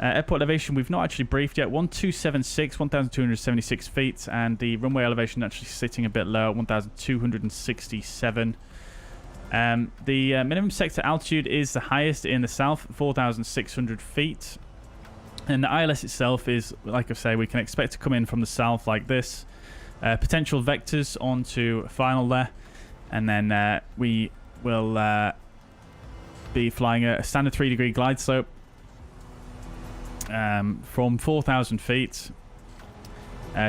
Airport elevation we've not actually briefed yet, 1276, 1,276 feet, and the runway elevation actually sitting a bit low, 1,267. The minimum sector altitude is the highest in the south, 4,600 feet. And the ILS itself is, like I say, we can expect to come in from the south like this. Potential vectors onto final there, and then we will be flying a standard 3-degree glide slope from 4,000 feet.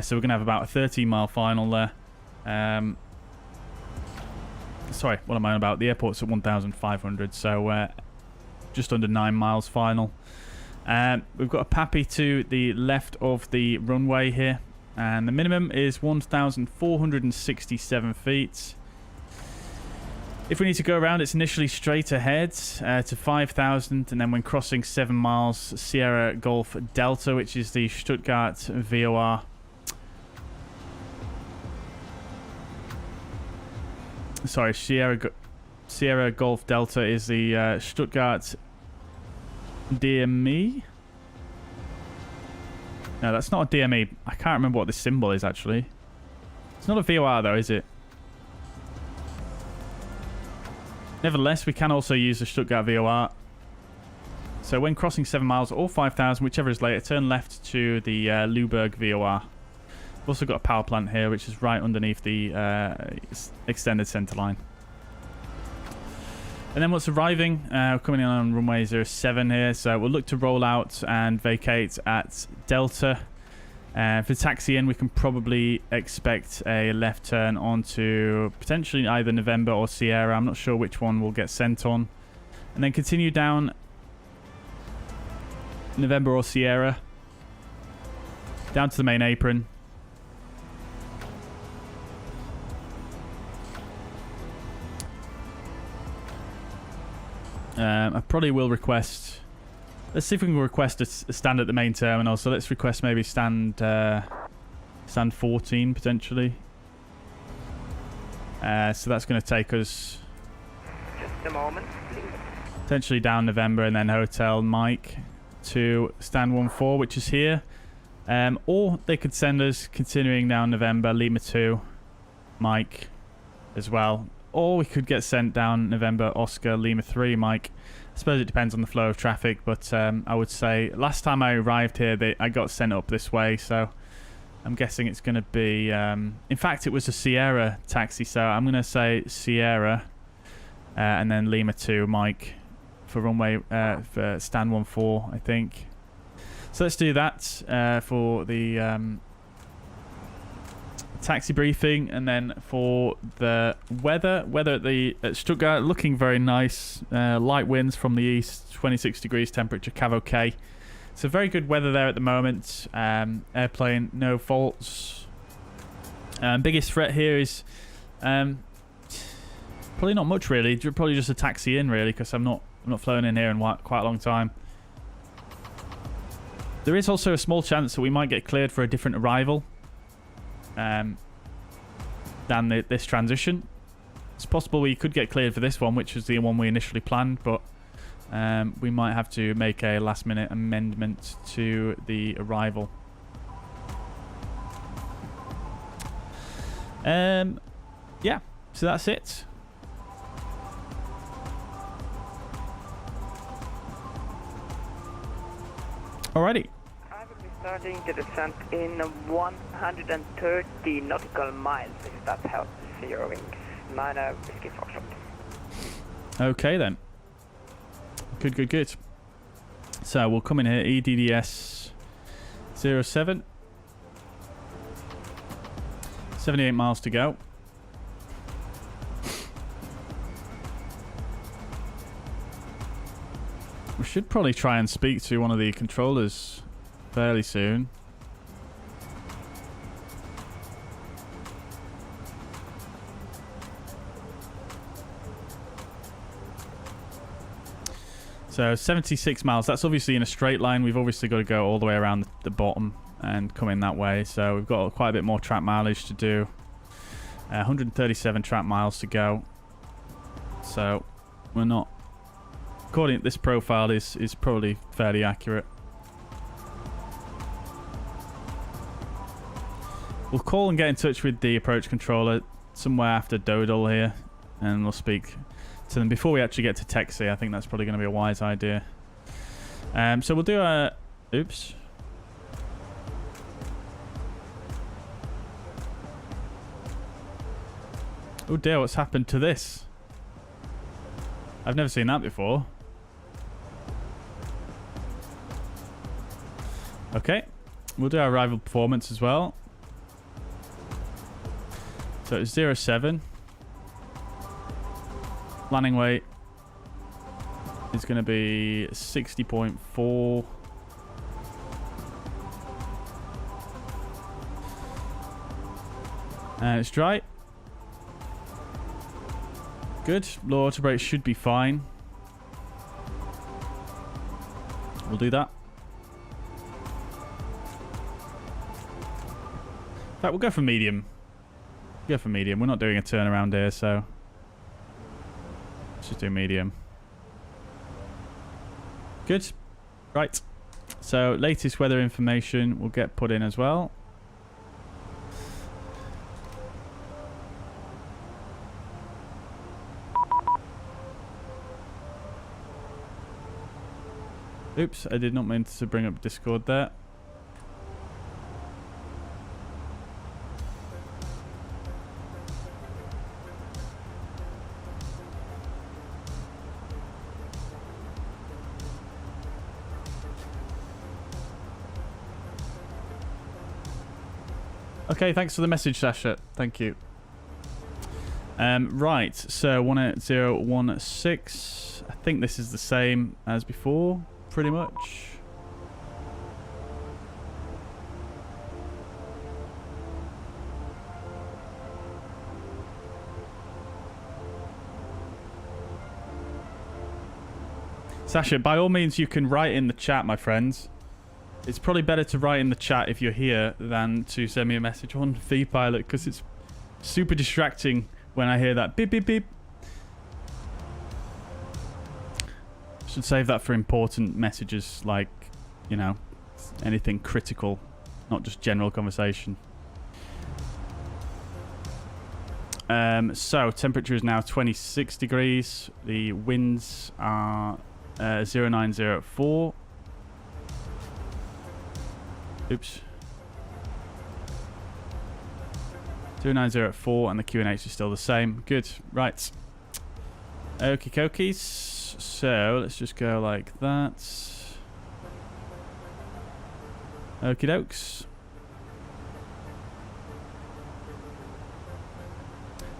So we're going to have about a 13-mile final there. Sorry, what am I on about? The airport's at 1,500, so just under 9 miles final. We've got a PAPI to the left of the runway here, and the minimum is 1,467 feet. If we need to go around, it's initially straight ahead to 5,000, and then when crossing 7 miles, Sierra Golf Delta, which is the Stuttgart VOR. Sorry, Sierra Golf Delta is the Stuttgart DME. No, that's not a DME. I can't remember what this symbol is, actually. It's not a VOR, though, is it? Nevertheless, we can also use the Stuttgart VOR. So when crossing 7 miles or 5,000, whichever is later, turn left to the Luberg VOR. We've also got a power plant here, which is right underneath the extended centre line. And then once arriving, we're coming in on runway 07 here, so we'll look to roll out and vacate at Delta. For taxi in, we can probably expect a left turn onto potentially either November or Sierra. I'm not sure which one will get sent on. And then continue down November or Sierra. Down to the main apron. I probably will request... Let's see if we can request a stand at the main terminal. So let's request maybe stand 14 potentially. So that's going to take us Just a moment, please. potentially down November and then Hotel Mike to stand 14, which is here. Or they could send us continuing down November, Lima 2, Mike as well. Or we could get sent down November, Oscar, Lima 3, Mike. I suppose it depends on the flow of traffic, but I would say last time I arrived here, I got sent up this way, so I'm guessing it's going to be... in fact, it was a Sierra taxi, so I'm going to say Sierra and then Lima 2, Mike, for runway for stand 14, I think. So let's do that for the taxi briefing, and then for the weather at Stuttgart looking very nice. Light winds from the east, 26 degrees temperature, cav okay. So very good weather there at the moment. Airplane, no faults. Biggest threat here is probably not much really. Probably just a taxi in really, because I'm not flown in here in quite a long time. There is also a small chance that we might get cleared for a different arrival than this transition. It's possible we could get cleared for this one, which was the one we initially planned, but we might have to make a last minute amendment to the arrival. Yeah, so that's it. Alrighty. I will be starting the descent in 130 nautical miles, if that helps. 0 wings. 9 Whiskey Foxtrot. Okay then. Good. So we'll come in here, EDDS 07. 78 miles to go. We should probably try and speak to one of the controllers fairly soon. So 76 miles, that's obviously in a straight line. We've obviously got to go all the way around the bottom and come in that way. So we've got quite a bit more track mileage to do. 137 track miles to go. So we're not... According to this profile, is probably fairly accurate. We'll call and get in touch with the approach controller somewhere after Dodal here, and we'll speak to them before we actually get to taxi. I think that's probably going to be a wise idea. So we'll do a... Oops. Oh dear, what's happened to this? I've never seen that before. Okay, we'll do our arrival performance as well. So it's 07. Landing weight is going to be 60.4. And it's dry. Good. Low auto brake should be fine. We'll do that. In fact, we'll go for medium. Go for medium. We're not doing a turnaround here, so let's just do medium. Good. Right. So latest weather information will get put in as well. Oops, I did not mean to bring up Discord there. Okay, thanks for the message, Sasha. Thank you. Right, so 18016. I think this is the same as before, pretty much. Sasha, by all means, you can write in the chat, my friends. It's probably better to write in the chat if you're here than to send me a message on vPilot, because it's super distracting when I hear that beep, beep, beep. Should save that for important messages like, you know, anything critical, not just general conversation. So, temperature is now 26 degrees. The winds are 0904. Oops. 0904, and the QNH is still the same. Good. Right. Okie dokies. So let's just go like that. Okie dokes.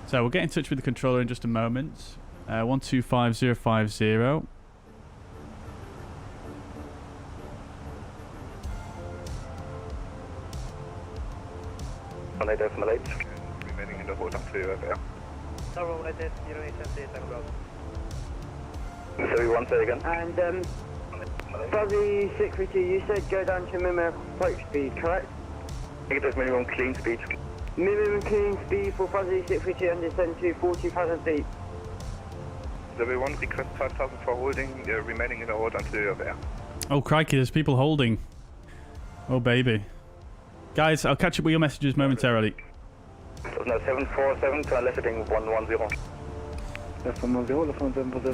So we'll get in touch with the controller in just a moment. 125050. Remaining in the hold up to FR. Sorrow, SS 0878, I'm about. So we want to say again? And, Fuzzy 632, you said go down to minimum approach speed, correct? Negative minimum clean speed. Minimum clean speed for Fuzzy 632 and descend to 40,000 feet. So we want to request 5,000 for holding, remaining in the hold until FR. Oh, crikey, there's people holding. Oh, baby. Guys, I'll catch up with your messages momentarily. So now 747 to left heading 110.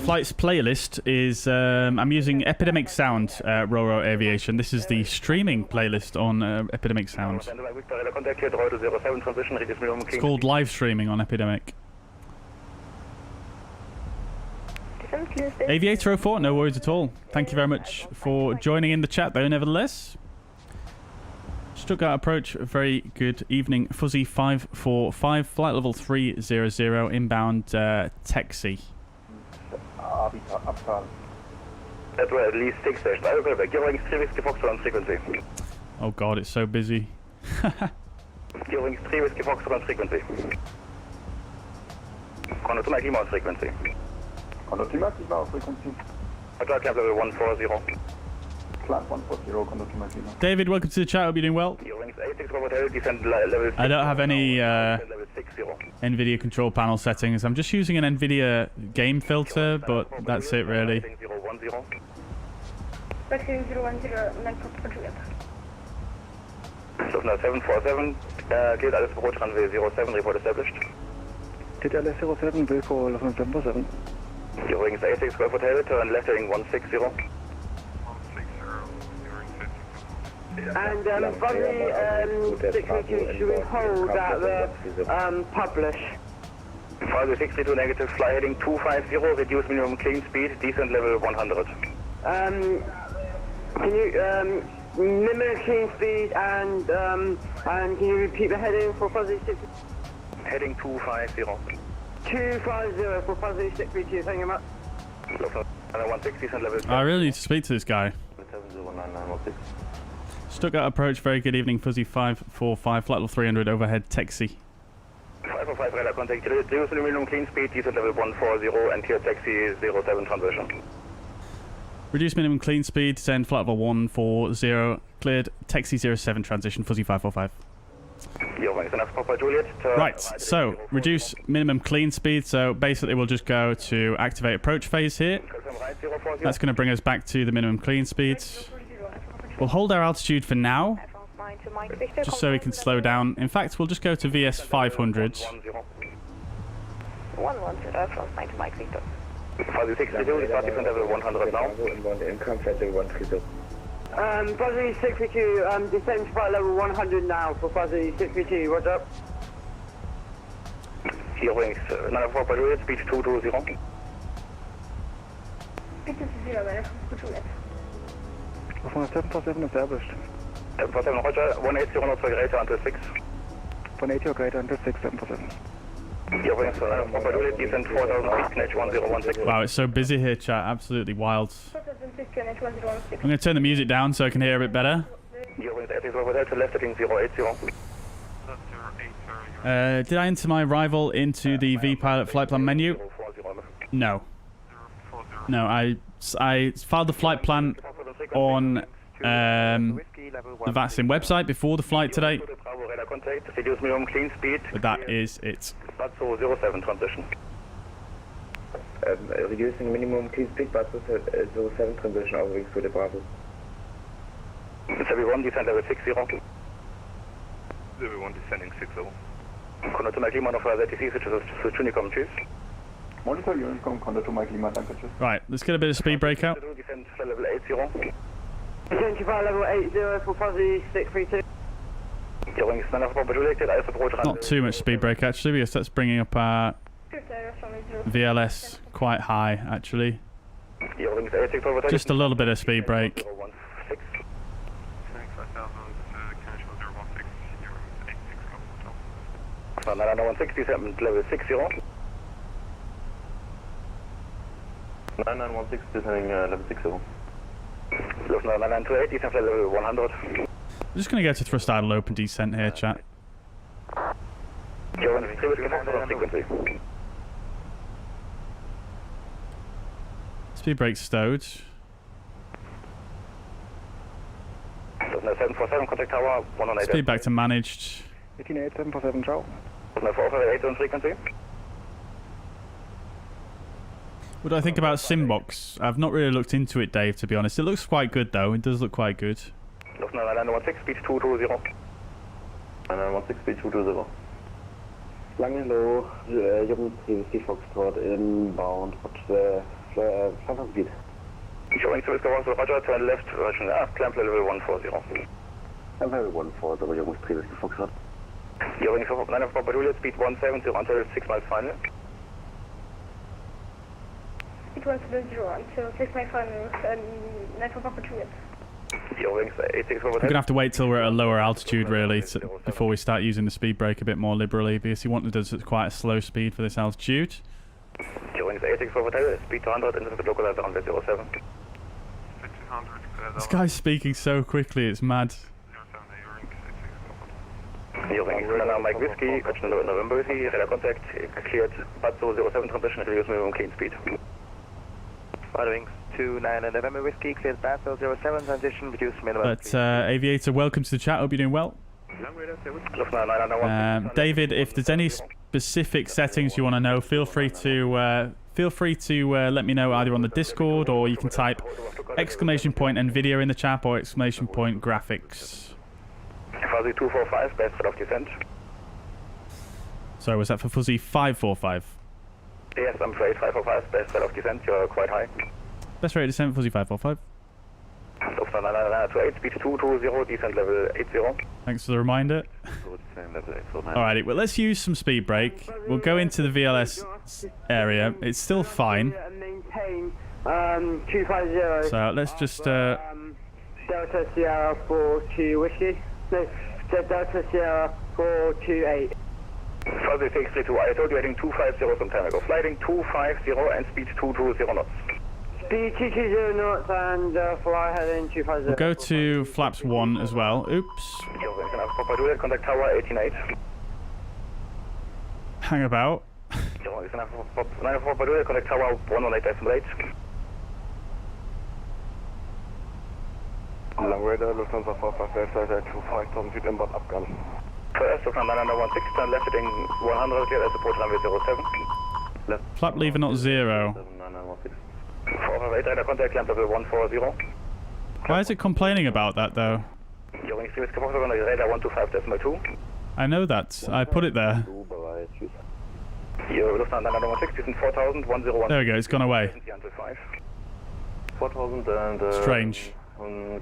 Flight's playlist is, I'm using Epidemic Sound, Roro Aviation. This is the streaming playlist on Epidemic Sound. It's called live streaming on Epidemic. Aviator 04, no worries at all. Thank you very much for joining in the chat though, nevertheless. Stuttgart approach, very good evening. Fuzzy 545, flight level 300, inbound taxi. That were at least 6 stations. I will go back. Gearing 3 Whiskey Foxtrot on frequency. Oh god, it's so busy. Gearing 3 Whiskey Foxtrot on frequency. Contact to my climb on frequency. Contact to my climb on frequency. Hotel climb level 140. David, welcome to the chat. Hope you're doing well. I don't have any NVIDIA control panel settings. I'm just using an NVIDIA game filter, but that's it really. So now 747, geht alles Brot Runway 07, report established. Did LS 07, will call 747. Gearing 86 Golf Hotel, turn left heading 160. And Fuzzy 632, should we hold at the publish? Fuzzy 632 negative, fly heading 250, reduce minimum clean speed, descent level 100. Can you minimum clean speed and can you repeat the heading for Fuzzy 632? Heading 250. 250 for Fuzzy 632, thank you much. 160, descent level 10. I really need to speak to this guy. Stuttgart approach, very good evening. Fuzzy 545, flight level 300, overhead taxi. 545 radar contact, reduce minimum clean speed, descent level 140, and here taxi 07 transition. Reduce minimum clean speed, descend flight level 140, cleared, taxi 07 transition, Fuzzy 545. Right, so reduce minimum clean speed, so basically we'll just go to activate approach phase here. That's going to bring us back to the minimum clean speeds. We'll hold our altitude for now, just so we can slow down. In fact, we'll just go to VS 500. Fuzzy 632, departing from level 100 now. Fuzzy 632, descend to flight level 100 now for Fuzzy 632, what's up? Gearing 94 Bleriot, speed 220. From 747 established. 747 Roger, 180 on 2 greater until 6. 180 or greater under 6747. Wow, it's so busy here, chat. Absolutely wild. I'm going to turn the music down so I can hear a bit better. Did I enter my arrival into the V-Pilot flight plan menu? No. No, I filed the flight plan on the VATSIM website before the flight today. But that is it. Reducing minimum clean speed, but 07 transition orbx to the Bravo. 71 descent level 60. 71 descending 60. Kunde zu Mike Lima noch für ZTC switch to Unicom, tschüss. Monitor Unicom, Conda to Mike Lima, danke, tschüss. Right, let's get a bit of speed breakout. Descent level 80. 75 level 80 for fuzzy 632. Not too much speed break actually, because that's bringing up our VLS quite high actually. Just a little bit of speed break. Level 60. 9916 descending level 60. Luft 928, descent level 100. I'm just going to go to thrust idle open descent here, chat. Speed brake stowed. 747, contact tower, 118. Speed back to managed. 188, 747, ciao. 448 on frequency. What do I think about Simbox? I've not really looked into it, Dave, to be honest. It looks quite good, though. It does look quite good. Luft 916, speed 220. 916, speed 220. Lang hello, Jürgen Drzewiecki Foxtrot inbound, flight speed. Showing service course, Roger, turn left, version clamp level 140. Clamp level 140, Jürgen Drzewiecki Foxtrot. Jürgen 94 Badoulia, speed 170 until 6 miles final. It was 0 until 6 miles final, 94 Papa Juliet. We're going to have to wait till we're at a lower altitude, really, before we start using the speed brake a bit more liberally, because he wanted us at quite a slow speed for this altitude. Speed 200 into the localizer on 07. This guy's speaking so quickly, it's mad. Mike Whiskey, November Whiskey, radar contact, cleared, Batso 07 transition, and reduce minimum clean speed. Wings 29 November Whiskey, cleared Batso 07 transition, reduce minimum. But Aviator, welcome to the chat, hope you're doing well. David, if there's any specific settings you want to know, feel free to let me know either on the Discord, or you can type exclamation point NVIDIA in the chat, or exclamation point graphics. Fuzzy 245, best set of descent. Sorry, was that for Fuzzy 545? Yes, I'm afraid 545, best set of descent, you're quite high. Best rate of descent, Fuzzy 545. Lufthansa 928, speed 220, descent level 80. Thanks for the reminder. Alrighty, well, let's use some speed brake. We'll go into the VLS area. It's still fine. Maintain 250. So let's just... Delta Sierra 42 Whiskey. No, Delta Sierra 428. Fuzzy 632, I told you heading 250 some time ago. Flighting 250 and speed 220 knots. Speed 220 knots and fly heading 250. We'll go to flaps 1 as well. Oops. Contact tower 188. Hang about. Contact tower 118.8. Long radar, Lufthansa 455, 25,000 feet inbound Afghan. First, Lufthansa 916, turn left heading 100, clear as approach runway 07. Flap lever not 0. 458, radar contact, clamp level 140. Why is it complaining about that, though? Radar 125.2. I know that. I put it there. Lufthansa 916, 4,000, 101. There we go, it's gone away. 4,000 and... Strange. I'm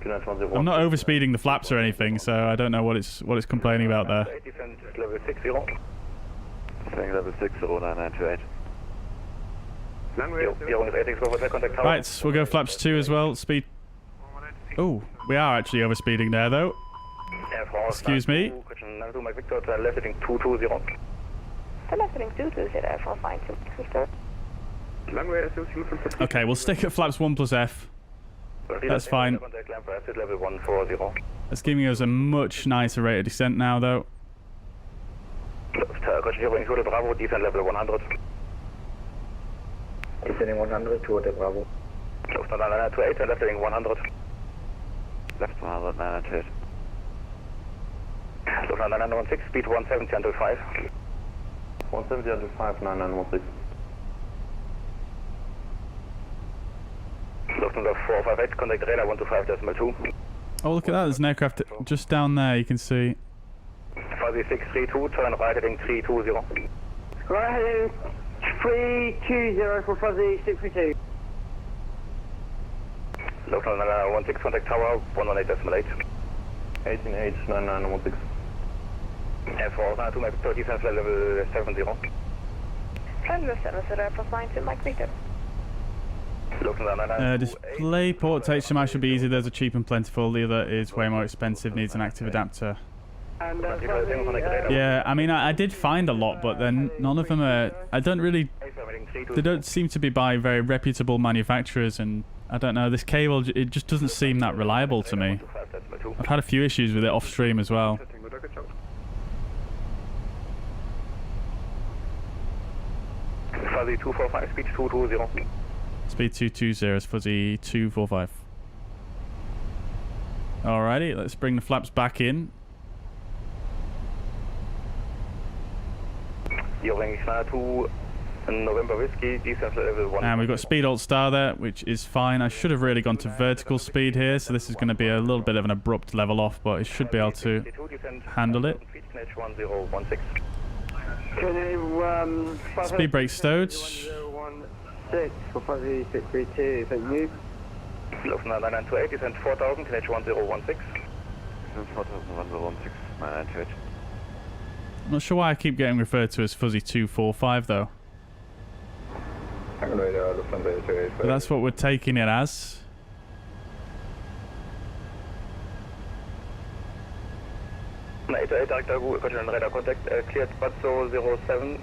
not overspeeding the flaps or anything, so I don't know what it's complaining about there. Level 60. Saying level 60, 9928. Right, we'll go flaps 2 as well. Speed... Oh, we are actually overspeeding there, though. Excuse me. Mike Victor, left heading 220. Left heading 220, Airflow flying to Victor. Okay, we'll stick at flaps 1 plus F. That's fine. That's giving us a much nicer rate of descent now, though. Bravo, descent level 100. Descending 100 to Hotel Bravo. Lufthansa 928, left heading 100. Left 100, 928. Lufthansa 916, speed 170 until 5. 170 until 5, 9916. Lufthansa 458, contact radar 125.2. Oh, look at that. There's an aircraft just down there, you can see. Fuzzy 632, turn right heading 320. Right heading 320 for Fuzzy 632. Lufthansa 16, contact tower 118.8. 18H 9916. F4, 2 Mike 30, sense level 70. Friend of 7, Airflow flying to Mike Victor. Display port HMI should be easy. There's a cheap and plentiful. The other is way more expensive, needs an active adapter. Yeah, I mean, I did find a lot, but then none of them are... They don't seem to be by very reputable manufacturers, and I don't know, this cable, it just doesn't seem that reliable to me. I've had a few issues with it off stream as well. Fuzzy 245, speed 220. Speed 220 is Fuzzy 245. Alrighty, let's bring the flaps back in. November Whiskey, descent level 1. And we've got speed alt star there, which is fine. I should have really gone to vertical speed here, so this is going to be a little bit of an abrupt level off, but it should be able to handle it. Speed brake stowed. 6 for Fuzzy 632, thank you. Lufthansa 928, descent 4000, KNH 1016. 4016, 928. I'm not sure why I keep getting referred to as Fuzzy 245 though. But that's what we're taking it as. Radar contact, cleared Batso 07.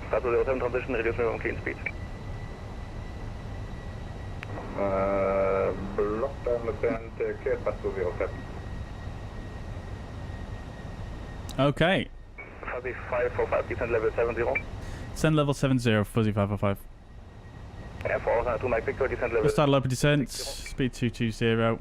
Batso 07 transition, reduce minimum clean speed. Blocked and Lieutenant, cleared Batso 07. Okay. Fuzzy 545, descent level 70. Descent level 70, Fuzzy 545. F4, 2 Mike Victor, descent level... Just start open descent, speed 220.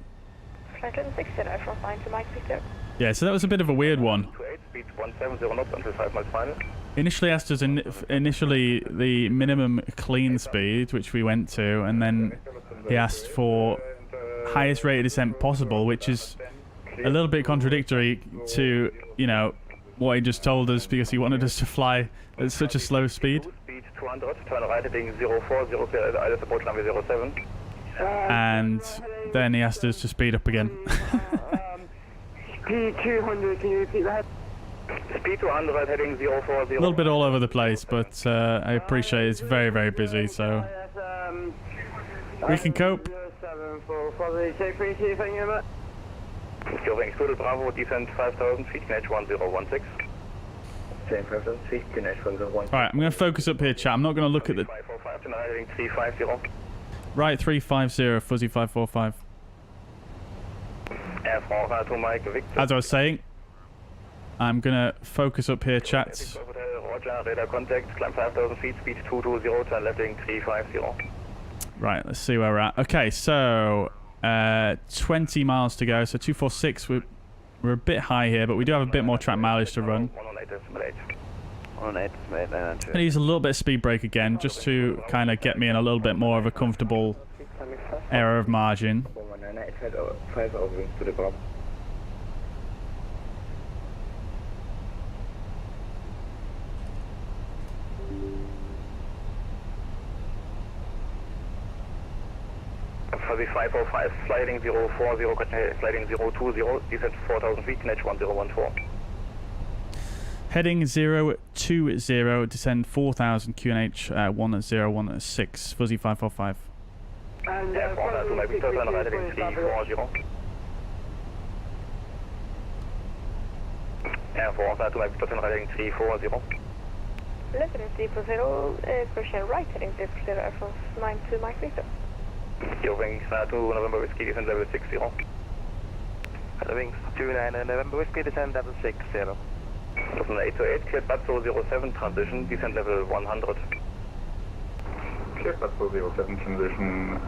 Flight 6, Airflow flying to Mike Victor. Yeah, so that was a bit of a weird one. Speed 170 knots until 5 miles final. Initially asked us initially the minimum clean speed, which we went to, and then he asked for highest rate of descent possible, which is a little bit contradictory to, you know, what he just told us, because he wanted us to fly at such a slow speed. Speed 200, turn right heading 040, ILS approach runway 07. And then he asked us to speed up again. Speed 200, can you repeat that? Speed 200, heading 040. A little bit all over the place, but I appreciate it's very, very busy, so we can cope. 07 for Fuzzy 632, thank you very much. Going Stuttgart Bravo, descent 5000 feet, KNH 1016. Same 5000 feet, KNH 1016. Alright, I'm going to focus up here, chat. I'm not going to look at the... 545, turn right heading 350. Right, 350, Fuzzy 545. F4, 2 Mike Victor. As I was saying, I'm going to focus up here, chat. Roger, radar contact, climb 5000 feet, speed 220, turn left heading 350. Right, let's see where we're at. Okay, so 20 miles to go, so 246. We're a bit high here, but we do have a bit more track mileage to run. 118, I'm going to use a little bit of speed brake again, just to kind of get me in a little bit more of a comfortable error of margin. Fuzzy 545, sliding 040, sliding 020, descent 4000 feet, KNH 1014. Heading 020, descend 4000, QNH 1016, Fuzzy 545. And F1, 2 Mike Victor, turn right heading 340. Air 402 Mike Victor, heading 340. Left heading 340, Persian right heading 340, Air France 92 Mike Victor. Eurowings 2 November Whiskey, descent level 60. Wings 29 November Whiskey, descent level 60. From the 828, cleared Batso 07 transition, descent level 100. Cleared Batso 07 transition,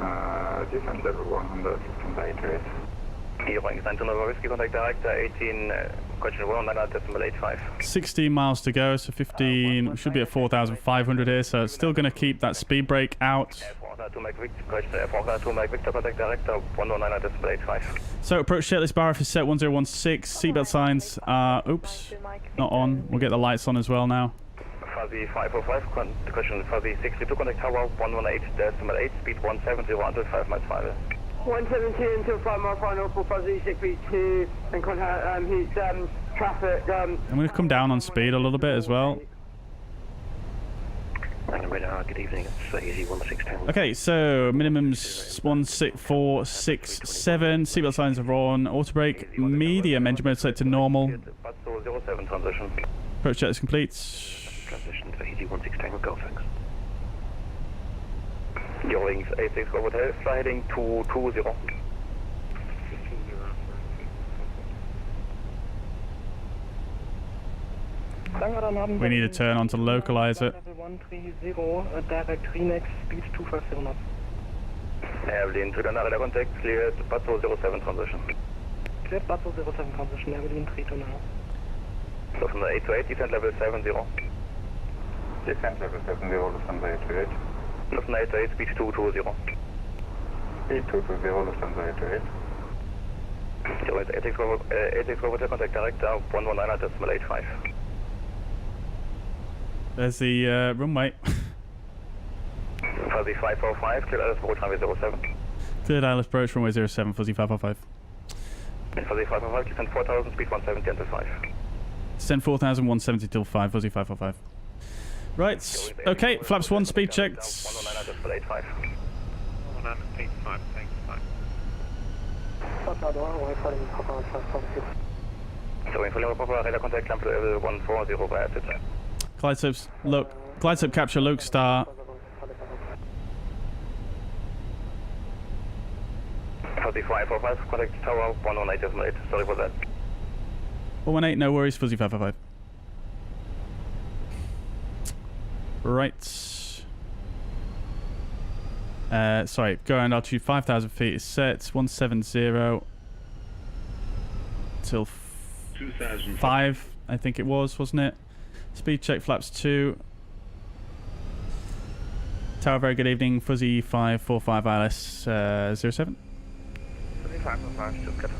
descent level 100 from the 828. Eurowings 9 November Whiskey, contact director 18, question 109.85. 16 miles to go, so 15, we should be at 4,500 here, so it's still going to keep that speed brake out. So approach checklist bar is set 1016, seatbelt signs are, oops, not on, we'll get the lights on as well now. Fuzzy 505, question Fuzzy 62, contact tower 118.8, speed 170 until 5 miles final. 170 until 5 mile final for Fuzzy 632 and contact he's traffic. I'm going to come down on speed a little bit as well. Good evening, it's easy 1610. Okay, so minimum's 16467, seatbelt signs are on, auto brake, medium, engine mode set to normal. Approach check is complete. Transition to easy 1610, go thanks. Eurowings 86 over hotel, fly heading 220. We need to turn on to localize it. 130, direct Fenix, speed 250 knots. Airline to the radar contact, cleared Batso 07 transition. Cleared Batso 07 transition, Airline 3 to now. So from the 828, descent level 70. Descent level 70, Lufthansa 828. Lufthansa 828, speed 220. Speed 220, Lufthansa 828. Eurowings 86 over contact director 119.85. There's the runway. Fuzzy 545, cleared Alice approach runway 07. Cleared Alice approach runway 07, Fuzzy 555. Fuzzy 545, descent 4000, speed 170 until 5. Descend 4,170 till 5, Fuzzy 555. Right, okay, flaps 1, speed checked. 119.85. 185, thanks, bye. So in fully proper radar contact, climb to level 140 via Twitter. Glide slope capture, Luke Star. Fuzzy 545, contact tower 118.8, sorry for that. 118, no worries, Fuzzy 555. Right. Sorry, go around altitude 5,000 feet is set. 170 till 5, I think it was, wasn't it? Speed check flaps 2. Tower, very good evening. Fuzzy 545 ILS 07. Fuzzy 545, Stuttgart.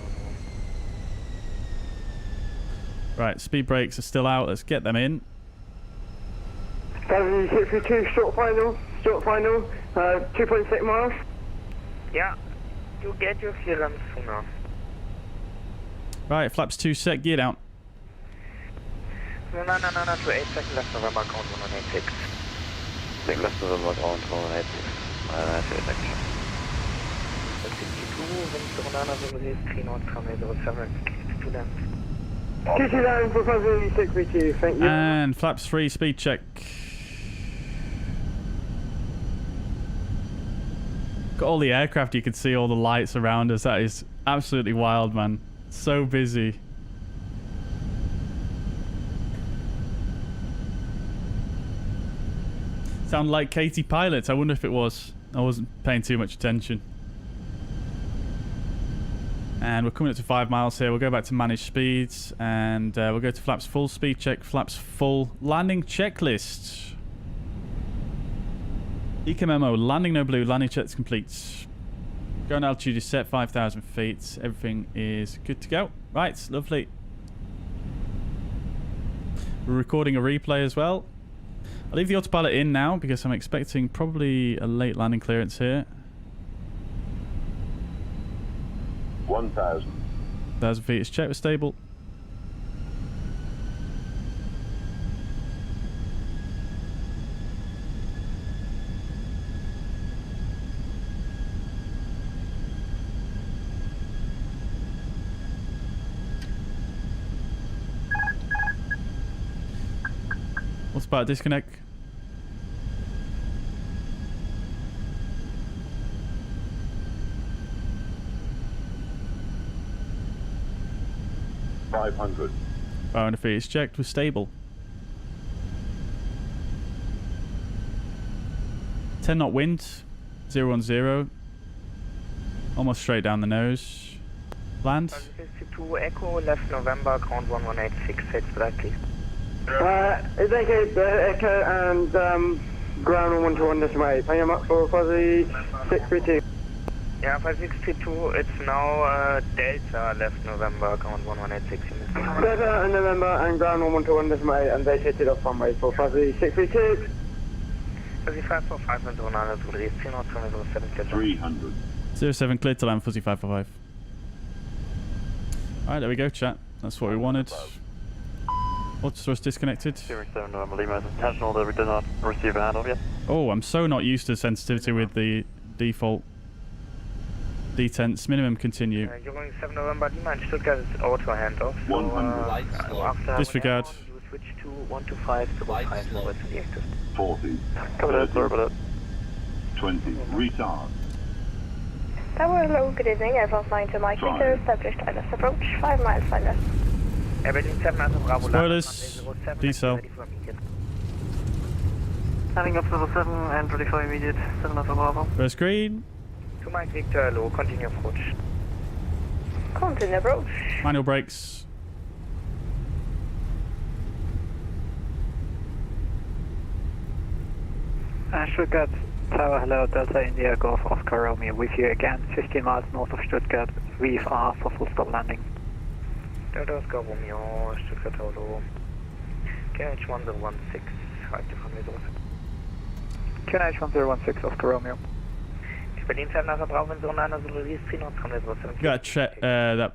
Right, speed brakes are still out. Let's get them in. Fuzzy 632, short final, 2.6 miles. Yeah, you get your clearance sooner. Right, flaps 2 set, gear down. No, to 8 second left November, count 186. Take left November, count 186. That's it, thank you. 62, wind to Banana, 3 knots, runway 07, 2 left. 2 down for Fuzzy 632, thank you. And flaps 3, speed check. Got all the aircraft, you can see all the lights around us. That is absolutely wild, man. So busy. Sound like Katie Pilots. I wonder if it was. I wasn't paying too much attention. And we're coming up to 5 miles here. We'll go back to manage speeds and we'll go to flaps full, speed check, flaps full, landing checklist. Eco memo, landing no blue, landing checks complete. Going altitude is set 5,000 feet. Everything is good to go. Right, lovely. We're recording a replay as well. I'll leave the autopilot in now because I'm expecting probably a late landing clearance here. 1,000. 1,000 feet is checked, we're stable. Spot disconnect. $500. Power interface checked was stable. 10 knot wind, 010. Almost straight down the nose. Land. 52 Echo, left November, ground 1186, heads flight, please. It's Echo and ground 121 decimal 8. Hang him up for fuzzy 632. Yeah, 5632, it's now Delta, left November, ground 1186. Delta and November and ground 121 decimal 8 and vacated off runway for fuzzy 632. Fuzzy 545 and 100, release 3 knots, 7 300. 07 cleared to land, fuzzy 545. Alright, there we go, chat. That's what we wanted. Auto thrust disconnected. 7 November Lima is intentional that we did not receive a handoff yet. Oh, I'm so not used to sensitivity with the default detents. Minimum continue. You're going 7 November Lima in Stuttgart, it's auto handoff. So, 100. Disregard. You switch to 125 to 5 so it's the active. 40. Cover that, sorry about that. 20. Retard. Tower low, good evening. Air France 9 to Mike Victor, established ILS approach, 5 miles 5 left. Berlin 7 Alpha Bravo. Spoilers. Diesel. Landing up 07 and ready for immediate 7 Alpha Bravo. First green. To Mike Victor, low, continue approach. Continue approach. Manual brakes. Stuttgart, Tower, hello, Delta India, Golf Oscar Romeo, with you again, 15 miles north of Stuttgart, VFR for full stop landing. Delta Oscar Romeo, Stuttgart Tower, KH 1016, active runway 07. QNH 1016, Oscar Romeo. Berlin 7 Alpha Bravo and 09, release 3 knots, runway 07. Got to check that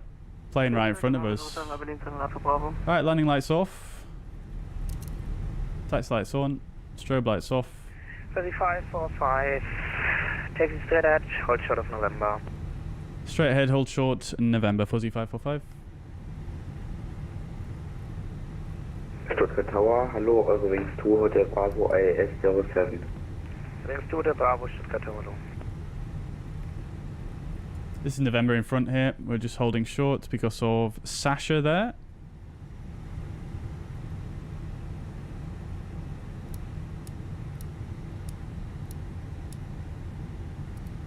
plane right in front of us. Berlin 7 Alpha Bravo. Alright, landing lights off. Taxi lights on. Strobe lights off. 3545, taxi straight edge, hold short of November. Straight ahead, hold short, November, fuzzy 545. Stuttgart Tower, hello, Wings 2 Hotel Bravo IAS 07. Wings 2 Hotel Bravo, Stuttgart Tower. This is November in front here. We're just holding short because of Sasha there.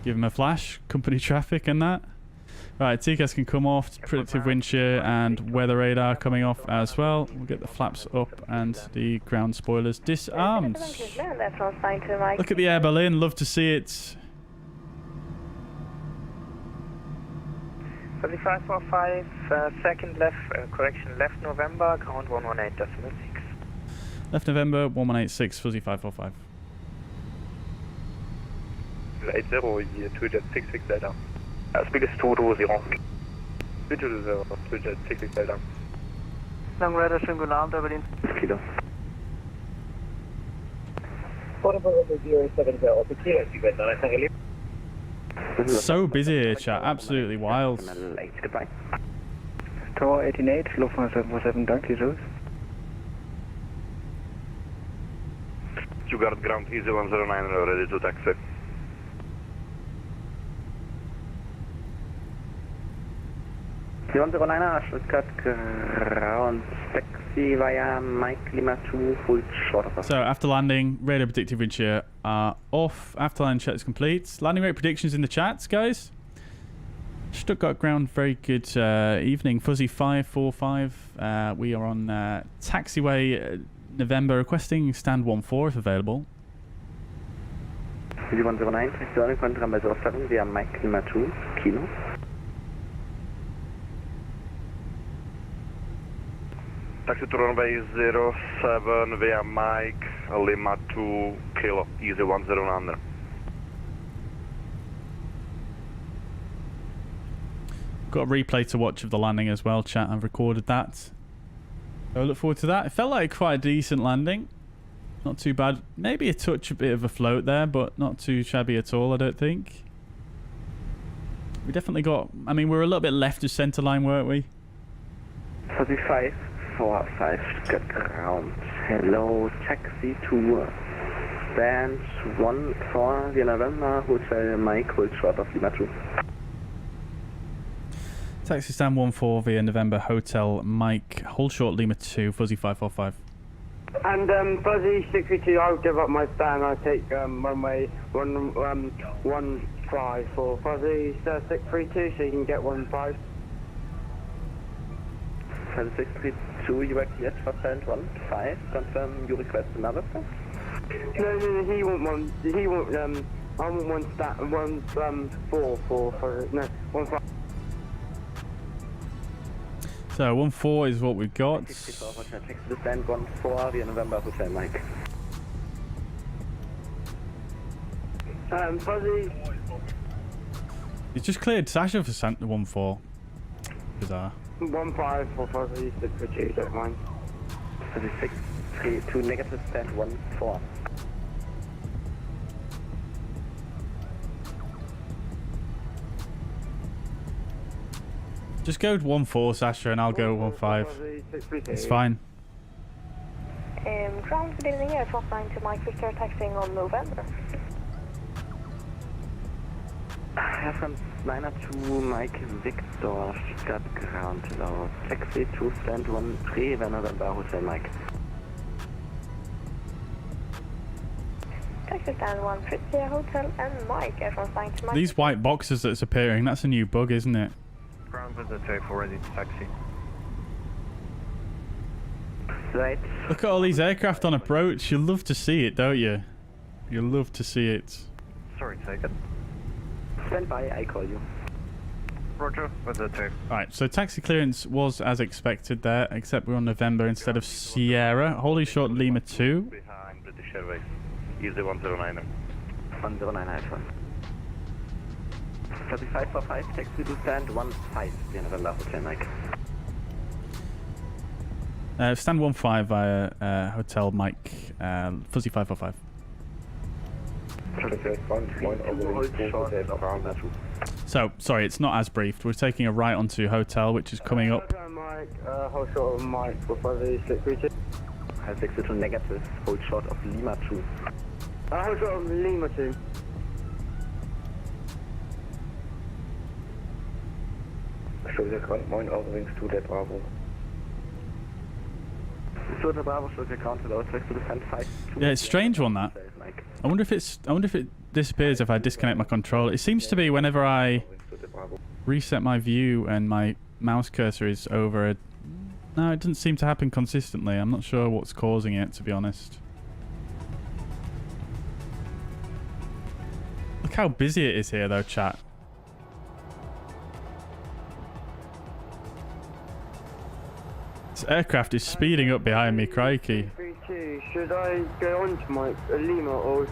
Give him a flash, company traffic and that. Right, TCAS can come off, predictive wind shear and weather radar coming off as well. We'll get the flaps up and the ground spoilers disarmed. Look at the Air Berlin, love to see it. 3545, second left, correction, left November, ground 118.6. Left November, 1186, fuzzy 545. 80, 266 Delta. Speed is 220. 266 Delta. Long Radar, schönen guten Abend, Berlin. Kilo. So busy here, chat. Absolutely wild. Tower 188, Lufthansa 747, danke, tschüss. Stuttgart ground easy 109, ready to taxi. The 109er, Stuttgart ground taxi via Mike Lima 2, full short of us. So after landing, radar predictive wind shear are off. After landing check is complete. Landing rate predictions in the chats, guys. Stuttgart ground, very good evening. Fuzzy 545. We are on taxiway November, requesting stand 14 if available. Fuzzy 109, taxi contra by 07 via Mike Lima 2, Kilo. Taxi to runway 07 via Mike Lima 2 Kilo, easy 10 under. Got a replay to watch of the landing as well, chat. I've recorded that. So I look forward to that. It felt like quite a decent landing. Not too bad. Maybe a touch, a bit of a float there, but not too shabby at all, I don't think. We definitely got... I mean, we were a little bit left of centre line, weren't we? 35, 45 Stuttgart ground. Hello, taxi to stand 14 via November, Hotel Mike, hold short of Lima 2. Taxi stand 14 via November, Hotel Mike, hold short Lima 2, fuzzy 545. And fuzzy 632, I'll give up my stand. I'll take runway 15 for fuzzy 632, so you can get 15. Fuzzy 632, you are cleared for stand 15. Confirm you request another stand? No, he won't one. He won't. I want one stat. 4 for no 15. So 14 is what we've got. Taxi to stand 14 via November, Hotel Mike. Fuzzy. He's just cleared Sasha for 14. Bizarre. 15 for fuzzy 632. Don't mind. Fuzzy 632 negative stand 14. Just go 14, Sasha, and I'll go 15. It's fine. Ground good evening, Air 9 to Mike Victor, taxiing on November. Air France Liner to Mike Victor, Stuttgart ground. Hello, taxi to stand 13 via November, Hotel Mike. Taxi stand 150, Hotel and Mike, Air France 9 to Mike. These white boxes that's appearing, that's a new bug, isn't it? Ground with the tape ready to taxi. Right. Look at all these aircraft on approach. You love to see it, don't you? You love to see it. Sorry, take it. Stand by, I call you. Roger, with the tape. Alright, so taxi clearance was as expected there, except we're on November instead of Sierra. Holding short Lima 2. Behind British Airways. Use the 109. 109 Alpha. 3545, taxi to stand 15 via November, Hotel Mike. Stand 15 via Hotel Mike, fuzzy 545. So, sorry, it's not as briefed. We're taking a right onto Hotel, which is coming up. Mike, hold short of Mike for fuzzy 632. 632 negative, hold short of Lima 2. Hold short of Lima 2. Stuttgart Ground, moin, Wings to der Bravo. Stuttgart Bravo, Stuttgart Ground, hello, taxi to stand 5. Yeah, it's a strange one, that. I wonder if it disappears if I disconnect my controller. It seems to be whenever I reset my view and my mouse cursor is over a... No, it doesn't seem to happen consistently. I'm not sure what's causing it, to be honest. Look how busy it is here, though, chat. This aircraft is speeding up behind me, crikey. Should I go on to Mike Lima or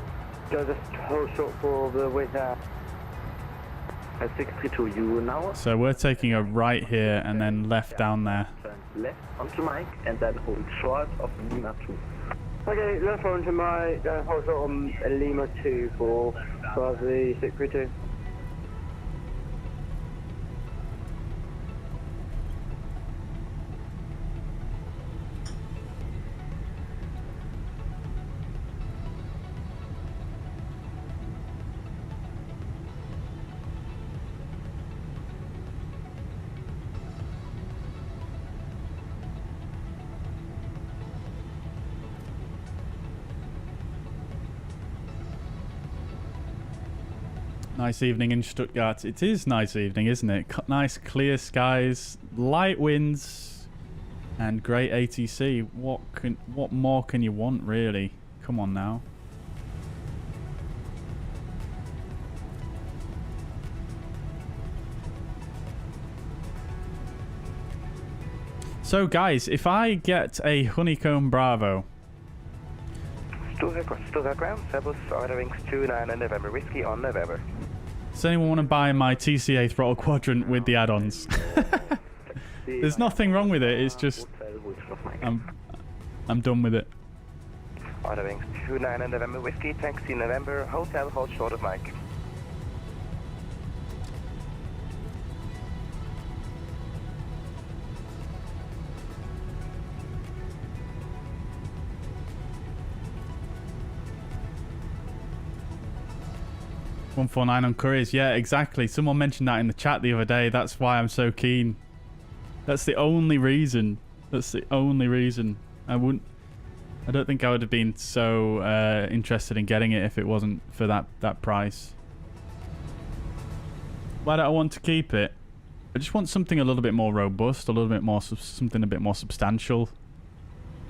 do I just hold short for the way there? 632, you now. So we're taking a right here and then left down there. Turn left onto Mike and then hold short of Lima 2. Okay, left onto Mike, then hold short on Lima 2 for the 632. Nice evening in Stuttgart. It is nice evening, isn't it? Nice clear skies, light winds, and great ATC. What more can you want, really? Come on now. So guys, if I get a Honeycomb Bravo... Stuttgart Ground, Airbus, Order Wings 29 and November Whiskey on November. Does anyone want to buy my TCA throttle quadrant with the add-ons? There's nothing wrong with it, it's just... I'm done with it. Order Wings 29 and November Whiskey, taxi November, hotel, hold short of Mike. 149 on couriers. Yeah, exactly. Someone mentioned that in the chat the other day. That's why I'm so keen. That's the only reason. That's the only reason. I don't think I would have been so interested in getting it if it wasn't for that price. Why do I want to keep it? I just want something a little bit more robust, a little bit more something a bit more substantial.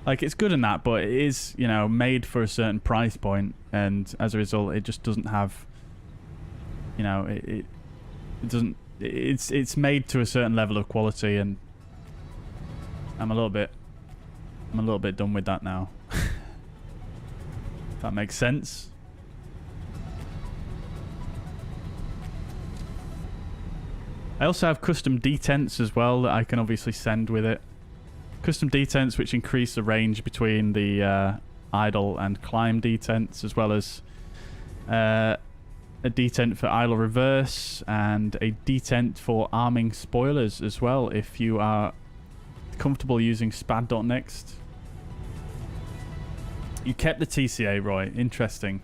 Like, it's good in that, but it is, you know, made for a certain price point, and as a result, it just doesn't have, you know, it doesn't. It's made to a certain level of quality, and I'm a little bit done with that now. If that makes sense. I also have custom detents as well that I can obviously send with it. Custom detents which increase the range between the idle and climb detents, as well as a detent for idle reverse and a detent for arming spoilers as well, if you are comfortable using SPAD.next. You kept the TCA, Roy. Interesting.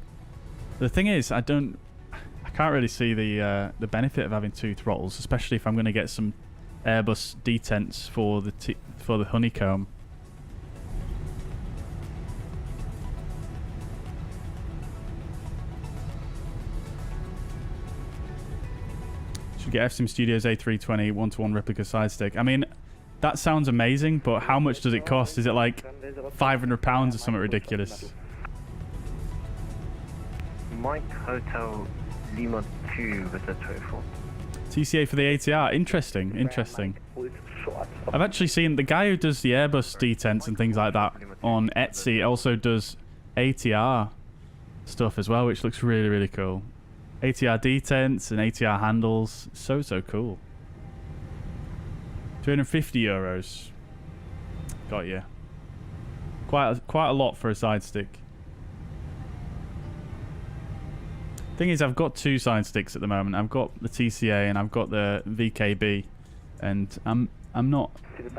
The thing is, I can't really see the benefit of having two throttles, especially if I'm going to get some Airbus detents for the honeycomb. Should get FSIM Studios A320 1-to-1 replica side stick. I mean, that sounds amazing, but how much does it cost? Is it like £500 or something ridiculous? Mike Hotel Lima 2 with the 24. TCA for the ATR. Interesting, interesting. I've actually seen the guy who does the Airbus detents and things like that on Etsy also does ATR stuff as well, which looks really, really cool. ATR detents and ATR handles. So cool. 250 euros. Got you. Quite a lot for a side stick. Thing is, I've got two side sticks at the moment. I've got the TCA and I've got the VKB, and I'm not.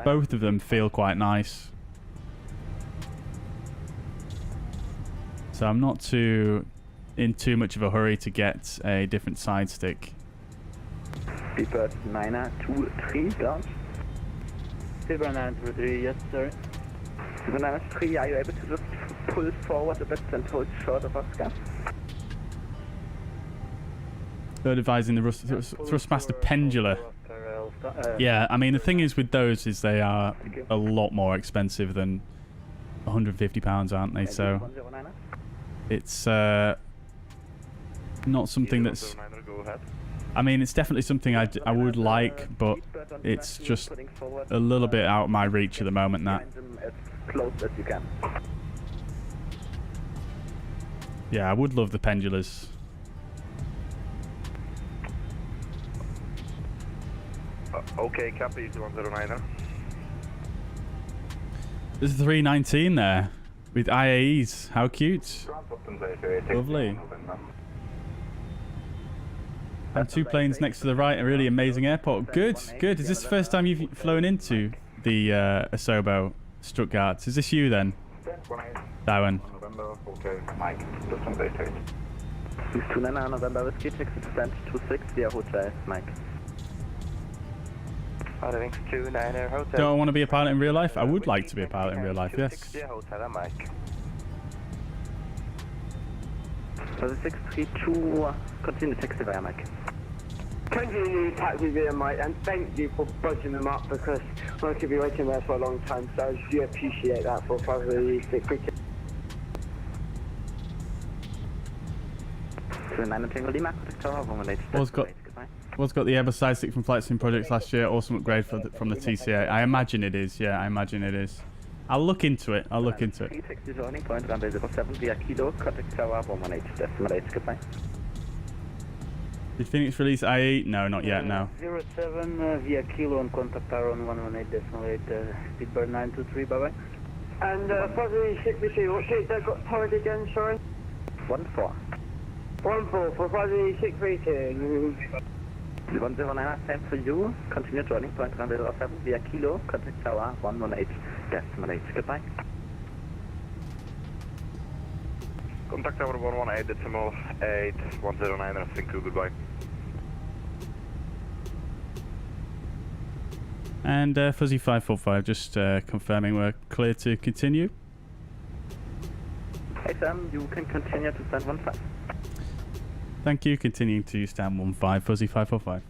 Both of them feel quite nice, so I'm not in too much of a hurry to get a different side stick. Silver 923, ground. Silver 923, yes, sir. Silver 923, are you able to just pull forward a bit and hold short of Oscar? They're advising the Thrustmaster Pendular. Yeah, I mean, the thing is with those is they are a lot more expensive than £150, aren't they? So it's not something that's... I mean, it's definitely something I would like, but it's just a little bit out of my reach at the moment. That. Yeah, I would love the Pendulars. Okay, copy 109. There's a 319 there with IAEs. How cute. Lovely. And two planes next to the right, a really amazing airport. Good, good. Is this the first time you've flown into the Asobo Stuttgart? Is this you then, Darwin? Okay, Mike, distance 88. 29 November Whiskey, Texas Stand 26 via Hotel, Mike. Do I want to be a pilot in real life? I would like to be a pilot in real life, yes. For the 632, continue taxi via Mike. Continue taxi via Mike, and thank you for budging them up, because I could be waiting there for a long time, so I do appreciate that for probably 632. 29 Tango Lima, Tower, What's got the Airbus side stick from Flight Sim projects last year? Awesome upgrade from the TCA. I imagine it is. Yeah, I imagine it is. I'll look into it. I'll look into it. Did Phoenix release IE? No, not yet. No. 07 via Kilo on contact tower on 118.8, speedbird 923. Bye bye. And Fuzzy 63, what shape that got powered again? Sorry. 14. 14 for Fuzzy 632. 109, same for you. Continue joining point 107 via Kilo, contact tower 118, decimal 8, goodbye. Contact tower 118.8 and thank you, goodbye. And Fuzzy 545, just confirming we're clear to continue. Hey Sam, you can continue to stand 15. Thank you, continuing to stand 15, Fuzzy 545.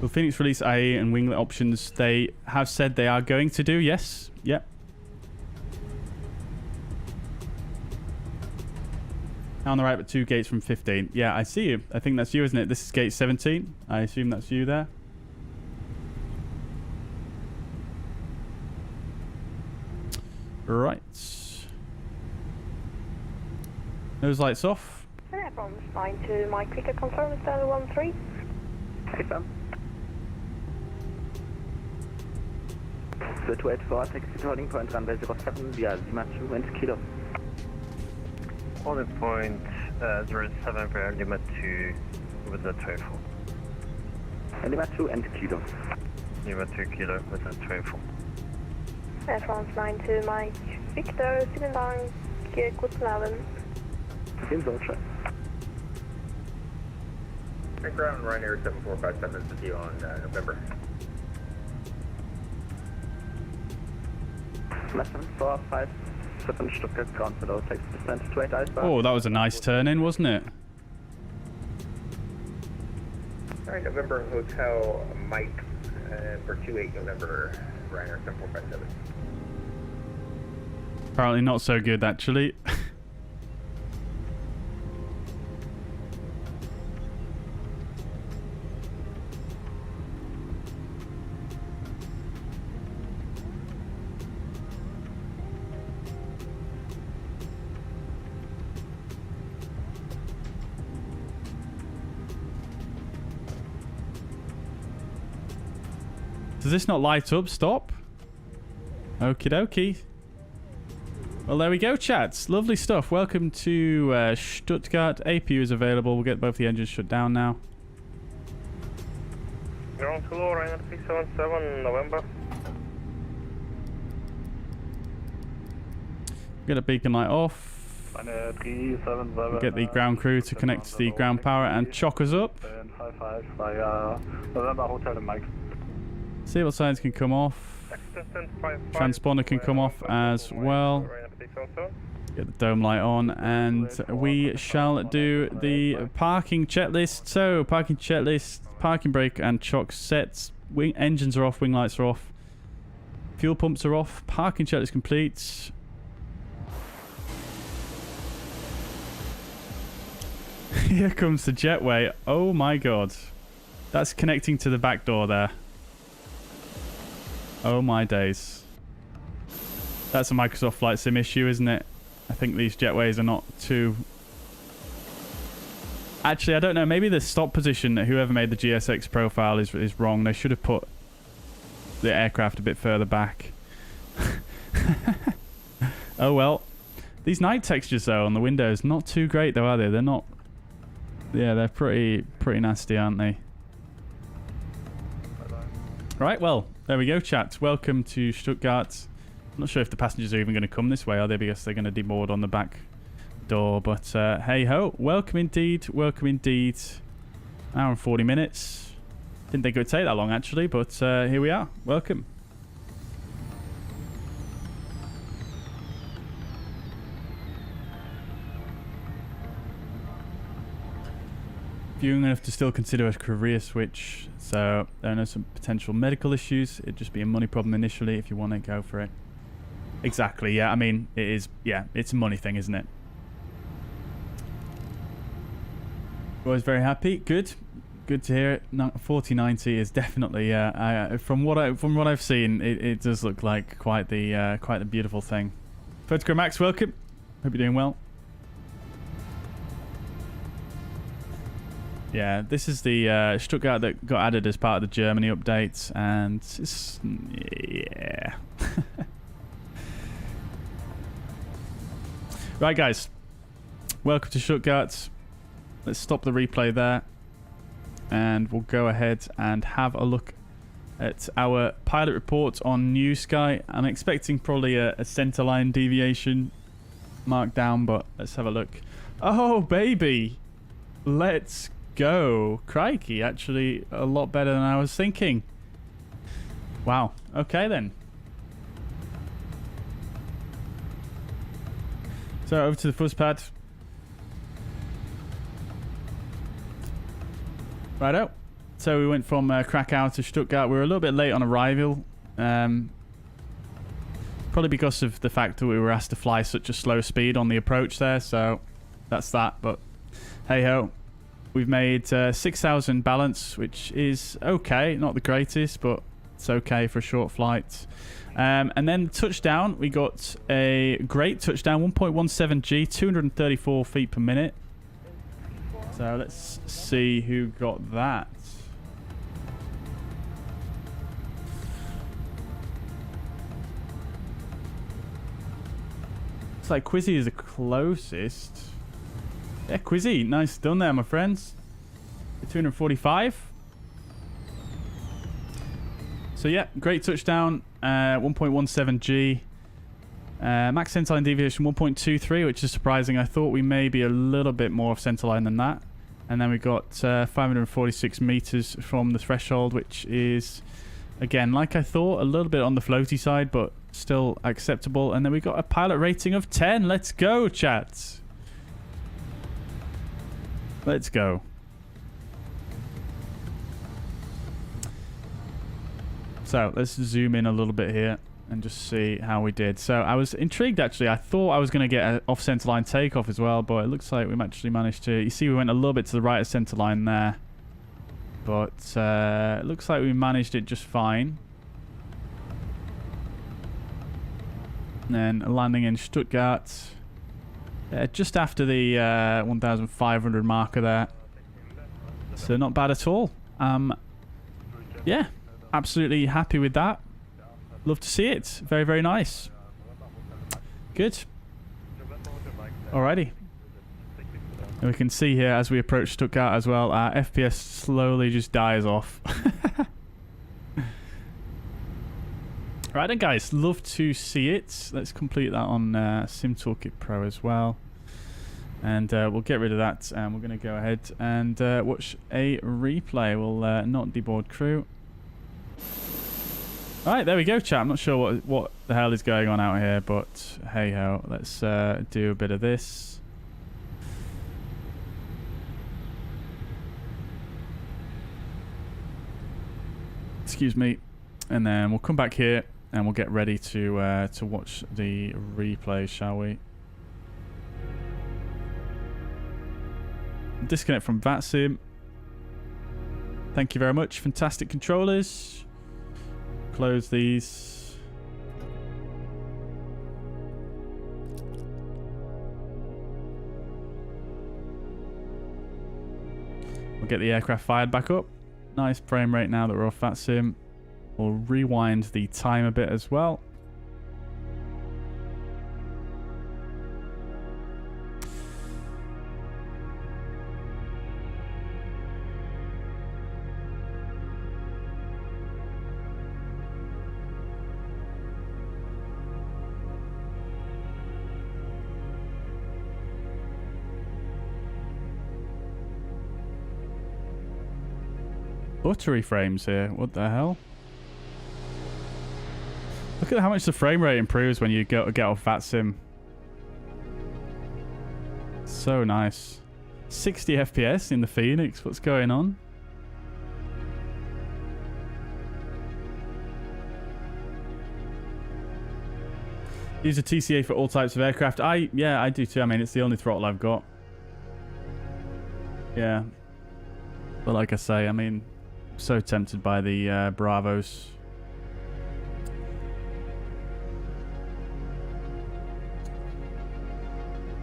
Will Phoenix release IE and winglet options? They have said they are going to do, yes. Yep. On the right, but 2 gates from 15. Yeah, I see you. I think that's you, isn't it? This is gate 17. I assume that's you there. Right. Those lights off. From 9 to my quicker confirm stand 13. Hey Sam. 284, taxi holding point runway 07 via Lima 2 and Kilo. Holding point 07 for Lima 2 with a 24. Lima 2 and Kilo. Lima 2 Kilo with a 24. France 9 to Mike Victor, vielen Dank, guten Abend. In Deutschland. Ground Ryanair 7457 to you on November. 747 Stuttgart ground below 6% to 8 iceberg. Oh, that was a nice turn in, wasn't it? Alright, November Hotel Mike for 28 November Ryanair 7457. Apparently not so good, actually. Does this not light up? Stop. Okie dokie. Well, there we go, chats. Lovely stuff. Welcome to Stuttgart. APU is available. We'll get both the engines shut down now. Ground hello, Ryanair 377 November. Get a beacon light off. Get the ground crew to connect to the ground power and chock us up. Seatbelt signs can come off. Transponder can come off as well. Get the dome light on, and we shall do the parking checklist. So, parking checklist, parking brake and chock sets. Wing engines are off, wing lights are off. Fuel pumps are off. Parking checklist complete. Here comes the jetway. Oh my god. That's connecting to the back door there. Oh my days. That's a Microsoft Flight Sim issue, isn't it? I think these jetways are not too... Actually, I don't know. Maybe the stop position, whoever made the GSX profile is wrong. They should have put the aircraft a bit further back. Oh well. These night textures, though, on the windows, not too great, though, are they? They're not... Yeah, they're pretty nasty, aren't they? Right, well, there we go, chat. Welcome to Stuttgart. I'm not sure if the passengers are even going to come this way, are they? Because they're going to deboard on the back door. But hey ho, welcome indeed. Welcome indeed. An hour and 40 minutes. Didn't think it would take that long, actually, but here we are. Welcome. Viewing enough to still consider a career switch, so there are no some potential medical issues. It'd just be a money problem initially. If you want to go for it. Exactly, yeah. I mean, it is, yeah, it's a money thing, isn't it? Always very happy. Good to hear it. 4090 is definitely, from what I've seen, it does look like quite the beautiful thing. Photograph Max, welcome. Hope you're doing well. Yeah, this is the Stuttgart that got added as part of the Germany updates, and it's, yeah. Right, guys. Welcome to Stuttgart. Let's stop the replay there, and we'll go ahead and have a look at our pilot report on New Sky. I'm expecting probably a centerline deviation marked down, but let's have a look. Oh, baby! Let's go. Crikey, actually a lot better than I was thinking. Wow. Okay, then. So, over to the fuzz pad. Righto. So, we went from Krakow to Stuttgart. We were a little bit late on arrival. Probably because of the fact that we were asked to fly such a slow speed on the approach there. So, that's that. But, hey-ho. We've made 6,000 balance, which is okay. Not the greatest, but it's okay for a short flight. And then touchdown, we got a great touchdown, 1.17 G, 234 feet per minute. So let's see who got that. Looks like Quizzy is the closest. Yeah, Quizzy, nice done there, my friends. 245. So yeah, great touchdown, 1.17 G. Max centerline deviation 1.23, which is surprising. I thought we may be a little bit more of centerline than that. And then we got 546 meters from the threshold, which is, again, like I thought, a little bit on the floaty side, but still acceptable. And then we got a pilot rating of 10. Let's go, chat. Let's go. So let's zoom in a little bit here and just see how we did. So I was intrigued, actually. I thought I was going to get an off center line takeoff as well, but it looks like we actually managed to. You see, we went a little bit to the right of center line there, but it looks like we managed it just fine. And then landing in Stuttgart, just after the 1,500 marker there. So not bad at all. Yeah. Absolutely happy with that. Love to see it. Very, very nice. Good. Alrighty. And we can see here as we approach Stuttgart as well, our FPS slowly just dies off. Right then, guys. Love to see it. Let's complete that on SimToolkitPro as well. And we'll get rid of that. And we're going to go ahead and watch a replay. We'll not deboard crew. Alright, there we go, chat. I'm not sure what the hell is going on out here, but hey ho, let's do a bit of this. Excuse me. And then we'll come back here and we'll get ready to watch the replay, shall we? Disconnect from VATSIM. Thank you very much. Fantastic controllers. Close these. We'll get the aircraft fired back up. Nice frame rate now that we're off VATSIM. We'll rewind the time a bit as well. Buttery frames here. What the hell? Look at how much the frame rate improves when you get off VATSIM. So nice. 60 FPS in the Fenix. What's going on? Use a TCA for all types of aircraft. Yeah, I do too. I mean, it's the only throttle I've got. Yeah. But like I say, I mean, so tempted by the Bravos.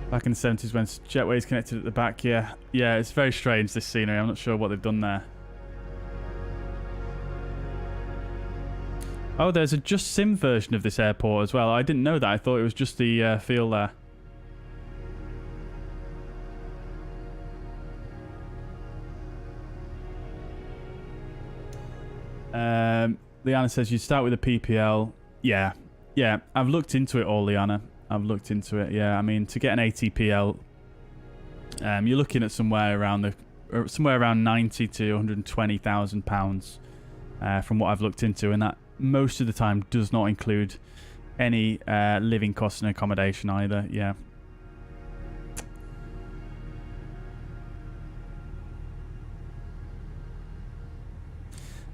Back in the 70s when jetways connected at the back. Yeah, it's very strange, this scenery. I'm not sure what they've done there. Oh, there's a just sim version of this airport as well. I didn't know that. I thought it was just the field there. Liana says you start with a PPL. Yeah. Yeah, I've looked into it all, Liana. I've looked into it, yeah. I mean, to get an ATPL, you're looking at somewhere around 90 to 120,000 pounds from what I've looked into, and that most of the time does not include any living costs and accommodation either. Yeah.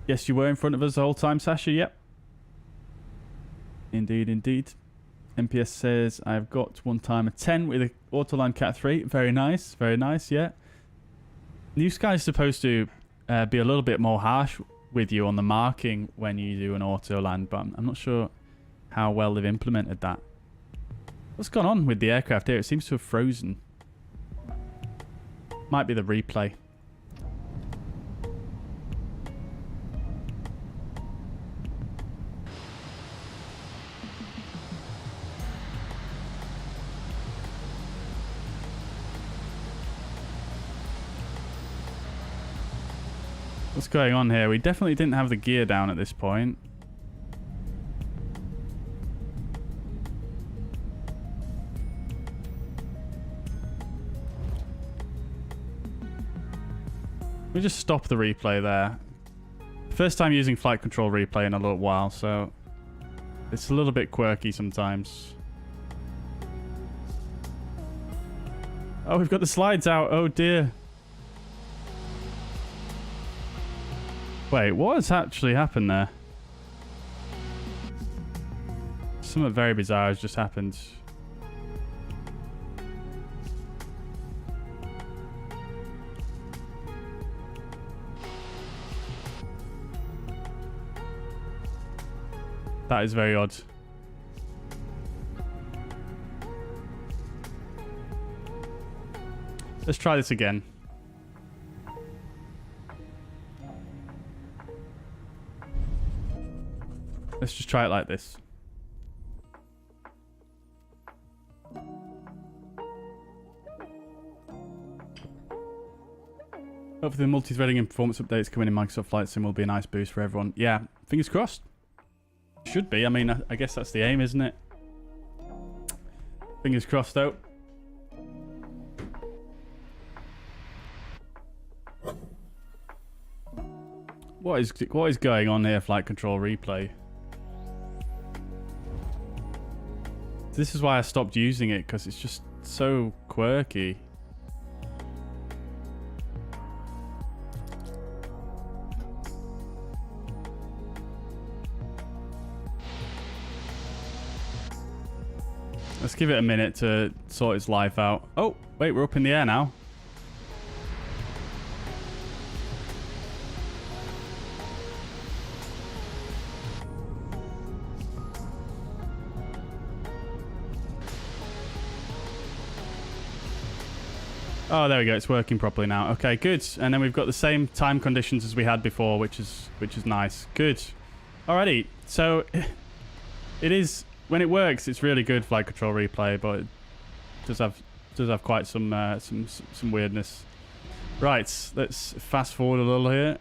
Yes, you were in front of us the whole time, Sasha. Yep. Indeed, indeed. MPS says, I've got one time a 10 with a Autoline Cat 3. Very nice, yeah. New Sky is supposed to be a little bit more harsh with you on the marking when you do an auto land, but I'm not sure how well they've implemented that. What's gone on with the aircraft here? It seems to have frozen. Might be the replay. What's going on here? We definitely didn't have the gear down at this point. We just stop the replay there. First time using flight control replay in a little while, so it's a little bit quirky sometimes. Oh, we've got the slides out. Oh dear. Wait, what has actually happened there? Something very bizarre has just happened. That is very odd. Let's try this again. Let's just try it like this. Hopefully the multi-threading and performance updates coming in Microsoft Flight Sim will be a nice boost for everyone. Yeah, fingers crossed. Should be. I mean, I guess that's the aim, isn't it? Fingers crossed, though. What is going on here, flight control replay? This is why I stopped using it, because it's just so quirky. Let's give it a minute to sort its life out. Oh, wait, we're up in the air now. Oh, there we go. It's working properly now. Okay, good. And then we've got the same time conditions as we had before, which is nice. Good. Alrighty. So it is, when it works, it's really good flight control replay, but it does have quite some weirdness. Right. Let's fast forward a little here.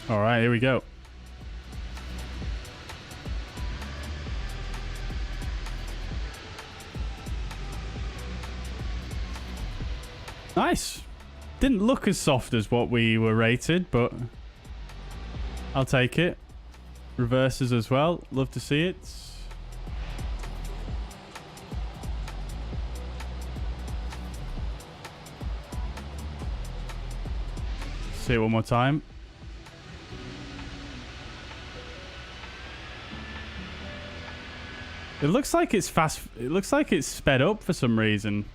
All right, here we go. Nice. Didn't look as soft as what we were rated, but I'll take it. Reverses as well. Love to see it. See it one more time. It looks like it's fast. It looks like it's sped up for some reason.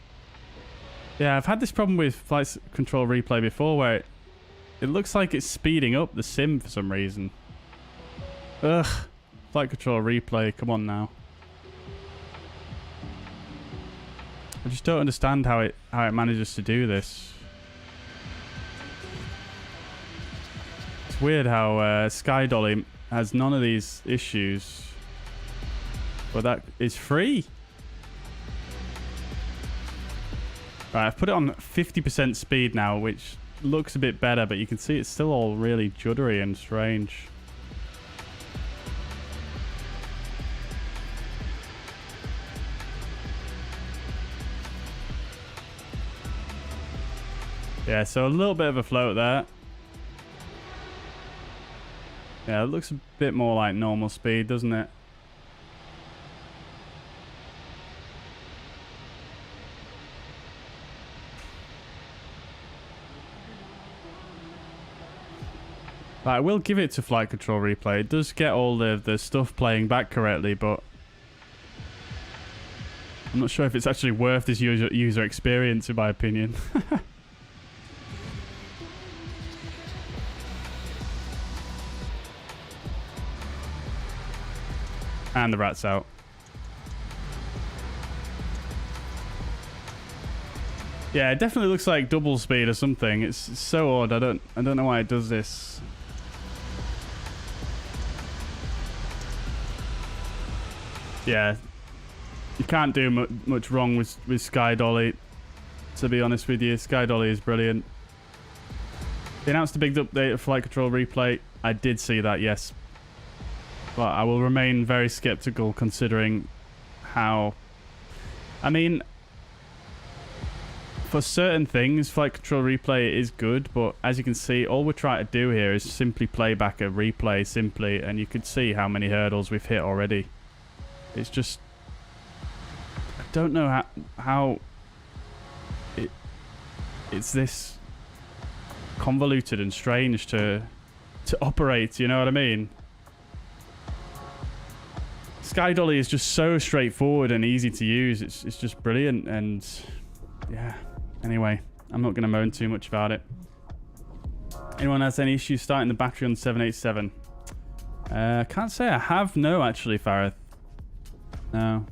Yeah, I've had this problem with flight control replay before where it looks like it's speeding up the sim for some reason. Ugh. Flight control replay, come on now. I just don't understand how it manages to do this. It's weird how SkyDolly has none of these issues, but that is free. Right, I've put it on 50% speed now, which looks a bit better, but you can see it's still all really juddery and strange. Yeah, so a little bit of a float there. Yeah, it looks a bit more like normal speed, doesn't it? But I will give it to flight control replay. It does get all the stuff playing back correctly, but I'm not sure if it's actually worth this user experience, in my opinion. And the rat's out. Yeah, it definitely looks like double speed or something. It's so odd. I don't know why it does this. Yeah, you can't do much wrong with SkyDolly. To be honest with you, SkyDolly is brilliant. They announced a big update of flight control replay. I did see that, yes. But I will remain very skeptical considering how... I mean, for certain things, flight control replay is good, but as you can see, all we're trying to do here is simply play back a replay simply, and you can see how many hurdles we've hit already. It's just... I don't know how it's this convoluted and strange to operate, you know what I mean? SkyDolly is just so straightforward and easy to use. It's just brilliant, and yeah. Anyway, I'm not going to moan too much about it. Anyone has any issues starting the battery on 787? Can't say I have. No, actually, Farah. No.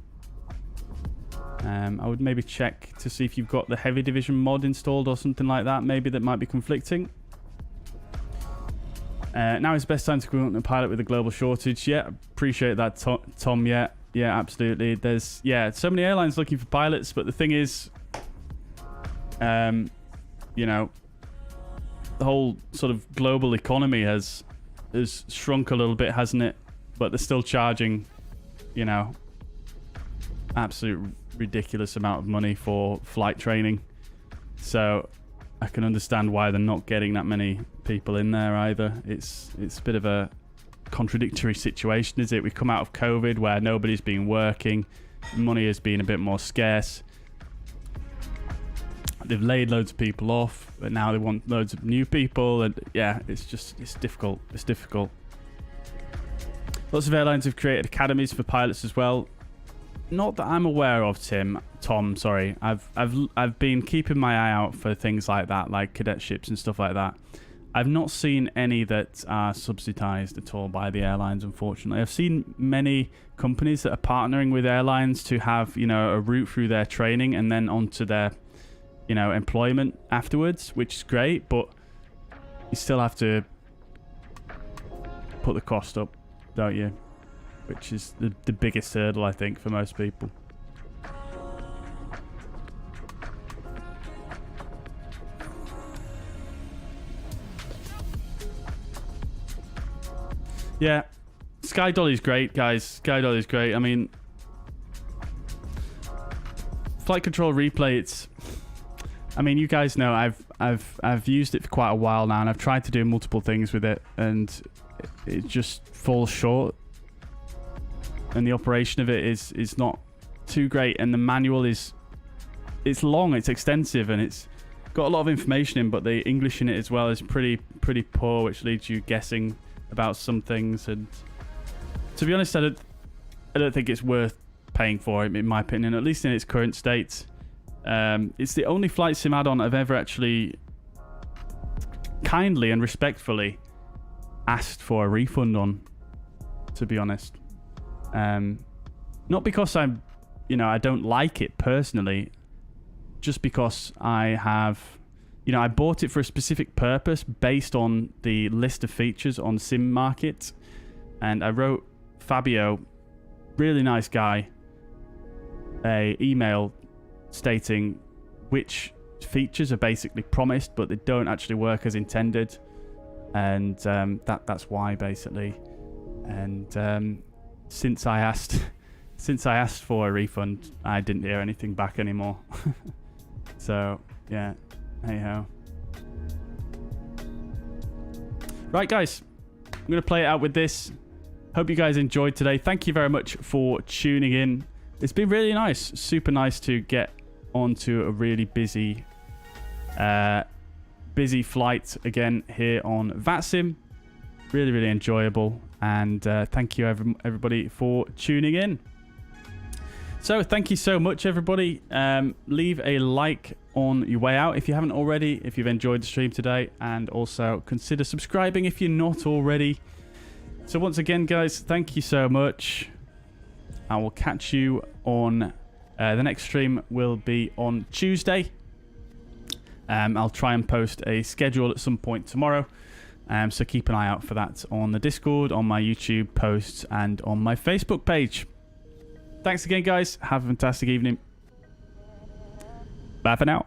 I would maybe check to see if you've got the heavy division mod installed or something like that. Maybe that might be conflicting. Now is the best time to go on the pilot with a global shortage. Yeah, appreciate that, Tom. Yeah, absolutely. There's so many airlines looking for pilots, but the thing is, you know, the whole sort of global economy has shrunk a little bit, hasn't it? But they're still charging, you know, absolute ridiculous amount of money for flight training. So I can understand why they're not getting that many people in there either. It's a bit of a contradictory situation, is it? We come out of COVID where nobody's been working, money has been a bit more scarce. They've laid loads of people off, but now they want loads of new people, and yeah, it's difficult. It's difficult. Lots of airlines have created academies for pilots as well. Not that I'm aware of, Tom. Sorry, I've been keeping my eye out for things like that, like cadetships and stuff like that. I've not seen any that are subsidized at all by the airlines, unfortunately. I've seen many companies that are partnering with airlines to have, you know, a route through their training and then onto their, you know, employment afterwards, which is great, but you still have to put the cost up, don't you? Which is the biggest hurdle, I think, for most people. Yeah, SkyDolly's great, guys. SkyDolly's great. I mean, flight control replay. It's. I mean, you guys know I've used it for quite a while now, and I've tried to do multiple things with it, and it just falls short. And the operation of it is not too great, and the manual it's long, it's extensive, and it's got a lot of information in, but the English in it as well is pretty poor, which leaves you guessing about some things. And to be honest, I don't think it's worth paying for it, in my opinion, at least in its current state. It's the only flight sim add-on I've ever actually kindly and respectfully asked for a refund on, to be honest. Not because I don't like it personally, just because I have, I bought it for a specific purpose based on the list of features on Sim Market, and I wrote Fabio, really nice guy, a email stating which features are basically promised but they don't actually work as intended, and that's why basically. And since I asked for a refund, I didn't hear anything back anymore. So yeah, hey ho. Right guys, I'm gonna play it out with this. Hope you guys enjoyed today. Thank you very much for tuning in. It's been really nice, super nice to get onto a really busy flight again here on VATSIM. Really enjoyable, and thank you everybody for tuning in. So thank you so much everybody. Leave a like on your way out if you haven't already, if you've enjoyed the stream today, and also consider subscribing if you're not already. So once again guys, thank you so much. I will catch you on the next stream will be on Tuesday. I'll try and post a schedule at some point tomorrow, so keep an eye out for that on the Discord, on my YouTube posts, and on my Facebook page. Thanks again guys, have a fantastic evening. Bye for now.